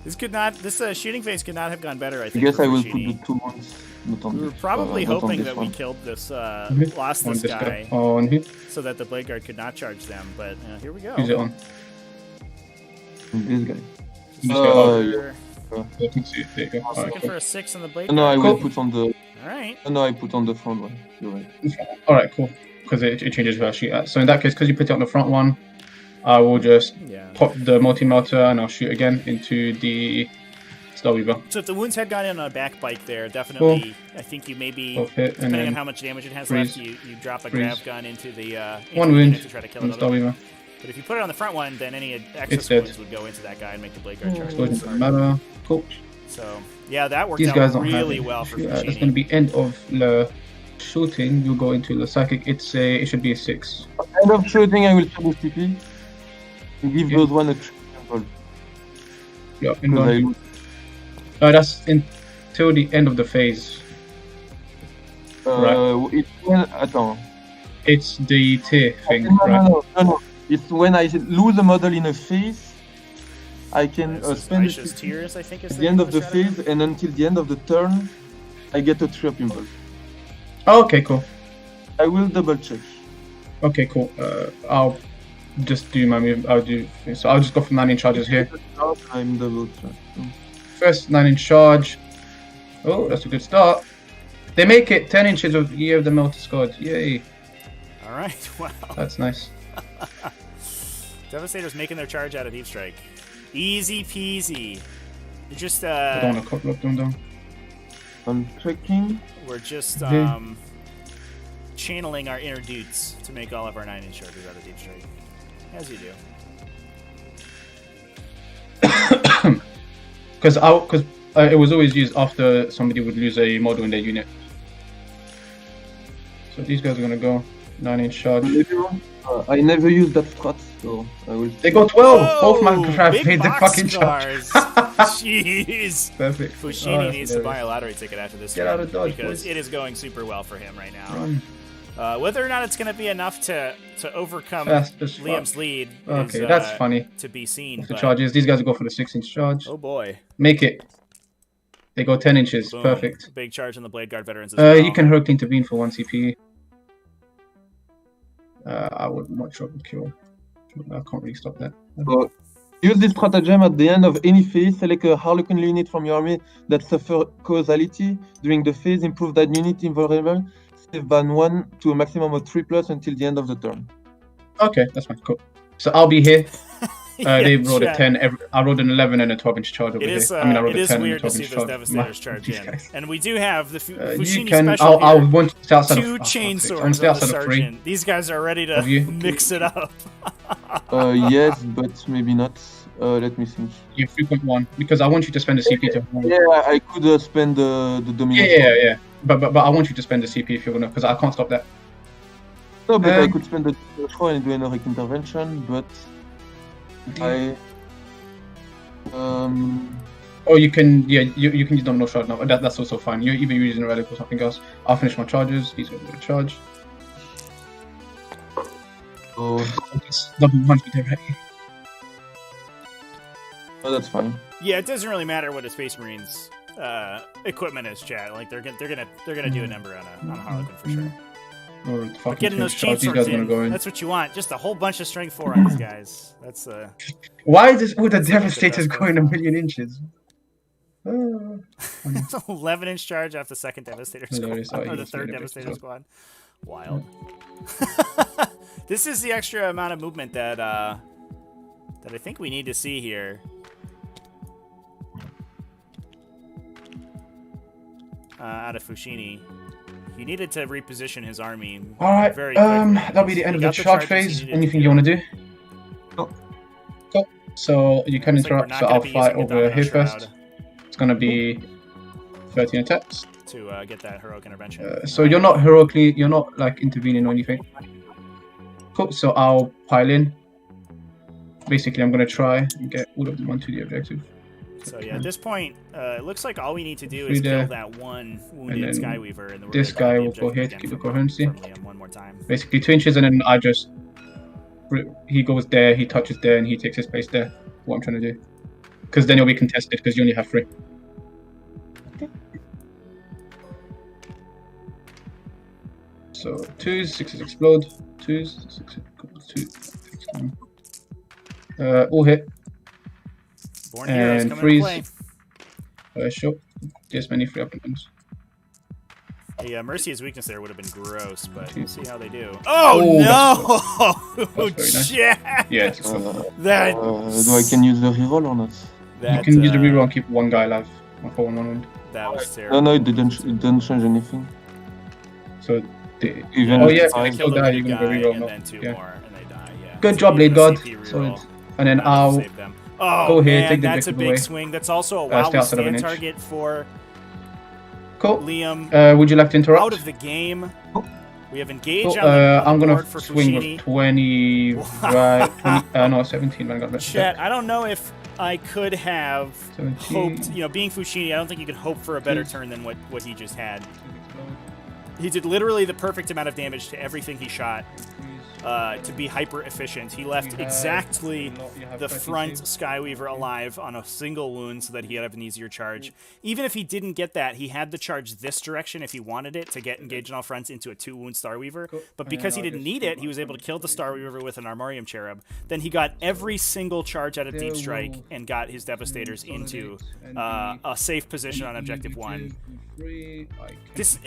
This shooting phase could not have gone better, I I think. guess for I will put Fouchini. the 2 ones. Not on We were this, probably not on hoping this that one. we killed this, Mhm. lost On this this guy, guy. On who? so that the Blade Guard could not charge them, but here we go. Who's it on? This guy. You So say, oh, we're I think so. There you go. looking Alright, cool. for a 6 on the Blade No, I Guard. will Cool. put on the. Alright. No, I put on the front one. You're right. Alright, cool. Because it changes who I shoot at. So in that case, because you put it on the front one, I will just Yeah. pop the multi-motor and I'll shoot again into the Starweaver. So if the wounds had gone in on a back bike there, definitely, I think you maybe, Both hit, and depending on then how much damage it has freeze. left, you drop a Freeze. grab gun into the into 1 the wound unit to try to kill on the another one. Starweaver. But if you put it on the front one, then any It's excess dead. wounds would go into that guy and make the Blade Guard charge. Explosion doesn't matter. Cool. So yeah, that worked These guys out don't have really it. well for That's going to Fouchini. be end of the shooting. You'll go into the psychic. It should be a 6. End of shooting, I will turbo TP. And give Yeah. those one a triple. Yeah, and Because I go. lose. That's until the end of the phase. It's when. Attends. It's the tier thing, No, right? no. It's when I lose a model in a phase, I can spend Aisha's it Tears, I think, is at the end of the strategy. phase, and until the end of the turn, I get a 3-up impulse. Oh, okay, cool. I will double check. Okay, cool. I'll just do my move. I'll just go for 9-inch charges here. I'm double check. First 9-inch charge. Oh, that's a good start. They make it 10 inches of Year of the Melted Squad. Yay. All right, wow. That's nice. Devastator's making their charge out of Deep Strike. Easy peasy. We're just I don't want to cock lock them down. I'm checking. we're just Mhm. channeling our inner dudes to make all of our 9-inch charges out of Deep Strike. As you do. Because it was always used after somebody would lose a model in their unit. So these guys are gonna go 9-inch charge. I never use that strat, so I will. They got 12. Both my grab big made the box fucking charge. scars. Jeez. Perfect. Fouchini Oh, needs to hilarious. buy a lottery ticket after this Get run out of dodge, because boys. it is going super well for him right now. Run. Whether or not it's going to be enough to overcome Fast as fuck. Liam's lead Okay, is that's funny. to be seen. What's the but- charges? These guys will go for the 6-inch charge. Oh boy. Make it. They go 10 inches. Boom. Perfect. Big charge on the Blade Guard veterans as well. You can Heroic intervene for 1 CP. I would much rather kill. I can't really stop that. So, use this stratagem at the end of any phase. Select a Harlequin unit from your army that suffer causality during the phase. Improve that unit invulnerable. Save ban 1 to a maximum of 3+ until the end of the turn. Okay, that's fine. Cool. So I'll be here. Yeah, They rolled a chat. 10. I rolled an 11 and a 12-inch charge over It is, here. I mean, I rolled it a is 10 weird and to a see 12-inch those charge. Devastators charge These in. guys. And we do have the You Fouchini can. special I here. want to stay outside Two of. chainswords I'm on stay the outside of 3. sergeant. These guys are ready to Of you. mix it up. Yes, but maybe not. Let me think. You're 3.1 because I want you to spend the CP to. Yeah, I could spend the dominant. Yeah. But I want you to spend the CP if you want to, because I can't stop that. No, but I could spend the throw and do an heroic intervention, but I Or you can, yeah, you can use nominal shard now. That's also fine. You're either using a relic or something else. I'll finish my charges. He's going to charge. So, Double punch with him, right? oh, that's fine. Yeah, it doesn't really matter what a Space Marines equipment is, chat. Like they're gonna do a number on a Harlequin for sure. Or But fucking getting those charge. chain These guys swords are gonna go in, in. that's what you want. Just a whole bunch of strength 4 on these guys. That's Why is this? Oh, the That's like the Devastator's best going a profile. million inches. Oh. 11-inch charge off the second Devastator Hilarious. squad, Oh, or the he's third made a big Devastator job. squad. Wild. This is the extra amount of movement that I think we need to see here. Out of Fouchini. He needed to reposition his army. Alright, very quickly. that'll be the end He of the got charge charges phase. he needed Anything to you want to do? No. Cool. So you can Looks like we're interrupt, not so gonna I'll be fight using the over Domino here Shroud first. It's gonna be 13 attacks. to get that heroic intervention. So you're not heroically, you're not like intervening or anything. Cool, so I'll pile in. Basically, I'm gonna try and get all of them onto the objective. So yeah, at this point, it looks like all we need to do Free is kill there. that one wounded And then Skyweaver, and then we're this gonna guy the will go objective here to again keep the from- coherency. from Liam one more time. Basically 2 inches, and then I just he goes there, he touches there, and he takes his place there. What I'm trying to do, because then you'll be contested because you only have 3. So 2s, 6s explode. 2s, 6s, 2. All hit. Born Heroes And coming freeze. into play. Sure. Just many free opponents. The Mercy's weakness there would have been gross, but we'll see how they do. Oh, no! That's very nice. Chat! Yeah, it's That, Do I can use the reroll or not? you can use the reroll and keep one guy alive. 1 for 1 wound. That was No, terrible. no, it didn't change anything. So the Even Oh, if yeah, it's Gonna fine. kill the die, lead you're gonna guy, reroll, and no? then 2 Yeah. more, and they die, yeah. Good So job, you Blade need a God. CP reroll. Solid. And then to I'll save them. Oh, go here, man, take the that's a objective big away. swing. That's also a Stay wow outside of an stand inch. target for cool. Liam. Would you like to interrupt? Out of the game. Oh. We have engaged Cool. on the I'm gonna board for swing Fouchini. with 20. Right? 20, no, 17. I got that. Chat, I don't know if I could have 17. hoped, being Fouchini, I don't think you could hope for a better turn than what he just had. He did literally the perfect amount of damage to everything he shot to be hyper efficient. He left exactly the front Skyweaver alive on a single wound so that he had an easier charge. Even if he didn't get that, he had the charge this direction if he wanted it to get engaged on all fronts into a 2-wound Starweaver. But because he didn't need it, he was able to kill the Starweaver with an Armorium Cherub. Then he got every single charge out of Deep Strike and got his Devastators into a safe position on Objective 1. This...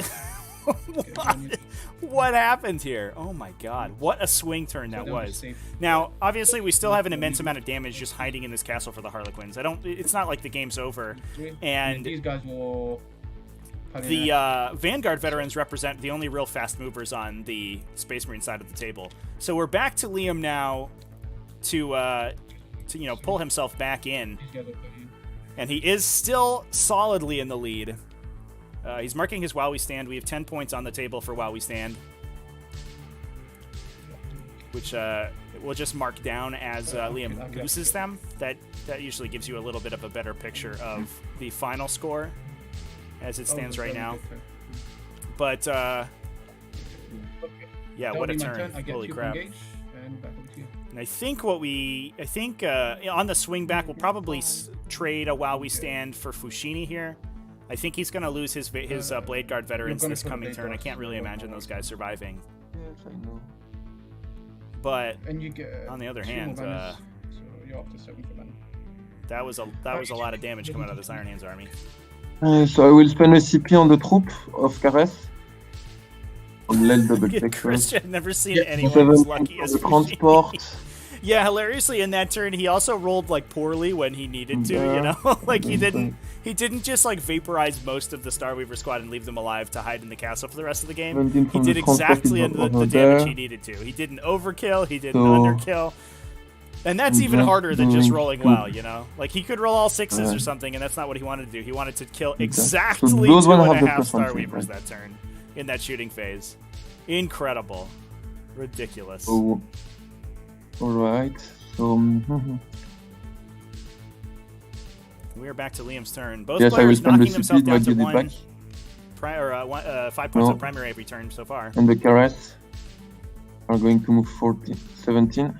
What happened here? Oh my god. What a swing turn that was. Now, obviously, we still have an immense amount of damage just hiding in this castle for the Harlequins. It's not like the game's over. And these guys will. the Vanguard veterans represent the only real fast movers on the Space Marine side of the table. So we're back to Liam now to pull himself back in. And he is still solidly in the lead. He's marking his While We Stand. We have 10 points on the table for While We Stand, which we'll just mark down as Liam loses them. That usually gives you a little bit of a better picture of the final score as it stands right now. But yeah, what a turn! Holy crap! And I think on the swing back, we'll probably trade a While We Stand for Fouchini here. I think he's going to lose his Blade Guard veterans this coming turn. I can't really imagine those guys surviving. Yes, I know. But And you get on the other hand, so you're up to 7 for mana. that was a lot of damage coming out of this Iron Hands army. So I will spend a CP on the troop of Caress. On lead double check first. Christian, I've never seen anyone 7 as lucky for as the Fouchini. transport. Yeah, hilariously in that turn, he also rolled like poorly when he needed to. You know, like he didn't just like vaporize most of the Starweaver squad and leave them alive to hide in the castle for the rest of the game. 17 He from did the transport exactly is the over damage there. he needed to. He didn't overkill. He didn't So- underkill. And that's even just harder than just doing rolling two. well, you know? Like, he could roll all 6s or Yeah. something, and that's not what he wanted to do. He wanted to kill Okay. exactly So those 2 one and have a the half +1 Starweavers right? that turn in that shooting phase. Incredible. Ridiculous. So, alright. So, We are back to Liam's turn. Both Yes, I will players spend the knocking themselves CP, down might to get it back. 5 points No. on primary every turn so far. And the caress are going to move 17.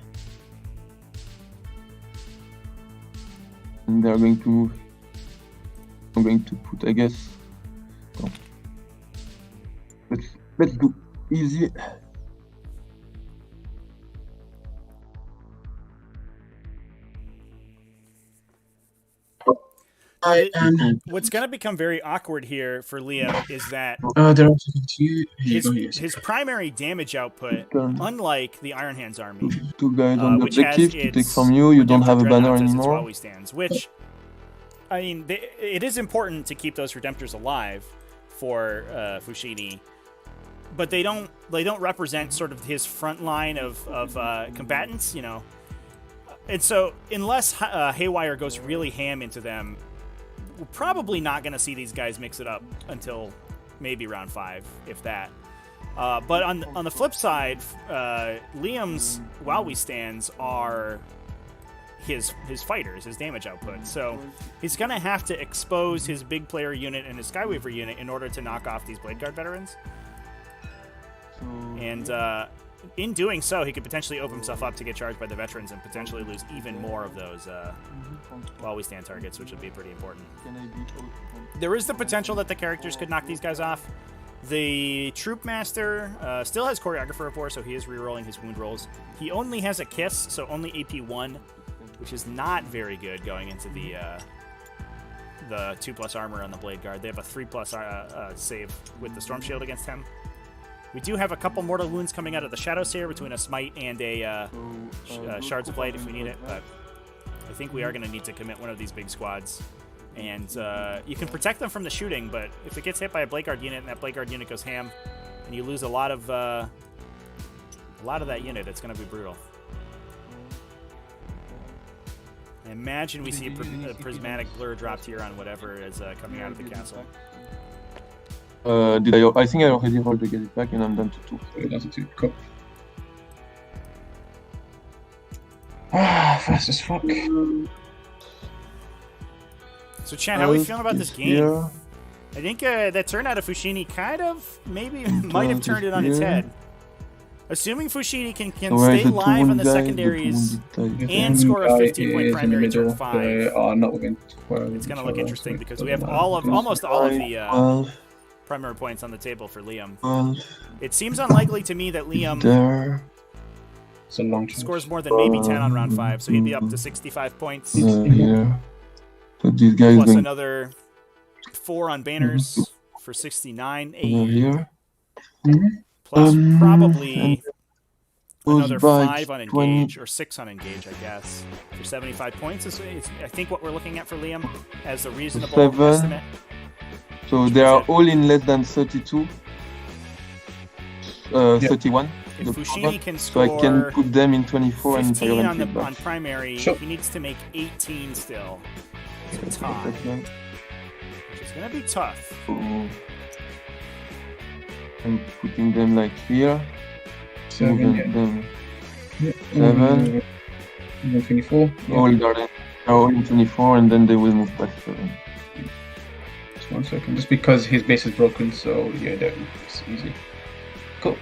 And they're going to move. I'm going to put, I guess. No. Let's do easy. What's going to become very awkward here for Liam is that They're also continue. Here you go, yes. his primary damage output, unlike the Iron Hands army, Two guys on the which has objective to take its from you. You don't Redemptor have a banner Dreadnoughts as its anymore. while we stands, which, I mean, it is important to keep those Redemptors alive for Fouchini, but they don't represent sort of his front line of combatants, you know. And so, unless Haywire goes really ham into them, we're probably not going to see these guys mix it up until maybe round 5, if that. But on the flip side, Liam's while we stands are his fighters, his damage output. So he's going to have to expose his big player unit and his Skyweaver unit in order to knock off these Blade Guard veterans. And in doing so, he could potentially open himself up to get charged by the veterans and potentially lose even more of those while we stand targets, which would be pretty important. There is the potential that the characters could knock these guys off. The Troop Master still has Choreographer of War, so he is rerolling his wound rolls. He only has a Kiss, so only AP 1, which is not very good going into the 2+ armor on the Blade Guard. They have a 3+ save with the Storm Shield against him. We do have a couple mortal wounds coming out of the Shadow Seer between a Smite and a Shards of Light if we need it, but I think we are going to need to commit one of these big squads. And you can protect them from the shooting, but if it gets hit by a Blade Guard unit and that Blade Guard unit goes ham, and you lose a lot of that unit, it's going to be brutal. I imagine we see a prismatic blur dropped here on whatever is coming out of the castle. I think I already rolled to get it back, and I'm down to 2. Down to 2. Cool. Fast as fuck. So, Chan, how are we feeling about this game? Here. I think that turnout of Fouchini kind of maybe might have turned it on its head. Assuming Fouchini can stay live on the secondaries and score a 15-point primary turn 5, not within 12. It's going to look interesting because we have almost all of the primary points on the table for Liam. It seems unlikely to me that Liam it's a long scores more than maybe 10 on round 5, so he'd be up to 65 points. Yeah. So these guys plus another 4 on banners for 69. Here. Plus probably another 5 on engage, or 6 on engage, I guess, for 75 points. Is I think what we're looking at for Liam as a reasonable estimate. So they are all in less than 32. 31. If Fouchini can score, so I can put them in 24 and 15 on primary, he needs to make 18 still to tie, which is going to be tough. So I'm putting them like here. 7, them. 7. 24. All garden are all in 24, and then they will move past 7. Just 1 second. Just because his base is broken, so yeah, it's easy. Cool.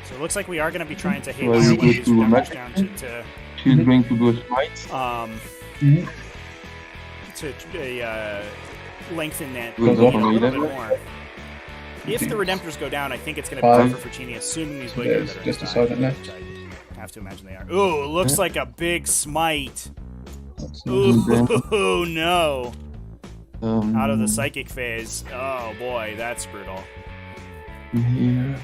So it looks like we are going to be trying to hit our ways down to she's going to do a smite. To lengthen that a little bit more. If the Redemptors go down, I think it's going to be hard for Fouchini, assuming these Blade Guards are just a sergeant left. I have to imagine they are. Ooh, looks like a big smite. Ooh, no. Out of the psychic phase. Oh boy, that's brutal. Here.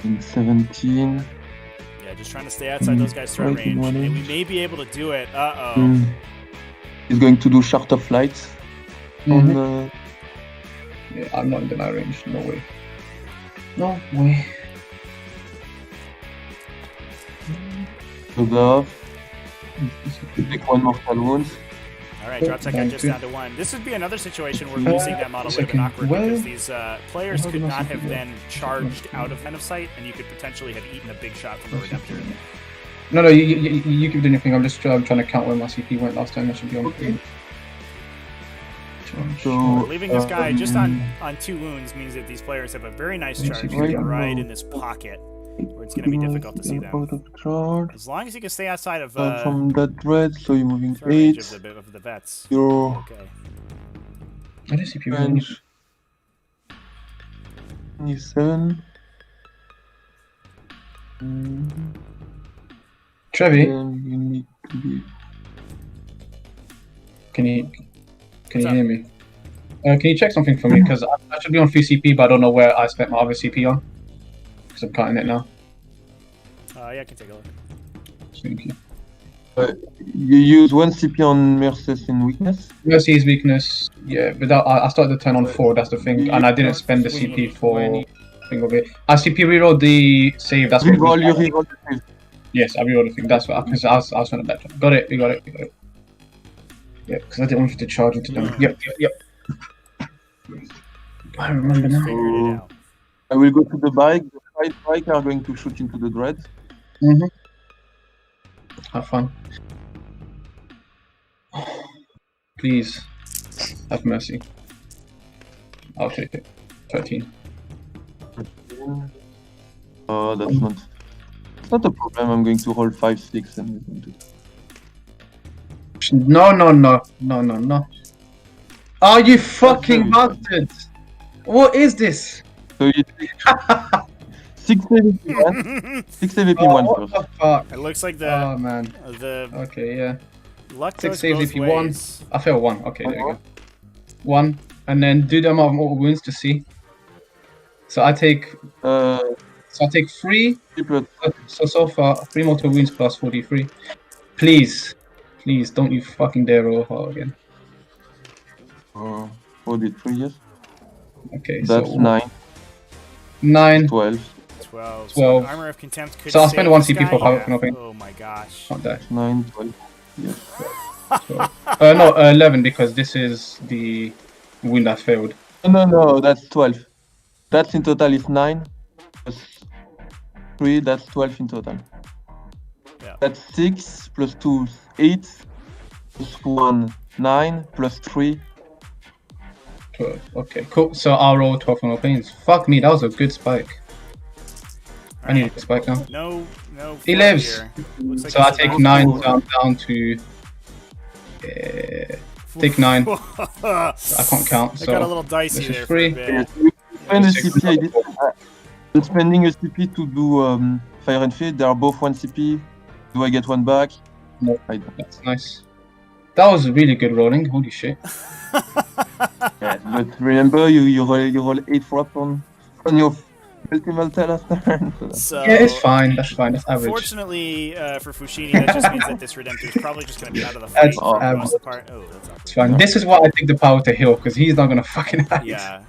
In 17. Yeah, just trying to stay outside those guys' threat range. And we may be able to do it. Uh-oh. He's going to do short of flights. On, yeah, I'm not in my range. No way. No way. Go off. Take 1 mortal wound. Alright, drop tech just down to 1. This would be another situation where losing that model would have been awkward because these players could not have then charged out of line of sight, and you could potentially have eaten a big shot from a Redemptor. No, you keep doing your thing. I'm just trying to count where my CP went last time. That should be on. Okay. Charge. So Leaving this guy just on 2 wounds means that these players have a very nice charge Right. right in this pocket, where it's going to be difficult to see them. Out of charge. As long as you can stay outside of From that red, so you're moving throw range 8. of the vets. Your Okay. I don't CP wrong. range 27. Trevi, Then you need to be. can you What's up? hear me? Can you check something for me? Because I should be on free CP, but I don't know where I spent my other CP on. Because I'm counting it now. Yeah, I can take a look. Thank you. You use 1 CP on Mercedes in weakness. Mercy's weakness, yeah. Without I started the turn on 4. That's the thing, and I didn't spend the CP for thing of it. I CP rerolled the save. That's what. Reroll, you reroll the save. Yes, I rerolled the thing. That's what. Because I was trying to backtrack. Got it. We got it. Yeah, because I didn't want you to charge into them. Yep. I remember now. Figured it out. I will go to the bike. The 5 bike are going to shoot into the dread. Have fun. Please, have mercy. I'll take it. 13. Oh, that's not. It's not a problem. I'm going to roll 5, 6, and we're going to. No. Are you fucking bastard? What is this? So you take 6 AVP 1. 6 AVP 1 what first. the fuck? It looks like the Oh man. Okay, yeah. luck 6 goes saves both if you won. ways. I failed 1. Okay, there we go. 1, and then do the amount of mortal wounds to see. So I take 3. 3 plus. So far 3 mortal wounds plus 43. Please, don't you fucking dare roll hard again. 43, yes. Okay, That's so 9. 9. 12. 12. 12. So Armor of Contempt could So I'll save spend 1 this CP guy. for Harlequin opening. Oh my gosh. Can't die. 9, 12. Yes. 12. No, 11 because this is the wound that failed. No, that's 12. That's in total is 9 plus 3, that's 12 in total. Yeah. That's 6 plus 2, 8 plus 1, 9 plus 3. 12. Okay, cool. So I'll roll 12 on openings. Fuck me, that was a good spike. I need a spike now. No. He fluff lives. here. Looks like So I it's take a- 9, so I'm down to. Take 9. I can't count. It So got a little dicey this is there free. for a bit. Spend a CP, I did. I'm spending a CP to do Fire and Fade. They are both 1 CP. Do I get 1 back? No. I don't. That's nice. That was really good rolling. Holy shit. Yeah, but remember, you roll 8 flop on your ultimate last turn. So that's- So, Yeah, it's fine. That's fine. That's average. Fortunately for Fouchini, that just means that this Redemptor is probably just going to be out of the fight That's for the average. most part. Oh, that's awkward. It's fine. This is why I take the power to heal because he's not gonna fucking hide. Yeah.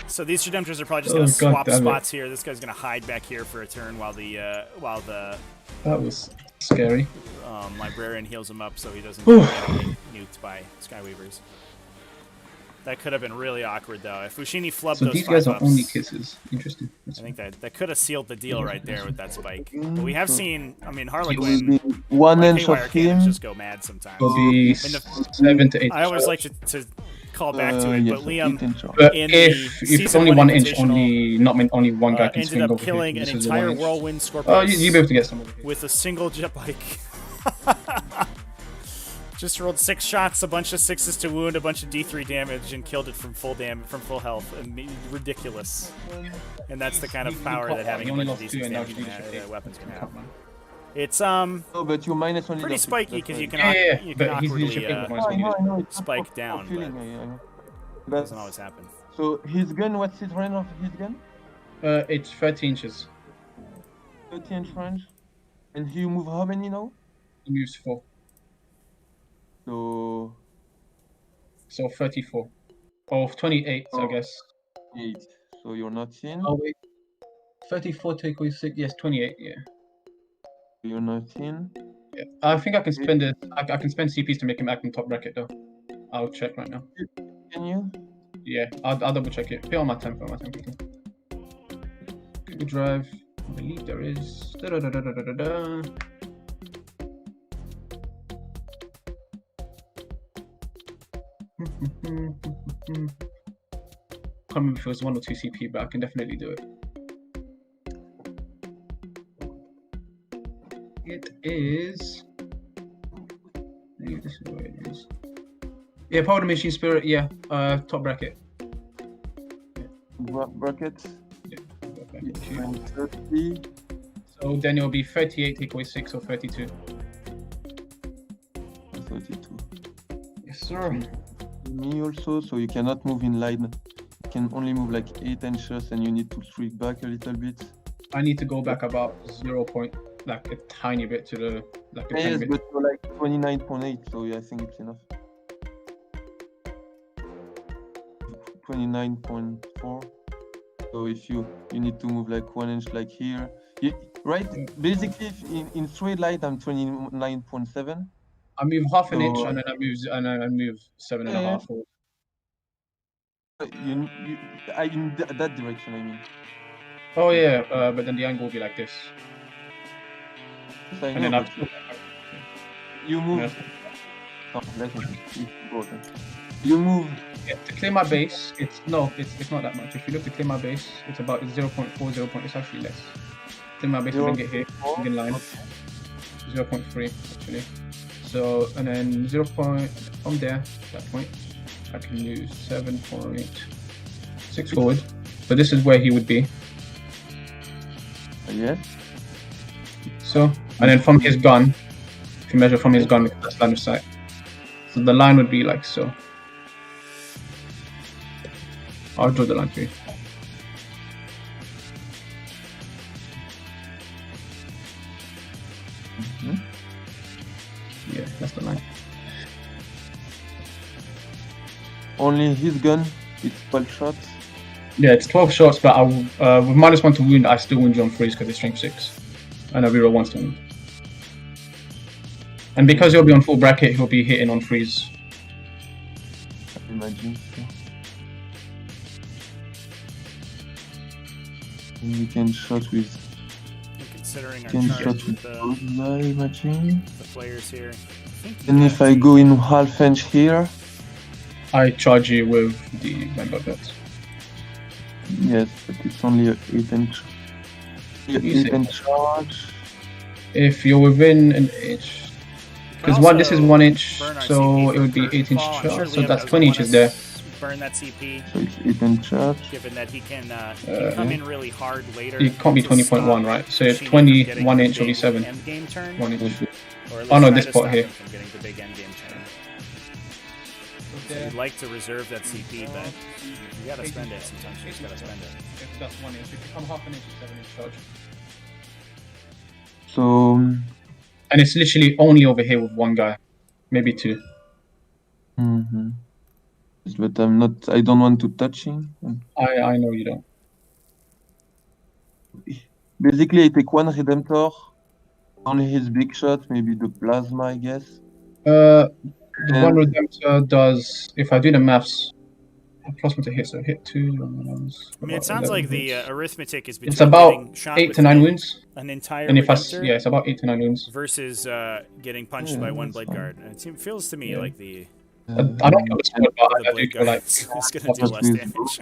So these Redemptors are probably just going to Oh, God swap damn it. spots here. This guy's going to hide back here for a turn while the That was scary. Librarian heals him up so he doesn't Ooh. get nuked by Skyweavers. That could have been really awkward though. If Fouchini flubbed So those these guys are 5-ups, only kisses. Interesting. I think that could have sealed the deal right there with that spike. But we have seen, I mean, It will Harlequin, be 1 like inch Haywire of cannons him. just go mad sometimes. Will be In the- 7 to 8. I always like to call back to it, Yes, but Liam 8 inch. But in if the it's season only 1 1 inch, Invitational, only one guy can ended swing up over killing here. an This is a entire 1 inch. whirlwind Scorpius Oh, you'll be able to get some over here. with a single jet bike. Just rolled 6 shots, a bunch of 6s to wound, a bunch of D3 damage, and killed it from full health. Ridiculous. And that's the kind of power that having a bunch of D6 damage weapons can have. It's No, but you minus only pretty the- spiky that's because why. you can Yeah, you can but he's awkwardly usually No, I know, it's not spike for down, killing, but I know. it That's- doesn't always happen. So his gun, what's his range of his gun? It's 30 inches. 30 inch range. And he move how many now? He moves 4. So So 34. Or 28, I Oh. guess. 8. So you're not in. Oh, wait. 34 take away 6. Yes, 28, yeah. You're not in. Yeah. I think I can spend it. I can spend CPs to make him act in top bracket though. I'll check right now. Can you? Yeah, I'll double check it. Put on my tempo, quickly. Google Drive. I believe there is. Da-da-da-da-da-da-da. Can't remember if it was 1 or 2 CP, but I can definitely do it. It is. This is where it is. Yeah, Powder Machine Spirit. Yeah, top bracket. Bracket. Yeah, I'm 30. so then it'll be 38 take away 6 or 32. 32. Yes, sir. Me also, so you cannot move in line. You can only move like 8 inches, and you need to streak back a little bit. I need to go back about 0. Like a tiny bit to the Yes, but you're like 29.8, so yeah, I think it's enough. 29.4. So if you need to move like 1 inch like here, right? Basically, if in straight line I'm 29.7. I move half an inch and then I move 7.5 forward. In that direction, I mean. Oh yeah, but then the angle will be like this. Yes, I And know, then but you move. Yes. Oh, let me see. It's important. You move. Yeah, to clear my base, it's not that much. If you look to clear my base, it's about 0.4, it's actually less. Clear my base, bring it here, bring in line. 0.3 actually. So, and then from there, that point, I can use 7.6 forward. So this is where he would be. Yes. So, and then from his gun, if you measure from his gun, that's line of sight. So the line would be like so. I'll draw the line for you. Yeah, that's the line. Only his gun, it's 12 shots. Yeah, it's 12 shots, but I will, with -1 to wound, I still wound you on freeze because it's strength 6. And I reroll 1 to wound. And because he'll be on full bracket, he'll be hitting on freeze. I imagine. So. And you can shot with. Considering our Can charge shot with with the I imagine. players here. And if I go in half inch here. I charge you with the Vanguard belt. Yes, but it's only an 8 inch. 8 inch charge. If you're within an inch. Because this is 1 inch, so it would be 8 inch charge. So that's 20 inches there. Burn that CP. So it's 8 inch charge. Given that he can come in really hard later. It can't be 20.1, right? So 21 inch will be 7. 1 inch. Oh no, this part here. From getting the big end game turn. So you'd like to reserve that CP, but you gotta spend it sometimes. You just gotta spend it. If that's 1 inch, if you come half an inch, it's 7 inch charge. So. And it's literally only over here with 1 guy, maybe 2. But I don't want to touch him. I know you don't. Basically, I take 1 Redemptor, only his big shot, maybe the plasma, I guess. The 1 Redemptor does, if I do the maths, +1 to hit, so hit 2. I mean, it sounds like the arithmetic is between it's about getting shot 8 with to 9 wounds. An entire and if Redemptor it's about 8 to 9 wounds. versus getting punched by 1 blade guard. And it feels to me like the I don't know the squad, but I do blade feel guard like is going to do less damage.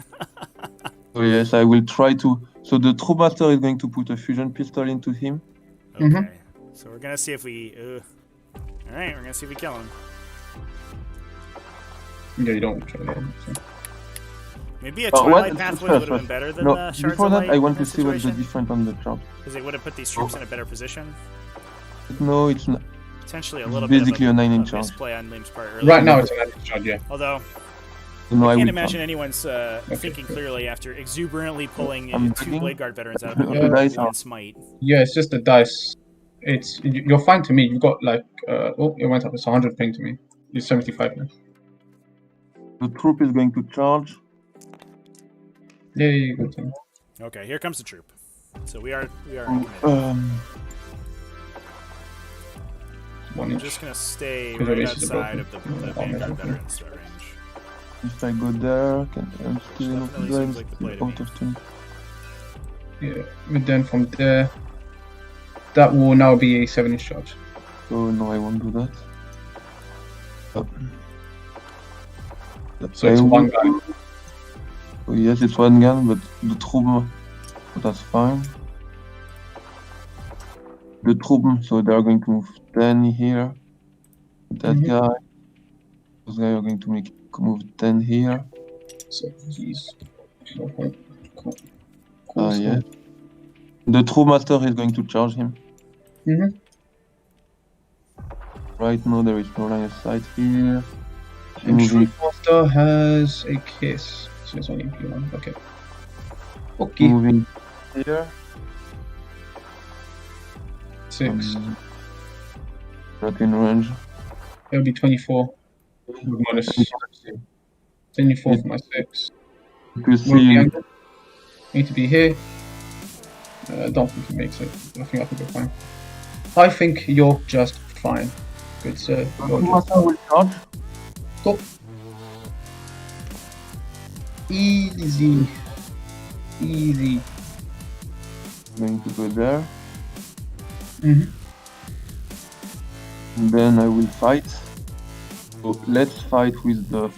So yes, I will try to. So the Troubadour is going to put a fusion pistol into him. Okay, so we're going to see if we. All right, we're going to see if we kill him. Yeah, you don't kill him. So. Maybe a Twilight pathway would have been better than Shards before of that, Light I want in to see what's the situation. difference on the chart. Because they would have put these troops in a better position. No, it's not. Potentially a little basically bit a of 9 inch charge. misplay on Lim's part earlier. Right now it's a 9 inch charge, yeah. Although, No, I I can't will imagine anyone's thinking clearly after exuberantly pulling I'm 2 thinking. Blade Guard veterans out The of dice one are- smite. Yeah, it's just the dice. You're fine to me. You've got like it went up. It's 100 ping to me. You're 75 now. The troop is going to charge. Yeah, good to me. Okay, here comes the troop. So we are Um, 1 I'm inch. just gonna stay Because our right base is outside of broken. the Vanguard veterans range. if I go there, I'm still Definitely seems like the play to out me. of 20. Yeah, but then from there, that will now be a 7 inch charge. So no, I won't do that. Oh. So it's one guy. Oh, yes, it's one gun, but the trouble, that's fine. The trouble, so they are going to move 10 here. That guy, those guys are going to move 10 here. So he's cool. Yeah. The true master is going to charge him. Right now there is no line of sight here. And True Master has a kiss. So it's only P1. Okay. Okay. Moving here. 6. Not in range. It'll be 24. Minus 24 for my 6. You see, Need to be here. I don't think he makes it. I think I could be fine. I think you're just fine. Good sir. Master will charge. Cool. Easy. Easy. Going to go there. Mm-hmm. And then I will fight. So let's fight with the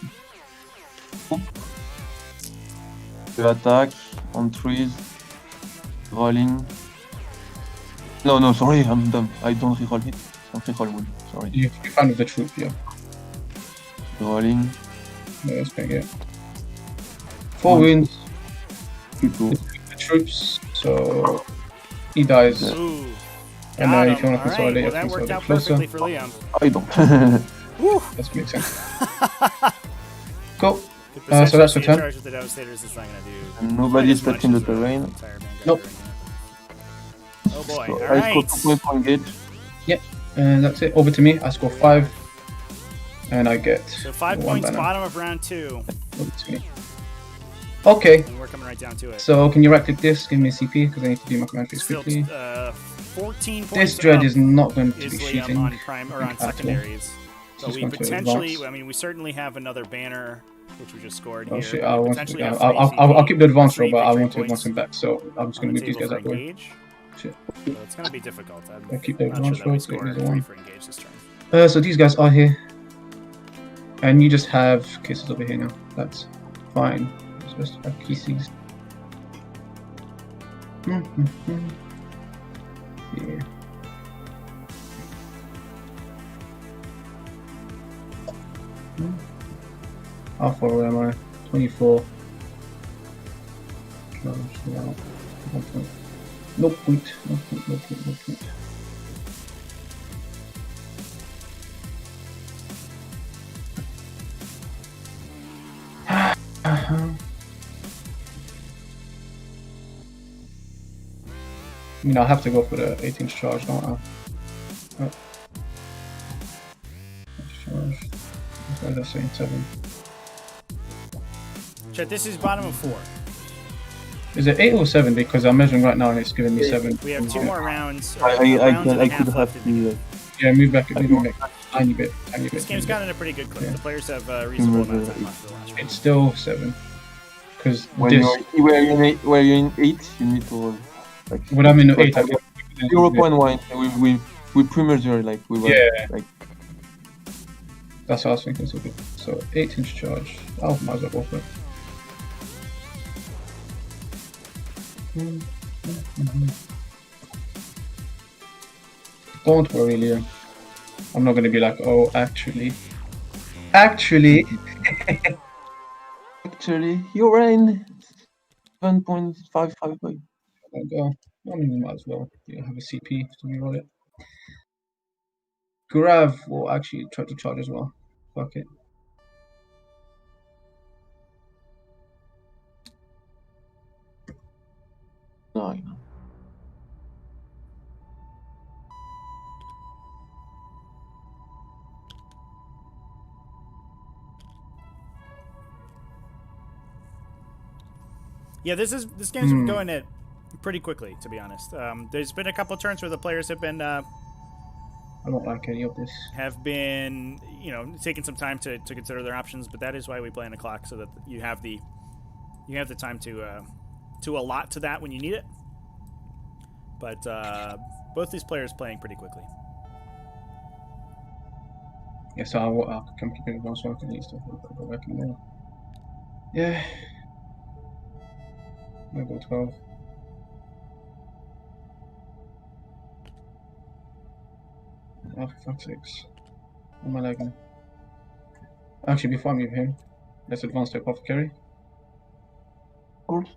attack on trees. Rolling. No, sorry, I'm dumb. I don't reroll it. I don't reroll wood. Sorry. You're fine with the troop, yeah. Rolling. No, that's big, yeah. 4 wounds. People. The troops, so he dies. Ooh. And now if you want to All consolidate, right, well, that you worked out closer. perfectly for Liam. I don't. That makes sense. Cool. The So that's the in turn. charge of the Devastators is not going to do. And nobody is quite as touching the much as terrain. entire Vanguard Nope. right now. Oh boy! So All I right. score 2 points on gauge. And that's it. Over to me. I score 5. And I get So 5 one points, banner. bottom of round 2, Over to me. Okay. and we're coming right down to it. So can you right click this? Give me a CP because I need to do my command phase Still, quickly. 14 points. This dread up is not going to is be Liam shooting. on prime or on at all. secondaries. So Just we going to potentially, advance. I mean, we certainly have another banner, which we just scored Oh here. shit! We I want potentially to, have I'll keep the advance roll, three but I victory want to advance points him back. So I'm just on going to the move these table guys for out the way. engage. Shit. So it's going to be difficult. I'll keep the I'm not advance sure that we roll. score Take 3 one. for engage this turn. So these guys are here, and you just have cases over here now. That's fine. I'm supposed to have cases. Yeah. How far away am I? 24. No point. No point. I mean, I'll have to go for the 18-inch charge, don't I? Oh. Charge. What was I saying? 7. Chet, this is bottom of 4. Is it 8 or 7? Because I'm measuring right now and it's giving me 7. We have 2 more rounds. I could have to. Yeah, move back tiny bit. This game's gotten a pretty good clip. The players have a reasonable amount of time left for the last round. It's still 7. Because When you're in 8, you need to like. when I'm in 8, I get 0.1. We pre-measure like we were like. That's what I was thinking. So 8-inch charge. Oh, might as well go for it. Don't worry, Liam. I'm not gonna be like, oh, actually, You're in 7.555. I'll go. I mean, you might as well. You have a CP to reroll it. Grav will actually try to charge as well. Fuck it. No. Yeah, this game's been going it pretty quickly, to be honest. There's been a couple turns where the players have been I don't like any of this. taking some time to consider their options, but that is why we play on the clock, so that you have the time to allot to that when you need it. But both these players playing pretty quickly. Yeah, so I can keep it advanced so I can eat stuff. Go back in there. Yeah. Level 12. Oh, for fuck's sakes. What am I lagging? Actually, before I move him, let's advance to Apothecary. Of course.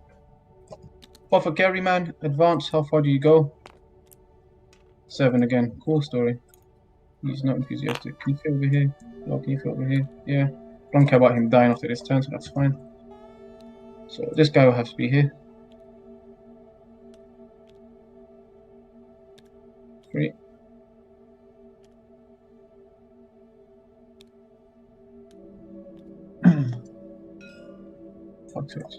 Apothecary, man, advance. How far do you go? 7 again. Cool story. He's not enthusiastic. Can you feel over here? Oh, can you feel over here? Yeah. I don't care about him dying after this turn, so that's fine. So this guy will have to be here. 3. Fuck it.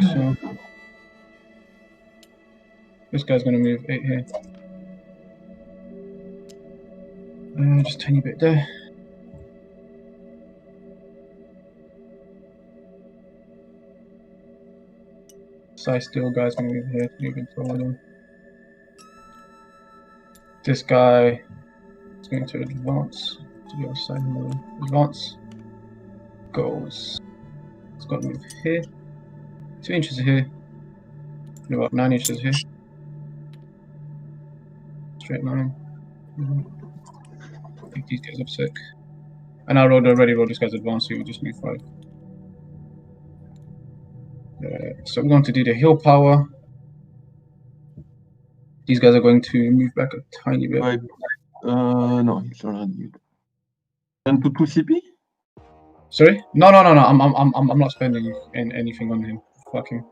So this guy's gonna move 8 here. Just a tiny bit there. Size steel guy's gonna move here, moving forward in. This guy is going to advance to the other side. Advance. Goes. It's got to move here. 2 inches here. And about 9 inches here. Straight line. I think these guys are sick. And I already rolled this guy's advance, so we just move 5. So we're going to do the heal power. These guys are going to move back a tiny bit. Right. No, it's already. And to 2 CP? Sorry? No. I'm not spending anything on him. Fuck him.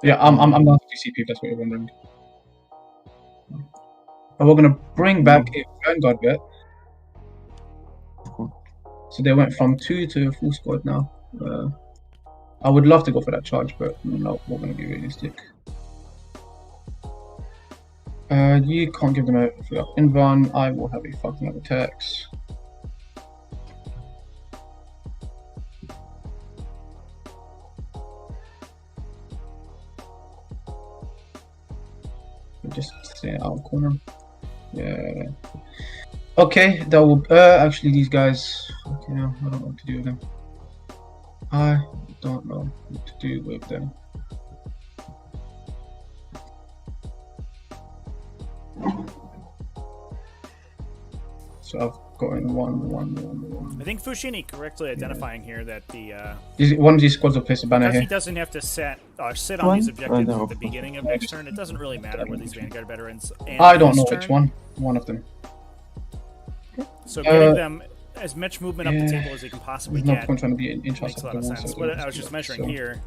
Yeah, I'm not CP if that's what you're wondering. And we're gonna bring back a Vanguard bet. So they went from 2 to full squad now. I would love to go for that charge, but no, we're gonna be realistic. You can't give them a Invan. I will have a fucking other attacks. Just stay out of corner. Yeah. Okay, that will. Actually, these guys. Okay, no, I don't know what to do with them. I don't know what to do with them. So I've got in one. I think Fouchini correctly identifying here that the one of these squads will place a banner because here. he doesn't have to sit on these objectives at the beginning of next turn. It doesn't really matter where these Vanguard veterans. I don't know which one. One of them. So getting them as much movement up the table as they can possibly There's get no point trying to be in charge makes a lot of sense. What I was just measuring here,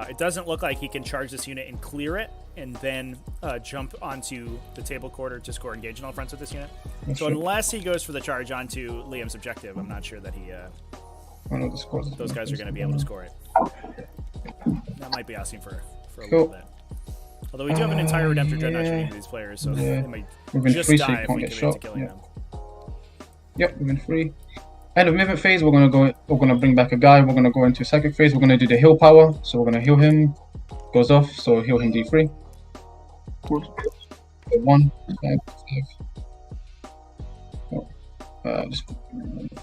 it doesn't look like he can charge this unit and clear it, and then jump onto the table quarter to score engage in all fronts with this unit. So unless he goes for the charge onto Liam's objective, I'm not sure that he those guys are going to be able to score it. That might be asking for a little bit. Although we do have an entire Redemptor Dreadnought shooting these players, so they might just die if we commit to killing them. Yep, moving free. End of movement phase, we're gonna bring back a guy. We're gonna go into second phase. We're gonna do the heal power. So we're gonna heal him. Goes off, so heal him D3. 1, 5. Just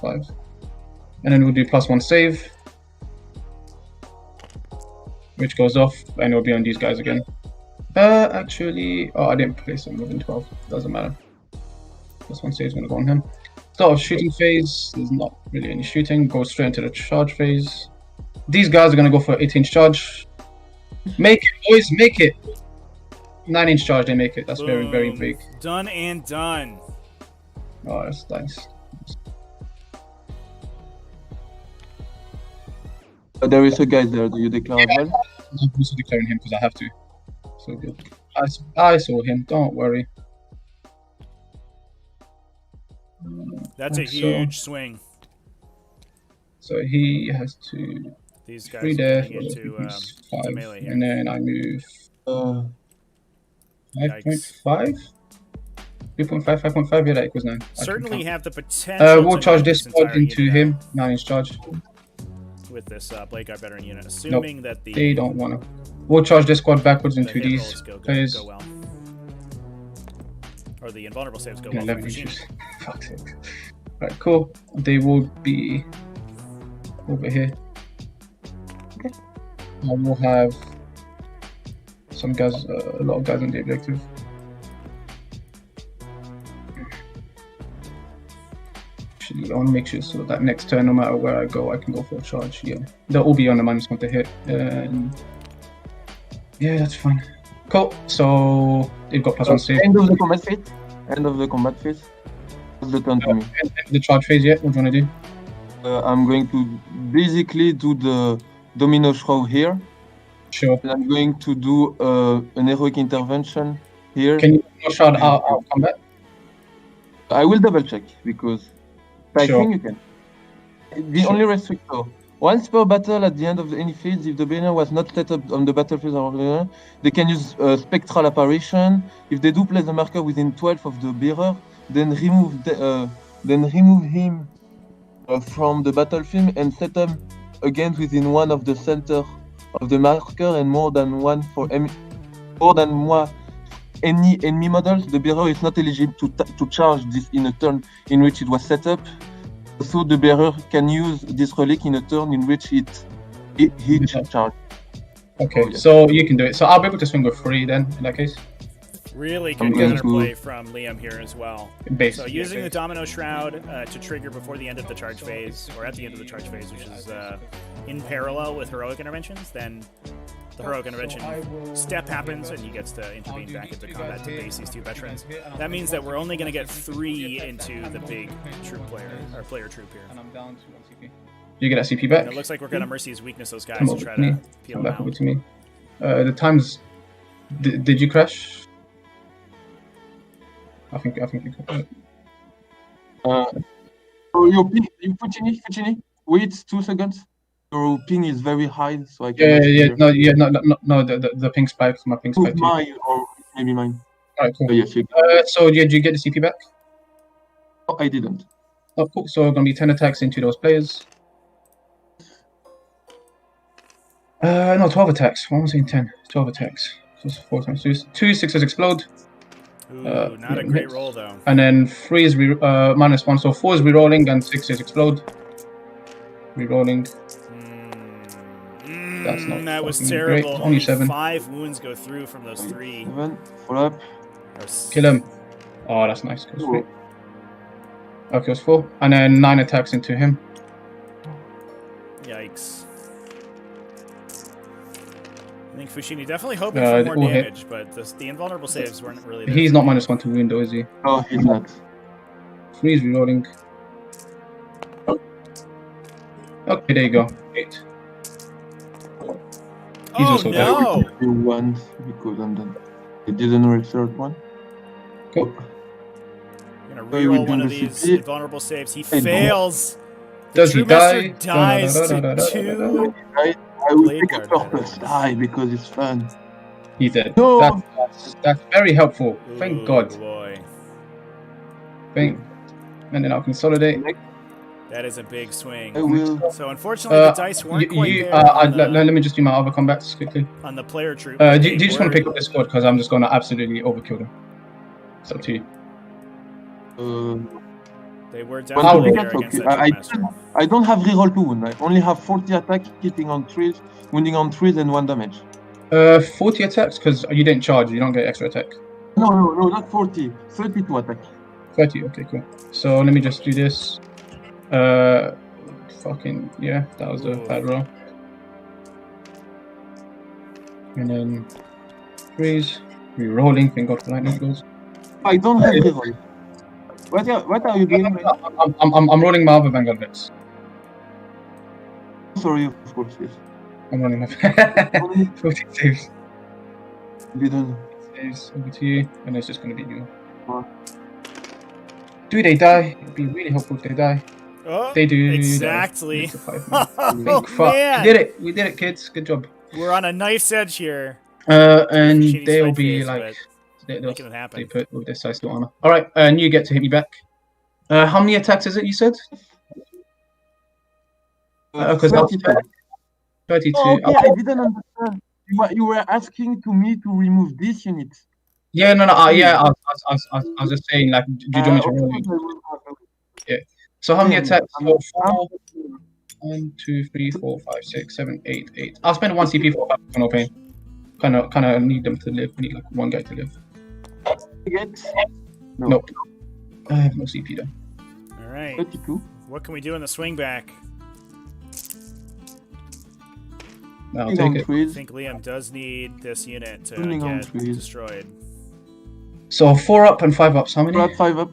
5. And then we'll do +1 save, which goes off, and it'll be on these guys again. Actually, I didn't place him within 12. Doesn't matter. +1 save is gonna go on him. Start of shooting phase, there's not really any shooting, go straight into the charge phase. These guys are going to go for 8-inch charge. Make it, boys, make it! 9-inch charge, they make it. That's boom. Very, very big. Done and done. Oh, that's nice. There is a guy there, do you declare as well? I'm also declaring him because I have to. So good. I saw him, don't worry. That's a huge swing. So he has to. These guys are getting into 5, melee here. And then I move 5.5. 3.5, 5.5, yeah, that equals 9. Certainly have the potential. We'll to charge knock this this squad entire into unit him. out 9 inch charge. with this Blade Guard veteran unit, assuming that the They don't want to. We'll charge this squad backwards the into hit these rolls go players. well, or the invulnerable saves go Yeah, well. 11 For Fouchini. inches. Fuck's sake. Right, cool. They will be over here. Okay. And we'll have some guys, a lot of guys on the objective. Actually, I want to make sure so that next turn, no matter where I go, I can go for a charge. Yeah, they'll all be on the -1 to hit. Yeah, that's fine. Cool. So they've got +1 save. End of the combat phase. End of the combat phase. What's the turn to me? And the charge phase yet? What do you want to do? I'm going to basically do the domino throw here. Sure. And I'm going to do an heroic intervention here. Can you shroud out of combat? I will double check because I Sure. think you can. The only restrictor. Once per battle at the end of any phase, if the banner was not set up on the battlefield, they can use spectral apparition. If they do place the marker within 12 of the bearer, then remove him from the battlefield and set them again within one of the center of the marker and more than one for any enemy models. The bearer is not eligible to charge this in a turn in which it was set up. So the bearer can use this relic in a turn in which he charged. Okay, Oh, yeah. so you can do it. So I'll be able to swing with 3 then, in that case. Really I'm good going counterplay to- from Liam here as well. Base. So using the Domino Shroud to trigger before the end of the charge phase, or at the end of the charge phase, which is in parallel with Heroic Interventions, then the Heroic Intervention step happens and he gets to intervene back into combat to base these 2 veterans. That means that we're only going to get 3 into the big troop player, or player troop here. And I'm down to 1 CP. You get that CP back? And it looks like we're going to mercy his weakness, those guys, Come to over try to me. to peel Come him back over out. to me. The times... Did you crash? I think you crashed. So your ping, Fouchini, wait 2 seconds. Your ping is very high, so I can. No, the ping spikes, my ping spiked too. Mine or maybe mine. Alright, cool. Oh, yes, you. So did you get the CP back? Oh, I didn't. Oh, cool. So gonna be 10 attacks into those players. No, 12 attacks. Why am I saying 10? 12 attacks. So it's 4 times 2. 2 6s explode. Ooh, not a great roll, though. And then 3 is -1. So 4 is rerolling and 6 is explode. Rerolling. That's not that was fucking terrible. great. Only 7. 5 wounds go through from those 3. 7. Follow up. Kill him. Oh, that's nice. Kills 3. Okay, kills 4. And then 9 attacks into him. Yikes. I think Fouchini definitely hoping for more all hit. damage, but the invulnerable saves weren't really there. He's not -1 to wound though, is he? Oh, he's not. 3 is rerolling. Okay, there you go. 8. He's Oh also dead. no! Do one because I'm done. I didn't research one. Cool. I'm gonna we reroll do one of the these CP. invulnerable saves. He I know. fails. Does he True Master die? dies to 2. I will Blade take a Guard purpose veterans. die because it's fun. He's dead. No! That's very helpful. Thank Ooh, God. boy. Thank. And then I'll consolidate. That is a big swing. I will. So unfortunately, the dice weren't quite there let me just do my other combats quickly. on the player troop. Do They you just want were- to pick up this squad because I'm just going to absolutely overkill them? It's up to you. They were Well, definitely okay, there that's against okay. that I True Master. I don't have reroll to wound. I only have 40 attack, hitting on 3s, wounding on 3s, and 1 damage. 40 attacks because you didn't charge. You don't get extra attack. No, not 40. 32 attack. 30. Okay, cool. So let me just do this. Fucking yeah, that was a bad roll. And then 3s, re-rolling. Thank God for lightning goals. I don't have reroll. What are you doing? I'm rolling my other Vanguard vets. Sorry, of course, yes. I'm rolling my 14 saves. Didn't. Saves over to you, and it's just gonna be you. What? Do they die? It'd be really helpful if they die. Oh, They do. exactly. It's a 5, man. Oh, Thank fuck. man. We did it, kids. Good job. We're on a knife's edge here. And Fouchini's they'll fight be phase, like Making it They happen. put with this size to honor. All right, and you get to hit me back. How many attacks is it? You said? Because 32. 32. Oh, okay, I didn't understand. You were asking to me to remove this unit. Yeah, no. Yeah, I was just saying, like, do you want me to roll it? Yeah. So how many attacks? So 4, 1, 2, 3, 4, 5, 6, 7, 8, 8. I'll spend 1 CP for no pain. Kind of need them to live. Need like one guy to live. No. Nope. I have no CP though. All right. 32. What can we do in the swing back? I'll take it. I think Liam does need this unit to get destroyed. So 4 up and 5 ups. How many? 5 up.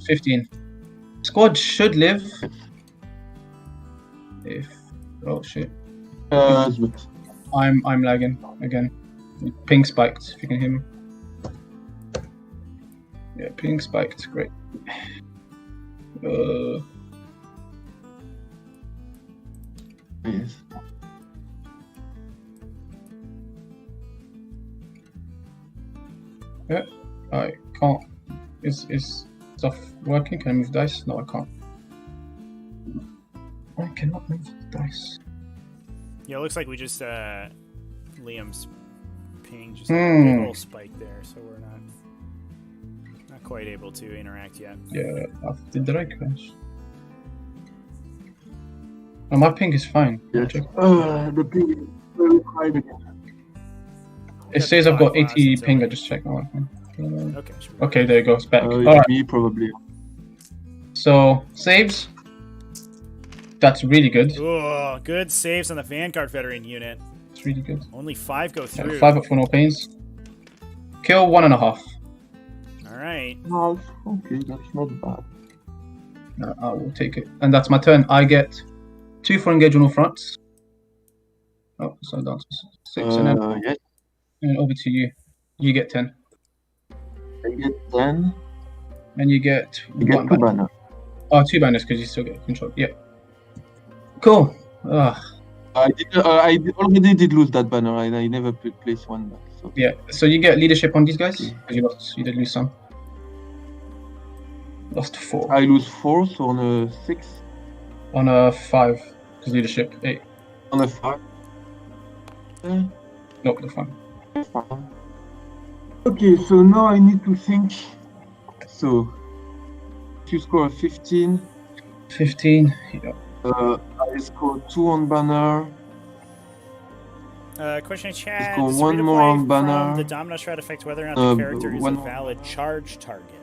15. Squad should live. If shit. I'm lagging again. Ping spiked. If you can hear me. Yeah, ping spiked. Great. Yes. Yeah, I can't. Is stuff working? Can I move dice? No, I can't. I cannot move dice. Yeah, it looks like we just Liam's ping just a big old spike there, so we're not quite able to interact yet. Yeah, did I crash? Oh, my ping is fine. Yes. The ping is very high again. It says I've got 80 ping. I just checked now. Okay. Sure. Okay, there it goes back. It's All right. me probably. So saves. That's really good. Oh, good saves on the Vanguard Veteran unit. It's really good. Only 5 go through. 5 up for no pains. Kill 1.5. All right. Half. Okay, that's not bad. I will take it. And that's my turn. I get 2 for engage on all fronts. Oh, so down to 6. And then, Yes. and over to you. You get 10. I get 10. And you get You get 2 banners. Oh, 2 banners because you still get control. Yep. Cool. I already did lose that banner. I never placed one back. So. Yeah. So you get leadership on these guys because you did lose some. Lost 4. I lose 4, so on a 6. On a 5 because leadership 8. On a 5. Nope, the fun. Okay, so now I need to think. So, if you score a 15. 15. Yeah. I score 2 on banner. Question in chat. Let's go Does one free-to-play more on from banner. The Domino Shroud affect whether or not the character is a one- valid charge target?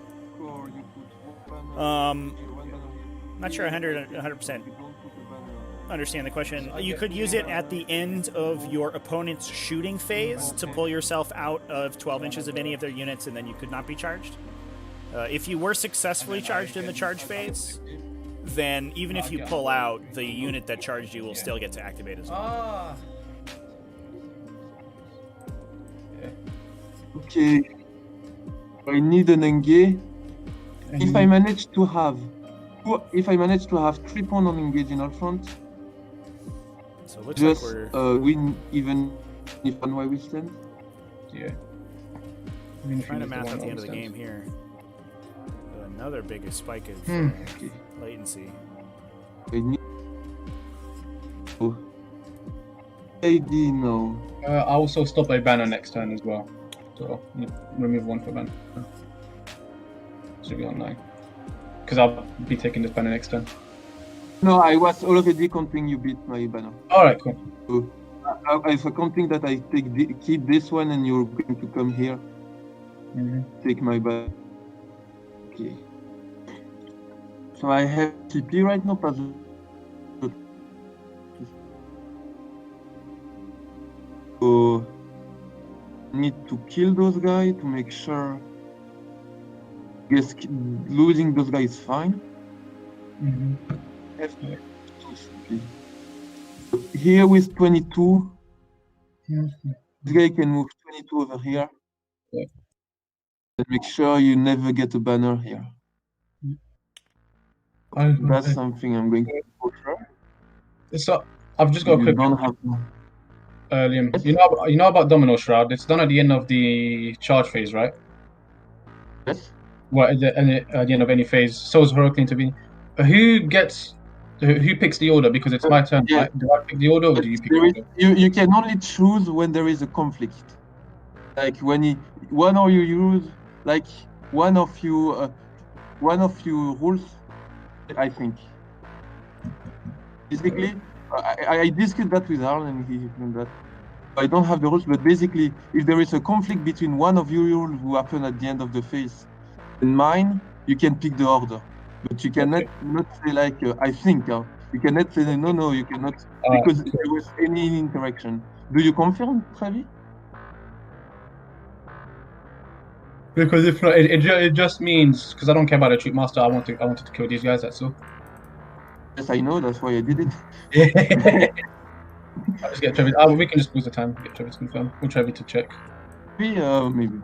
Not sure 100% understand the question. You could use it at the end of your opponent's shooting phase to pull yourself out of 12 inches of any of their units, and then you could not be charged. If you were successfully charged in the charge phase, then even if you pull out, the unit that charged you will still get to activate as well. Okay. I need an engage. If I manage to have 3 points on engage in all front, So it looks just like we're win even if one way we stand. Yeah. trying to math out the end of the game here. Another big spike of latency. I need AD no. I also stop a banner next turn as well. So you remove 1 for banner. Should be on 9. Because I'll be taking this banner next turn. No, I was already counting you beat my banner. Alright, cool. So I was counting that I keep this one and you're going to come here. Take my banner. Okay. So I have TP right now, but so need to kill those guys to make sure. Yes, losing those guys is fine. Here with 22, this guy can move 22 over here. Yeah. And make sure you never get a banner here. That's something I'm going to do for sure. So I've just got a quick. Don't have one. Liam, Yes. you know about Domino Shroud? It's done at the end of the charge phase, right? Yes. Well, at the end of any phase. So is Hurricane to be. Who picks the order? Because it's my turn, Yeah. right? Do I pick the order or do you pick the There is, order? you can only choose when there is a conflict. Like when one of you use like one of you rules, I think. Basically, I discussed that with Harlan and he explained that. I don't have the rules, but basically, if there is a conflict between one of your rules who happen at the end of the phase and mine, you can pick the order. But you cannot not say like I think. You cannot say no. You cannot because there was any interaction. Do you confirm, Travis? Because if not, it just means because I don't care about the Troop Master. I wanted to kill these guys. That's all. Yes, I know. That's why I did it. I'll just get Trevor. We can just lose the time. Get Trevor to confirm. Or Trevor to check. Maybe.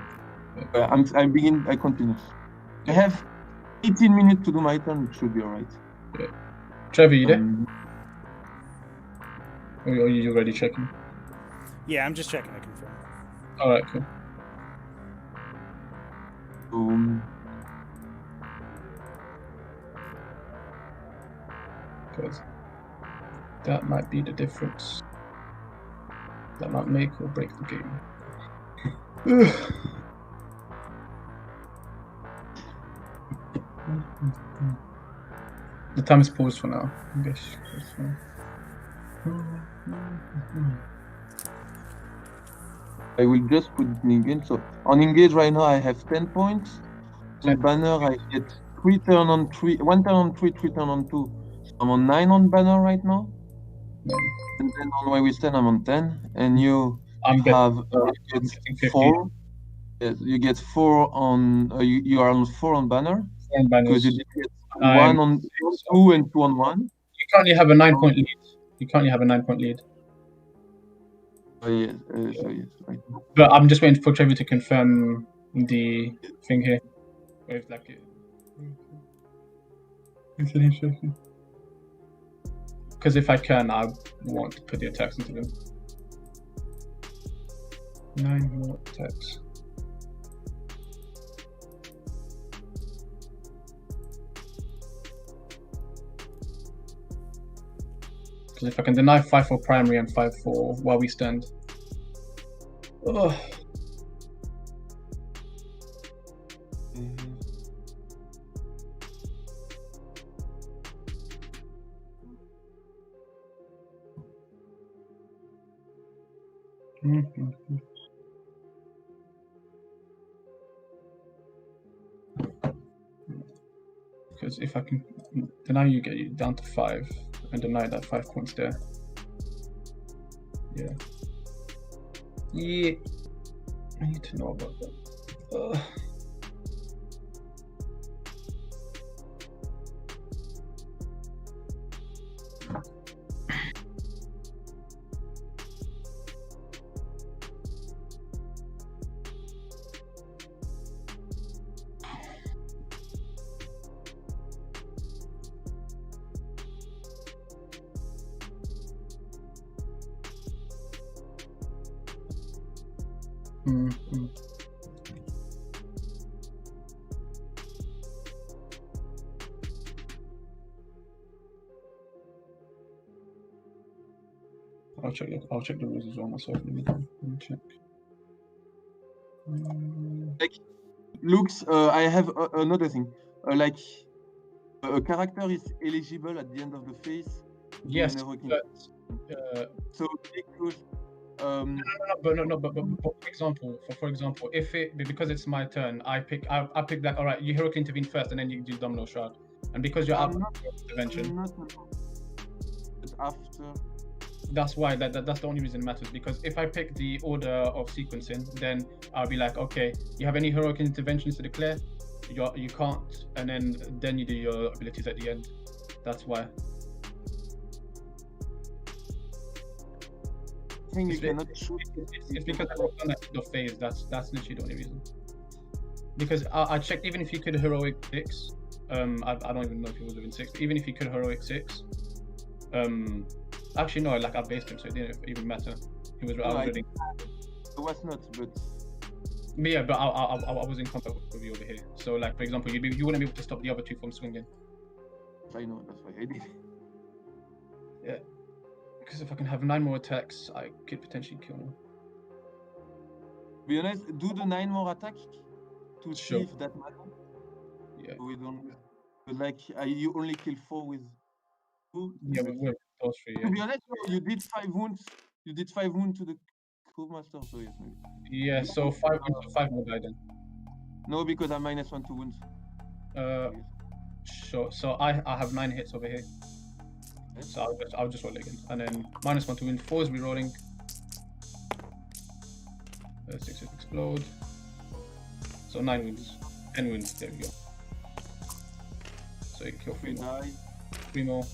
I continue. I have 18 minutes to do my turn. It should be alright. Yeah. Trevor, you there? Or are you already checking? Yeah, I'm just checking to confirm. All right, cool. Because that might be the difference. That might make or break the game. The time is paused for now. I guess. I will just put it in engage. So on engage right now, I have 10 points. On banner, I get 3 turn on 3, 1 turn on 3, 3 turn on 2. So I'm on 9 on banner right now. And then on where we stand, I'm on 10. And you get 4. Yes, you get 4 on. You are on 4 on banner. Because you did get 1 on 2 and 2 on 1. You currently have a 9-point lead. You currently have a 9-point lead. Oh yes, so yes, right. But I'm just waiting for Trevor to confirm the thing here. With like it. Because if I can, I want to put the attacks into them. 9 more attacks. Because if I can deny 5 for primary and 5 for while we stand. Ugh. Because if I can deny you, get you down to 5 and deny that 5 points there. Yeah. Yeah. I need to know about that. I'll check the rules as well myself. Let me check. Looks, I have another thing. Like a character is eligible at the end of the phase. Yes. So because but for example, if because it's my turn, I pick like, all right, you heroic intervene first, and then you do Domino Shroud, and because you're intervention. After. That's why that's the only reason it matters, because if I pick the order of sequencing, then I'll be like, okay, you have any heroic interventions to declare? You can't, and then you do your abilities at the end. That's why. It's because I worked on that end of phase. That's literally the only reason. Because I checked, even if you could heroic 6, I don't even know if he was within 6, but even if you could heroic 6, actually no, like I based him, so it didn't even matter. He was. No, I was I reading. was not, but Yeah, but I was in combat with you over here. So, like, for example, you wouldn't be able to stop the other two from swinging. I know, that's why I did. Yeah. Because if I can have 9 more attacks, I could potentially kill him. To be honest, do the 9 more attack to see Sure. if that matters. Yeah. So we don't. But like, you only kill 4 with 2. Yeah, with those 3. To Yeah. be honest, no, you did 5 wounds. You did 5 wounds to the crewmaster, so yes, maybe. Yeah. So 5 more die then. No, because I'm -1 to wounds. Sure. So I have 9 hits over here. Yes. So I'll just roll it again, and then -1 to wound. 4 is rerolling. 6 is explode. So 9 wounds. 10 wounds. There we go. So you kill 3 more. Die. 3 more.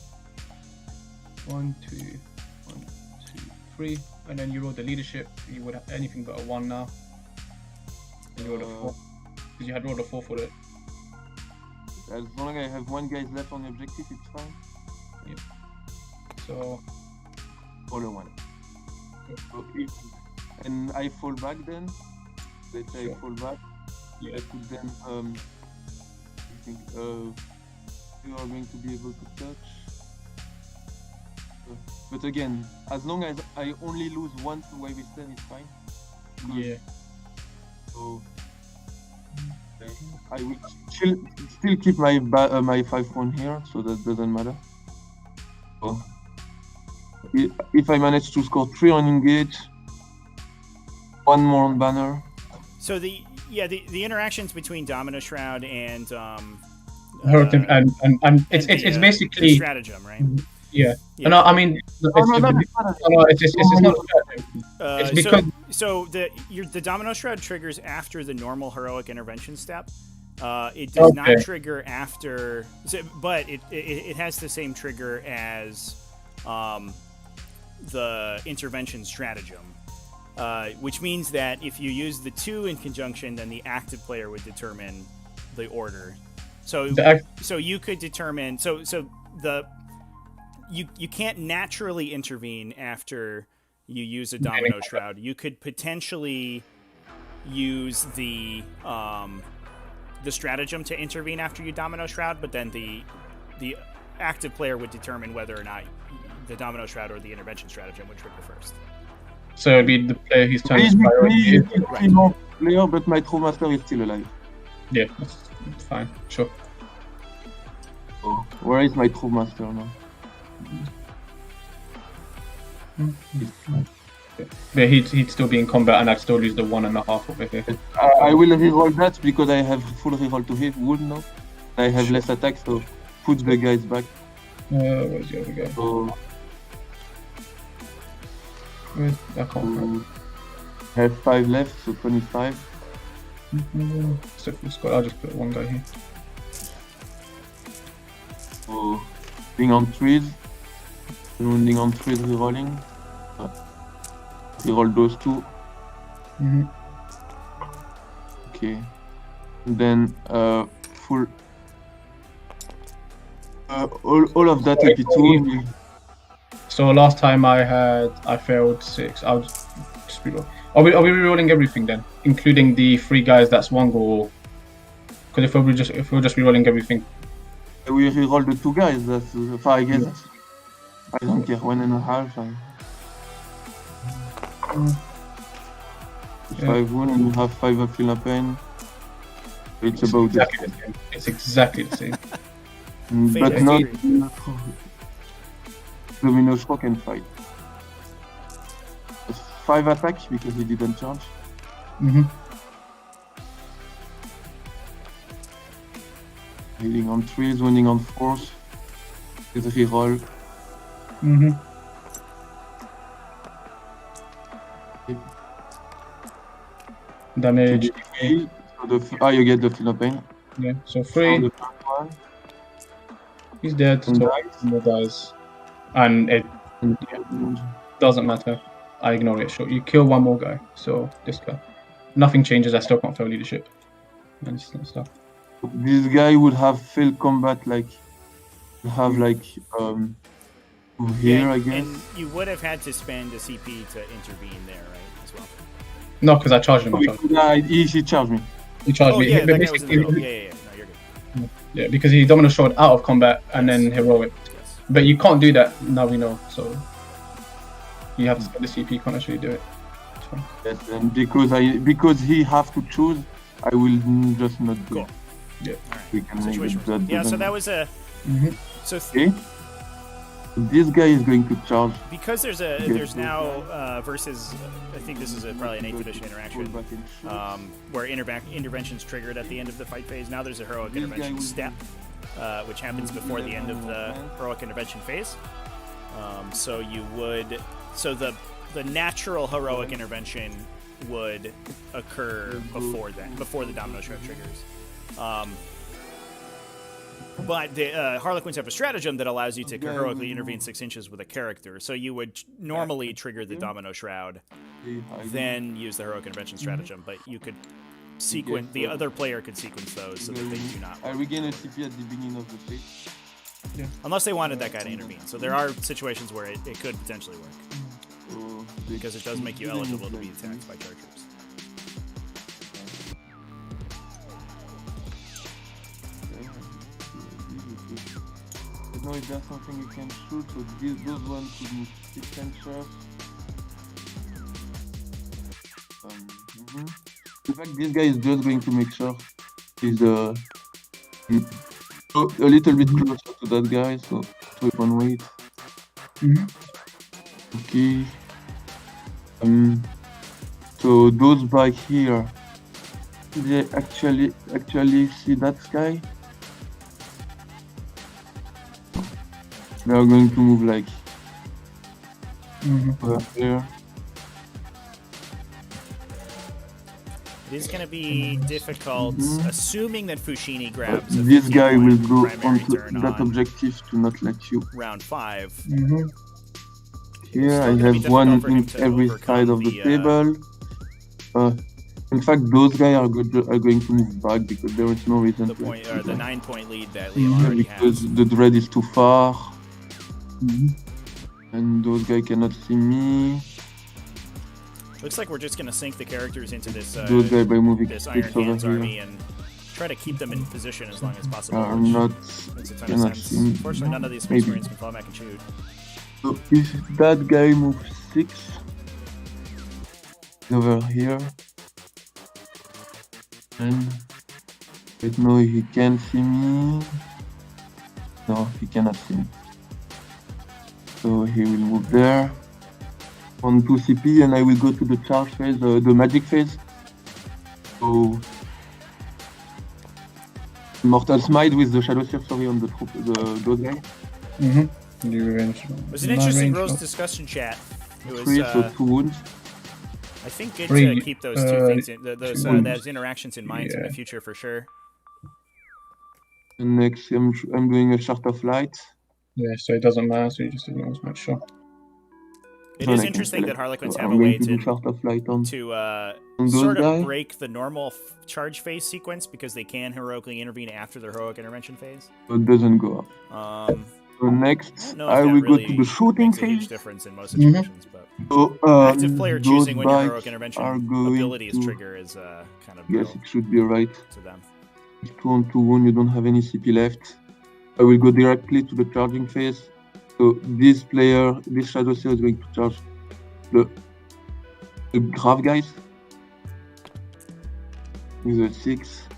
1, 2, 1, 2, 3, and then you roll the leadership. You would have anything but a 1 now. And you roll a 4 because you had rolled a 4 for it. As long as I have 1 guy left on the objective, it's fine. Yep. So All a 1. Okay. And I fall back then. Let's say I fall back. yeah, I could then I think you are going to be able to touch. But again, as long as I only lose 1 to where we stand, it's fine. Good. yeah. So I will still keep my my 5-1 here, so that doesn't matter. So if I manage to score 3 on engage, 1 more on banner. So the interactions between Domino Shroud and Hurricane and it's basically the stratagem, right? Yeah. Yeah. No, I mean it's not it's because so the Domino Shroud triggers after the normal heroic intervention step. It does not trigger after, but it has the same trigger as the intervention stratagem, which means that if you use the 2 in conjunction, then the active player would determine the order. So you could determine you can't naturally intervene after you use a Domino Shroud. You could potentially use the stratagem to intervene after you Domino Shroud, but then the active player would determine whether or not the Domino Shroud or the intervention stratagem would trigger first. so it'd be the player whose turn is priority. Right. Player, but my Crewmaster is still alive. Yeah, that's fine. Sure. Oh, where is my Crewmaster now? Yeah, he'd still be in combat, and I'd still lose the 1.5 over here. I will reroll that because I have full reroll to hit wood now. I have less attack, so put the guys back. Where's the other guy? So I can't remember. I have 5 left, so 25. So full squad. I'll just put 1 guy here. So being on trees, wounding on trees, rerolling. Reroll those 2. Okay. Then full. All of that AP2. So last time I failed 6. I'll just reroll. Are we rerolling everything then, including the 3 guys that's 1 goal? Because if we're just rerolling everything. We reroll the 2 guys. That's I guess. I don't care. 1.5. 5 wound and you have 5 of feel pain. It's about exactly the same. It's exactly the same. But not Domino Shroud can fight. 5 attacks because he didn't charge. Healing on 3s, wounding on 4s. With reroll. Damage. So you get the feel pain. Yeah, so 3. He's dead, so more dies. And it doesn't matter. I ignore it. Sure, you kill 1 more guy, so this guy. Nothing changes, I still can't fail leadership. And stuff. This guy would have failed combat would here, I guess. And you would have had to spend a CP to intervene there, right? As well. No, because I charged him. He charged me. He charged me. Yeah, But that guy was in the middle. basically, Yeah. No, you're good. yeah, because he domino showed out of combat and then heroic. Yes. But you can't do that now. We know, so you have to spend the CP. You can't actually do it. It's fine. Yes, and because he have to choose, I will just not do Cool. it. Yeah. All right. We can make Situation it that resolved. Yeah, so doesn't- that was a. Mhm. So Okay. This guy is going to charge. because there's now versus I think this is probably an 8th edition interaction where intervention's triggered at the end of the fight phase. Now there's a heroic intervention step, which happens before the end of the heroic intervention phase. So the natural heroic intervention would occur before the domino shroud triggers. But the Harlequins have a stratagem that allows you to heroically intervene 6 inches with a character. So you would normally trigger the domino shroud, then use the heroic intervention stratagem. But you could sequence the other player could sequence those so that they do not. I regain a CP at the beginning of the phase. Unless they wanted that guy to intervene. So there are situations where it could potentially work because it does make you eligible to be attacked by chargers. No, if there's something you can shoot, so those ones could move 6 inches. In fact, this guy is just going to make sure he's a little bit closer to that guy, so weapon weight. Okay. So those back here, they actually see that guy. They are going to move like over here. It is going to be difficult, assuming that Fouchini grabs. This guy will go primary onto turn that on objective to not let you. round 5. Here I Still gonna be have difficult one for him in to every overcome side of the the, table. In fact, those guys are going to move back because there is no reason The to. point, or the 9-point lead that Liam already Because has. the dread is too far. And those guys cannot see me. Looks like we're just going to sink the characters into this Those guys by moving this 6 Iron over Hands here. army and try to keep them in position as long as possible. Are which not makes a ton of cannot sense. see me. Unfortunately, none of these Maybe. Space Marines can fall back and shoot. So if that guy moves 6 over here, and wait, no, he can see me. No, he cannot see me. So he will move there on 2 CP, and I will go to the charge phase, the magic phase. So Mortal Smite with the Shadow Sorcery on those guys. It was an interesting Rose discussion chat. It was, 3, so 2 wounds. I think good 3, to keep those two things, those interactions in mind in the future for sure. And next, I'm doing a Shard of Light. Yeah, so it doesn't matter. So you just make sure. It So is I can interesting that select. Harlequins So have I'm a way going to do to Shard of Light on those sort of guys. break the normal charge phase sequence because they can heroically intervene after their heroic intervention phase. So it doesn't go up. So next, know if I that will go really to the shooting makes a huge phase. difference in most situations, but So active player those choosing when your bikes heroic intervention are going ability is to- trigger is kind of Yes, brutal it should be right. to them. 2 on 2 wound, you don't have any CP left. I will go directly to the charging phase. So this Shadow Seer is going to charge the Grave guys with a 6.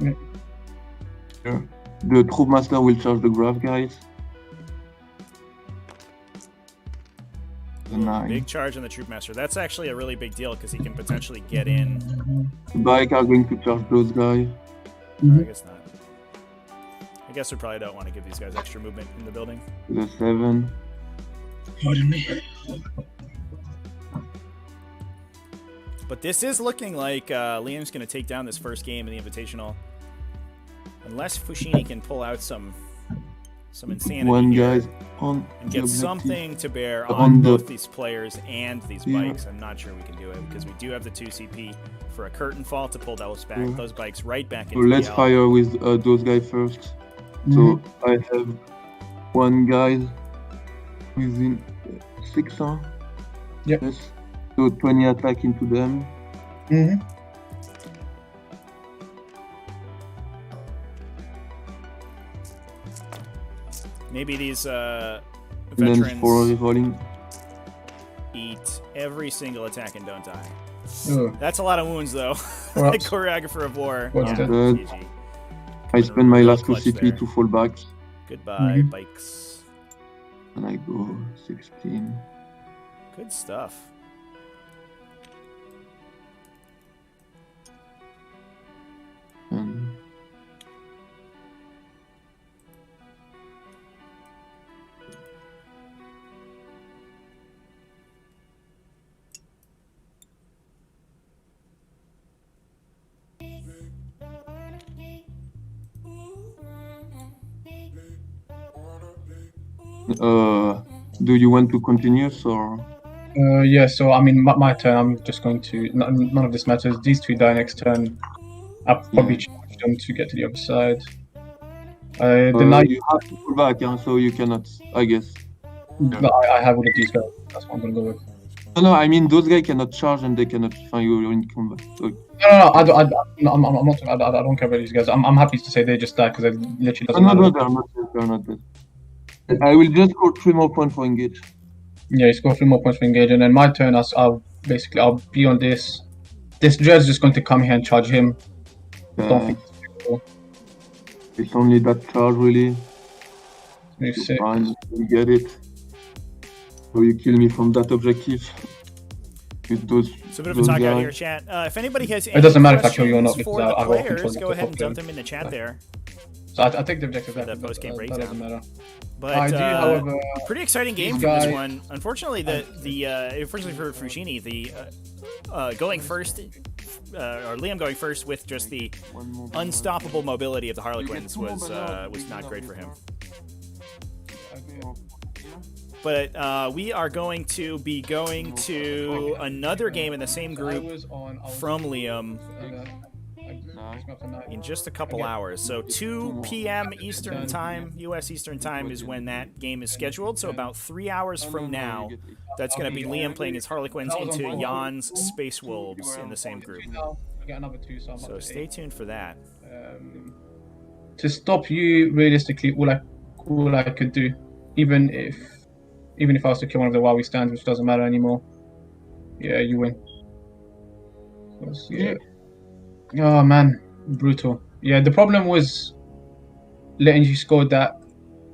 Yeah. Here. The Troop Master will charge the Grave guys. The 9. Big charge on the Troop Master. That's actually a really big deal because he can potentially get in. The bike are going to charge those guys. I guess not. I guess we probably don't want to give these guys extra movement in the building. The 7. Pardon me. But this is looking like Liam's going to take down this first game in the Invitational. Unless Fouchini can pull out some insanity One here guy's on and the get objective. something to bear On on the- both these players and these Yeah. bikes. I'm not sure we can do it because we do have the 2 CP for a curtain fall to pull those back, Yeah. those bikes right back So into let's the L. fire with those guys first. So I have one guy within 6, huh? Yep. Yes. So 20 attack into them. Mm-hmm. Maybe these And then 4 veterans revolving. eat every single attack and don't die. Oh, That's a lot of wounds, though. Well, Choreographer of War. What's Yeah, that? GG. I spend my Real last 2 clutch CP there. to fall back. Goodbye, Mhm. bikes. And I go 16. Good stuff. And do you want to continue or? yeah, so I mean, my turn, I'm just going to... None of this matters. These 2 die next turn. I'll probably charge them to get to the other side. The knight... You have to fall back, so you cannot, I guess. But I have all of these guys. That's what I'm going to go with. No, I mean those guys cannot charge and they cannot find you in combat. So, No, I don't care about these guys. I'm happy to say they just die because it literally doesn't matter. no, they're not dead. I will just score 3 more points for engage. Yeah, you score 3 more points for engage, and then my turn, I'll be on this. This Dread's just going to come here and charge him. Don't think it's difficult. It's only that charge really. Move 6. Fine, you get it. So you kill me from that objective. With those. So a bit of a talk out here, chat. If anybody has any It doesn't matter if I kill you or not, questions because for I the will control players, the go ahead and top dump lane. them in the chat there. So I take the objective For back. the post-game That breakdown. doesn't matter. But I do, however, pretty exciting game these for this guys- one. Unfortunately, unfortunately for Fouchini, the going first, or Liam going first with just the unstoppable mobility of the Harlequins was not great for him. But we are going to be going to another game in the same group from Liam in just a couple hours. So 2 p.m. Eastern Time, U.S. Eastern Time, is when that game is scheduled. So about 3 hours from now, that's going to be Liam playing his Harlequins into Jan's Space Wolves in the same group. So stay tuned for that. To stop you, realistically, all I could do, even if I was to kill one of the Wowie stands, which doesn't matter anymore. Yeah, you win. Yeah. Oh man, brutal. Yeah, the problem was letting you score that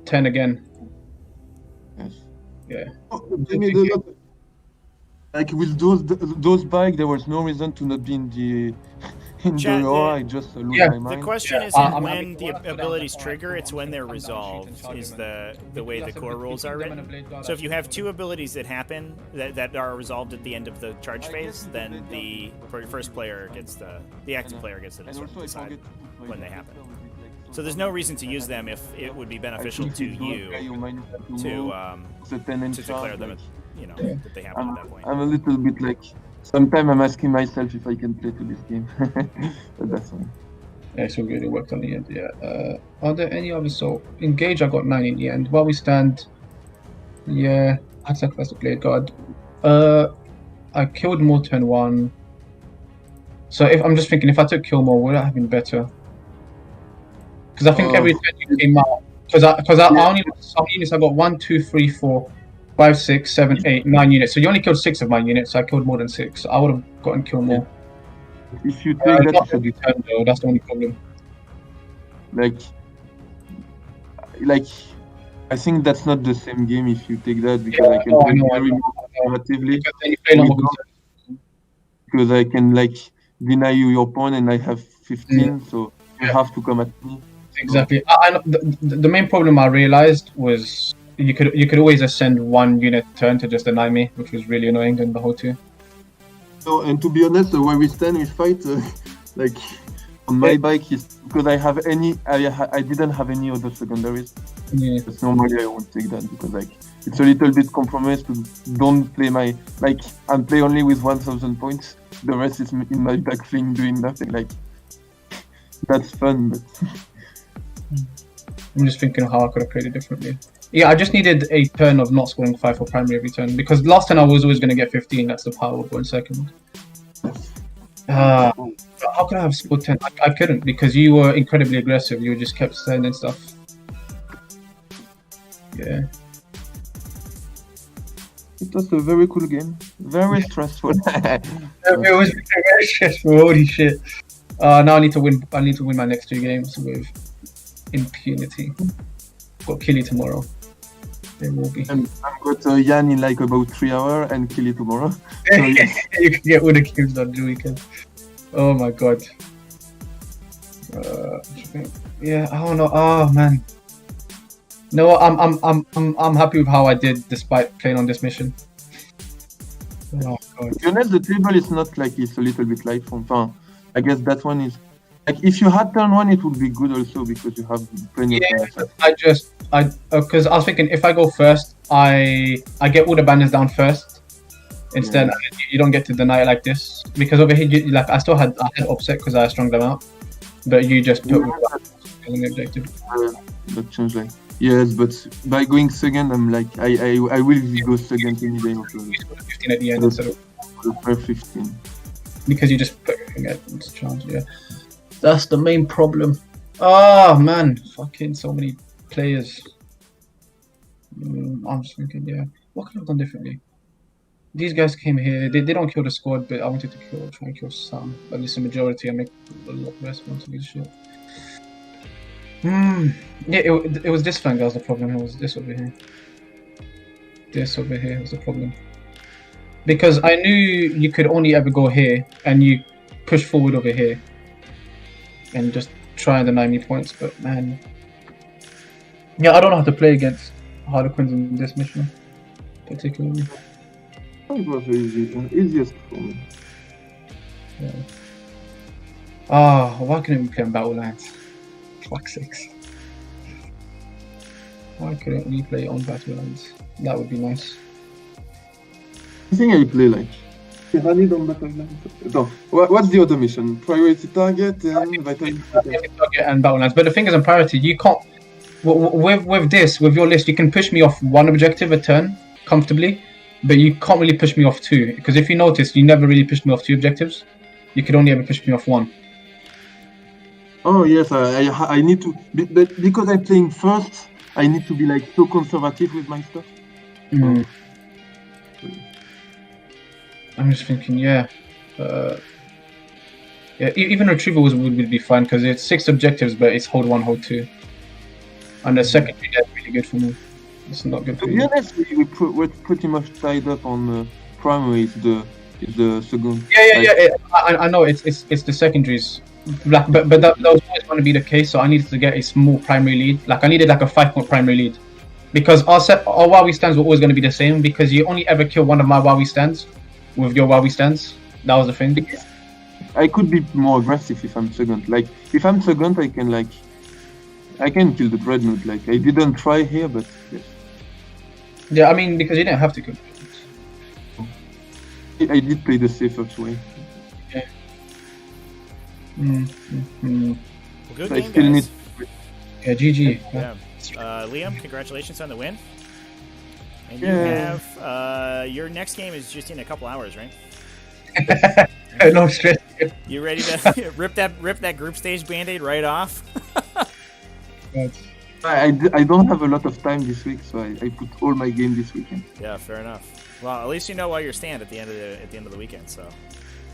10 again. Yes. Yeah. Like with those bikes, there was no reason to not be in the Chat, aura. I just lose Yeah. my The mind. question Yeah, isn't I'm when happy the to- abilities trigger, it's when they're resolved, is the way the core rules are written. So if you have 2 abilities that happen, that are resolved at the end of the charge phase, then the first player gets the active player gets to And also, I decide forget to put my when they happen. with, like, So there's no reason to use them if it would be beneficial to you to declare them, that they happen at that point. I'm a little bit like, sometimes I'm asking myself if I can play to this game. But that's fine. Yeah, so good. It worked on the end. Yeah. Are there any others? So engage, I got 9 in the end. While we stand, yeah, I sacrificed the Blade God. I killed more turn 1. So I'm just thinking, if I took kill more, would that have been better? Because I think every turn you came out, because I only some units. I got 1, 2, 3, 4, 5, 6, 7, 8, 9 units. So you only killed 6 of my units. So I killed more than 6. So I would have gotten kill more. If you take Not that, every turn though. That's the only problem. like, I think that's not the same game if you take that, because I can play very narratively. Because then you play normal conservative. Because I can like deny you your pawn and I have 15, so you have to come at me. Exactly. The main problem I realized was you could always just send 1 unit turn to just deny me, which was really annoying in the whole 2. So, and to be honest, where we stand, we fight like on my bike is because I didn't have any other secondaries. Yeah. But normally I won't take that because like it's a little bit compromise to don't play my like and play only with 1,000 points. The rest is in my back fling doing nothing. Like that's fun, but I'm just thinking how I could have played it differently. Yeah, I just needed a turn of not scoring 5 for primary every turn because last turn I was always going to get 15. That's the power of 1 second. How could I have scored 10? I couldn't because you were incredibly aggressive. You just kept sending stuff. Yeah. It was a very cool game. Very stressful. It was very stressful. Holy shit! Now I need to win. I need to win my next 2 games with impunity. Got Killy tomorrow. There will be. And I've got Jan in like about 3 hours and Killy tomorrow. So, yes. You can get all the games done the weekend. Oh my god. Yeah, I don't know. Oh man. No, I'm happy with how I did despite playing on this mission. Oh god. To be honest, the table is not like it's a little bit light from far. I guess that one is like if you had turn 1, it would be good also because you have plenty of time. Because I was thinking if I go first, I get all the banners down first. Instead, you don't get to deny it like this because over here, like I had upset because I strung them out, but you just put the objective. That changed like yes, but by going second, I'm like I will go second any day. 15 at the end instead of 15 because you just put everything at charge. Yeah, that's the main problem. Oh man, fucking so many players. I'm just thinking, yeah, what could I have done differently? These guys came here. They don't kill the squad, but I wanted to try and kill some. At least the majority. I make a lot less once we shit. Yeah, it was this flank that was the problem. It was this over here. This over here was the problem. Because I knew you could only ever go here, and you push forward over here, and just try and deny me points. But man, yeah, I don't know how to play against Harlequins in this mission, particularly. It was easiest for me. Yeah. Why couldn't we play on battle lines? Fuck's sakes. Why couldn't we play on battle lines? That would be nice. I think I play like Tyranny on battle lines. No, what's the other mission? Priority target and vitality target and battle lines. But the thing is, in priority, you can't. With your list, you can push me off 1 objective a turn comfortably. But you can't really push me off 2, because if you notice, you never really pushed me off 2 objectives. You could only ever push me off 1. Oh yes, I need to, but because I'm playing first, I need to be like so conservative with my stuff. Mm. I'm just thinking, yeah. Even retrieval would be fine, because it's 6 objectives, but it's hold 1, hold 2. And the secondary, that's really good for me. It's not good for you. To be honest, we're pretty much tied up on primary. Is the second. Yeah. I know it's the secondaries, but that was always going to be the case. So I needed to get a small primary lead. Like I needed like a 5-point primary lead, because our Wowie stands were always going to be the same. Because you only ever kill one of my Wowie stands with your Wowie stands. That was the thing. I could be more aggressive if I'm second. Like if I'm second, I can kill the dreadnought. Like I didn't try here, but yes. Yeah, I mean because you didn't have to kill. I did play the safest way. Yeah. Well, good I game, still guys. Yeah, GG. Yeah. Liam, congratulations on the win. And you have your next game is just in a couple hours, right? No stress. You ready to rip that group stage band-aid right off? I don't have a lot of time this week, so I put all my game this weekend. Yeah, fair enough. Well, at least you know where you stand at the end of the weekend. So.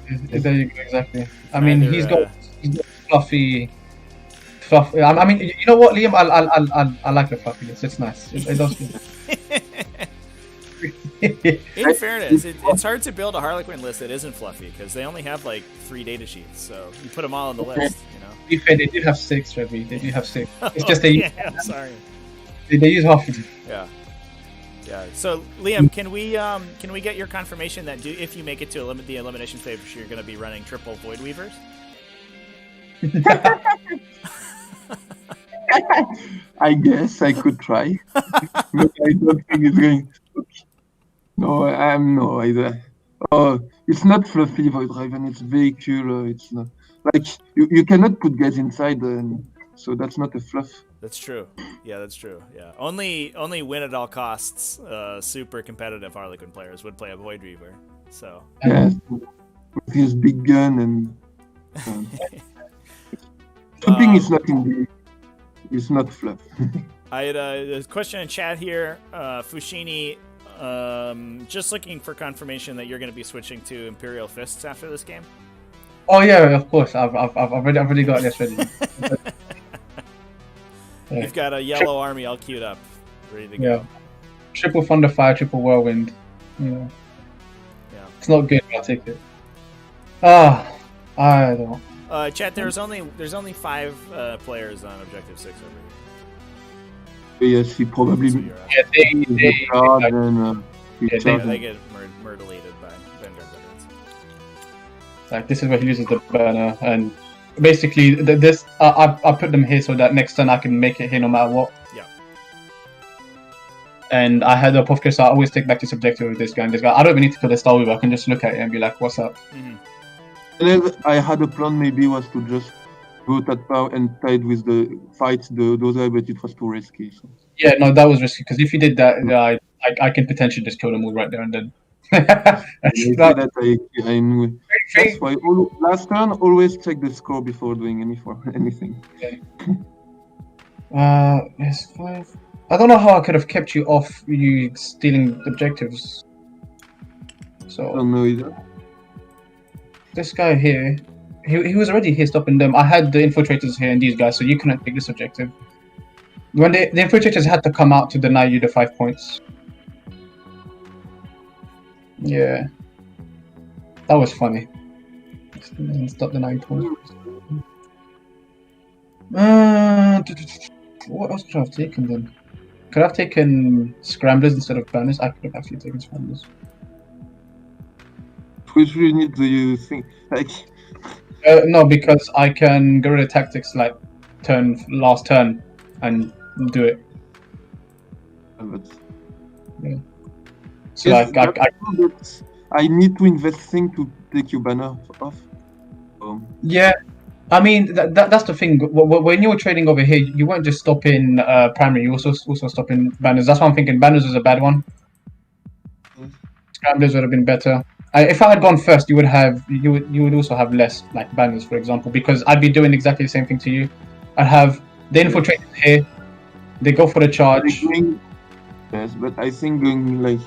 There you go, exactly. I mean, he's got fluffy. I mean, you know what, Liam? I like the fluffiness. It's nice. It does. In fairness, it's hard to build a Harlequin list that isn't fluffy because they only have like 3 data sheets. So you put them all on the list, you know. To be fair, they did have 6, Trevi. They did have 6. It's just they. Yeah, sorry. They use half of it. Yeah. Yeah. So Liam, can we get your confirmation that if you make it to the elimination stage, you're going to be running triple Void Weavers? I guess I could try, but I don't think it's going. No, it's not fluffy Void Raven. It's vehicle. It's not like you cannot put guys inside, so that's not a fluff. That's true. Yeah, that's true. Yeah, only win at all costs. Super competitive Harlequin players would play a Void Reaver. So Yes, with his big gun and shooting is not in the, it's not fluff. I had a question in chat here. Fouchini, just looking for confirmation that you're going to be switching to Imperial Fists after this game. Oh yeah, of course. I've already got this ready. Yeah. You've got a yellow army all queued up, ready to go. Yeah. Triple Thunder Fire, triple Whirlwind. Yeah. It's not good, but I'll take it. I don't know. Chat, there's only 5 players on Objective 6 over here. Yes, he probably. So you're out. Yeah, They get murderated by Vanguard veterans. like this is where he uses the burner, and basically this I put them here so that next turn I can make it here no matter what. Yeah. And I had a Puffcare, so I always take back this objective with this guy and this guy. I don't even need to kill the Star Weaver, I can just look at it and be like, what's up? Mm-hmm. And then I had a plan maybe was to just go that power and tied with the fight those guys, but it was too risky. So. Yeah, no, that was risky, because if you did that, I can potentially just kill them all right there and then. That I knew. That's why last turn always check the score before doing anything. Yes, 5. I don't know how I could have kept you off you stealing objectives. I So don't know either. this guy here, he was already here stopping them. I had the infiltrators here and these guys, so you couldn't take this objective. When the infiltrators had to come out to deny you the 5 points. Yeah, that was funny. Stop the 9 points. What else could I have taken then? Could I have taken scramblers instead of banners? I could have actually taken scramblers. Which really need do you think? Like, No, because I can guerrilla tactics like last turn and do it. but Yeah. So yes, like I need to invest thing to take your banner off. yeah. I mean that's the thing. When you were trading over here, you weren't just stopping primary. You also stopping banners. That's why I'm thinking banners was a bad one. Scramblers would have been better. If I had gone first, you would also have less like banners, for example, because I'd be doing exactly the same thing to you. I'd have the infiltrators here. They go for the charge. Yes, but I think going like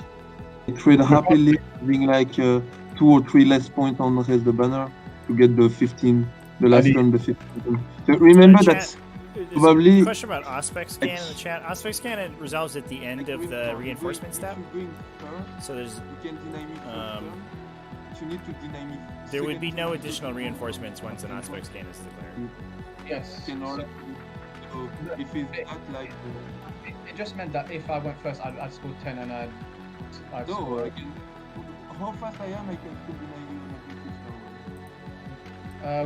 trade happily, having like 2 or 3 less points on the banner to get the 15. The last turn, the 15. So remember that probably. A question about Auspex scan in the chat. Auspex scan it resolves at the end of the reinforcement step. So there's there would be no additional reinforcements once an Auspex scan is declared. Yes. So if it's not like It just meant that if I went first, I'd score 10 and I'd no, score. how fast I am, I can still deny you.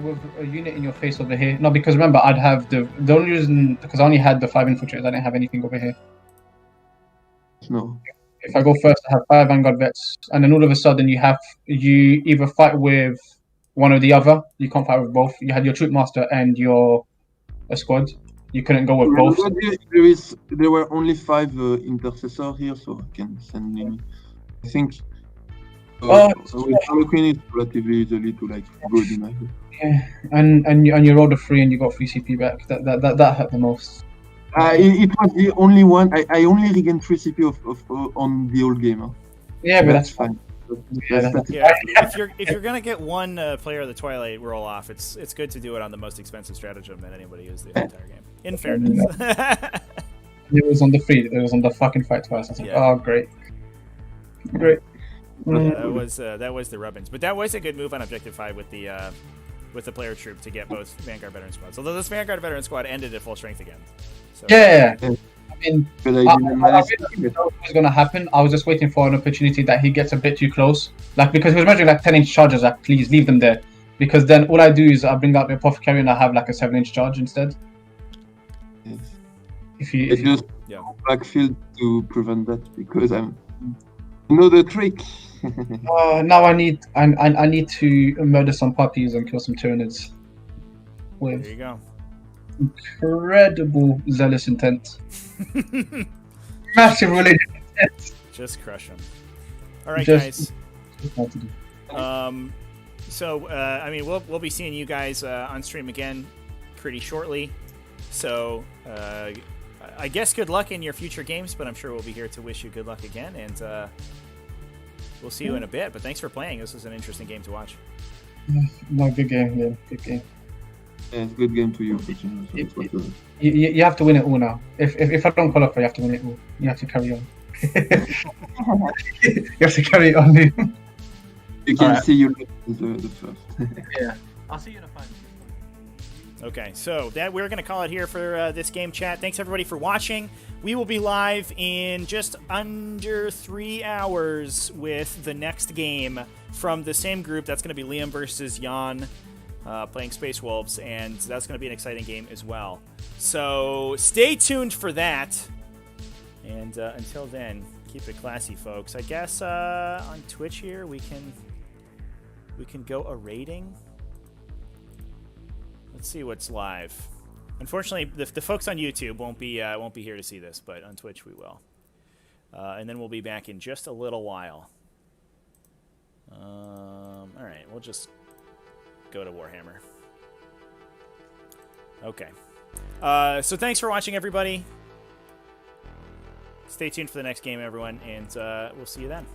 With a unit in your face over here. No, because remember, I'd have the only reason because I only had the 5 infiltrators. I didn't have anything over here. No. If I go first, I have 5 Vanguard vets, and then all of a sudden you either fight with one or the other. You can't fight with both. You had your troop master and your squad. You couldn't go with both. There were only 5 intercessors here, so I can send in. I think. With Harlequin, it's relatively easily to like go deny. Yeah, and you rolled a 3 and you got 3 CP back. That hurt the most. It was the only one. I only regained 3 CP on the whole game. Huh? Yeah, but that's fine. If you're gonna get one player of the Twilight roll off, it's good to do it on the most expensive stratagem that anybody used the entire game. In fairness. It was on the 3. It was on the fucking fight twice. I was like, oh great. That was the rubbings, but that was a good move on Objective 5 with the player troop to get both Vanguard veteran squads. Although this Vanguard veteran squad ended at full strength again. So. Yeah. I mean, I really didn't know what was going to happen. I was just waiting for an opportunity that he gets a bit too close. Like, because he was measuring like 10-inch charges, like, please leave them there. Because then all I do is I bring out the apothecary and I have like a 7-inch charge instead. Yes. If you just backfield to prevent that because I know the trick. Now I need to murder some puppies and kill some Tyranids. There you go. incredible zealous intent. Massive religious intent. Just crush them. All right, Just- guys. So I mean, we'll be seeing you guys on stream again pretty shortly. So I guess good luck in your future games, but I'm sure we'll be here to wish you good luck again, and we'll see you in a bit. But thanks for playing. This was an interesting game to watch. No, good game, yeah, good game. Yeah, it's a good game to you, Fouchini, so it's what it is. You have to win it all now. If I don't qualify, you have to win it all. You have to carry on. You have to carry it on, dude. You can Alright. see you the first. I'll see you in a 5. Okay, so that we're going to call it here for this game chat. Thanks everybody for watching. We will be live in just under 3 hours with the next game from the same group. That's going to be Liam versus Jan playing Space Wolves, and that's going to be an exciting game as well. So stay tuned for that. And until then, keep it classy, folks. I guess on Twitch here we can go a rating. Let's see what's live. Unfortunately, the folks on YouTube won't be here to see this, but on Twitch we will. And then we'll be back in just a little while. All right, we'll just go to Warhammer. Okay. So thanks for watching, everybody. Stay tuned for the next game, everyone, and we'll see you then.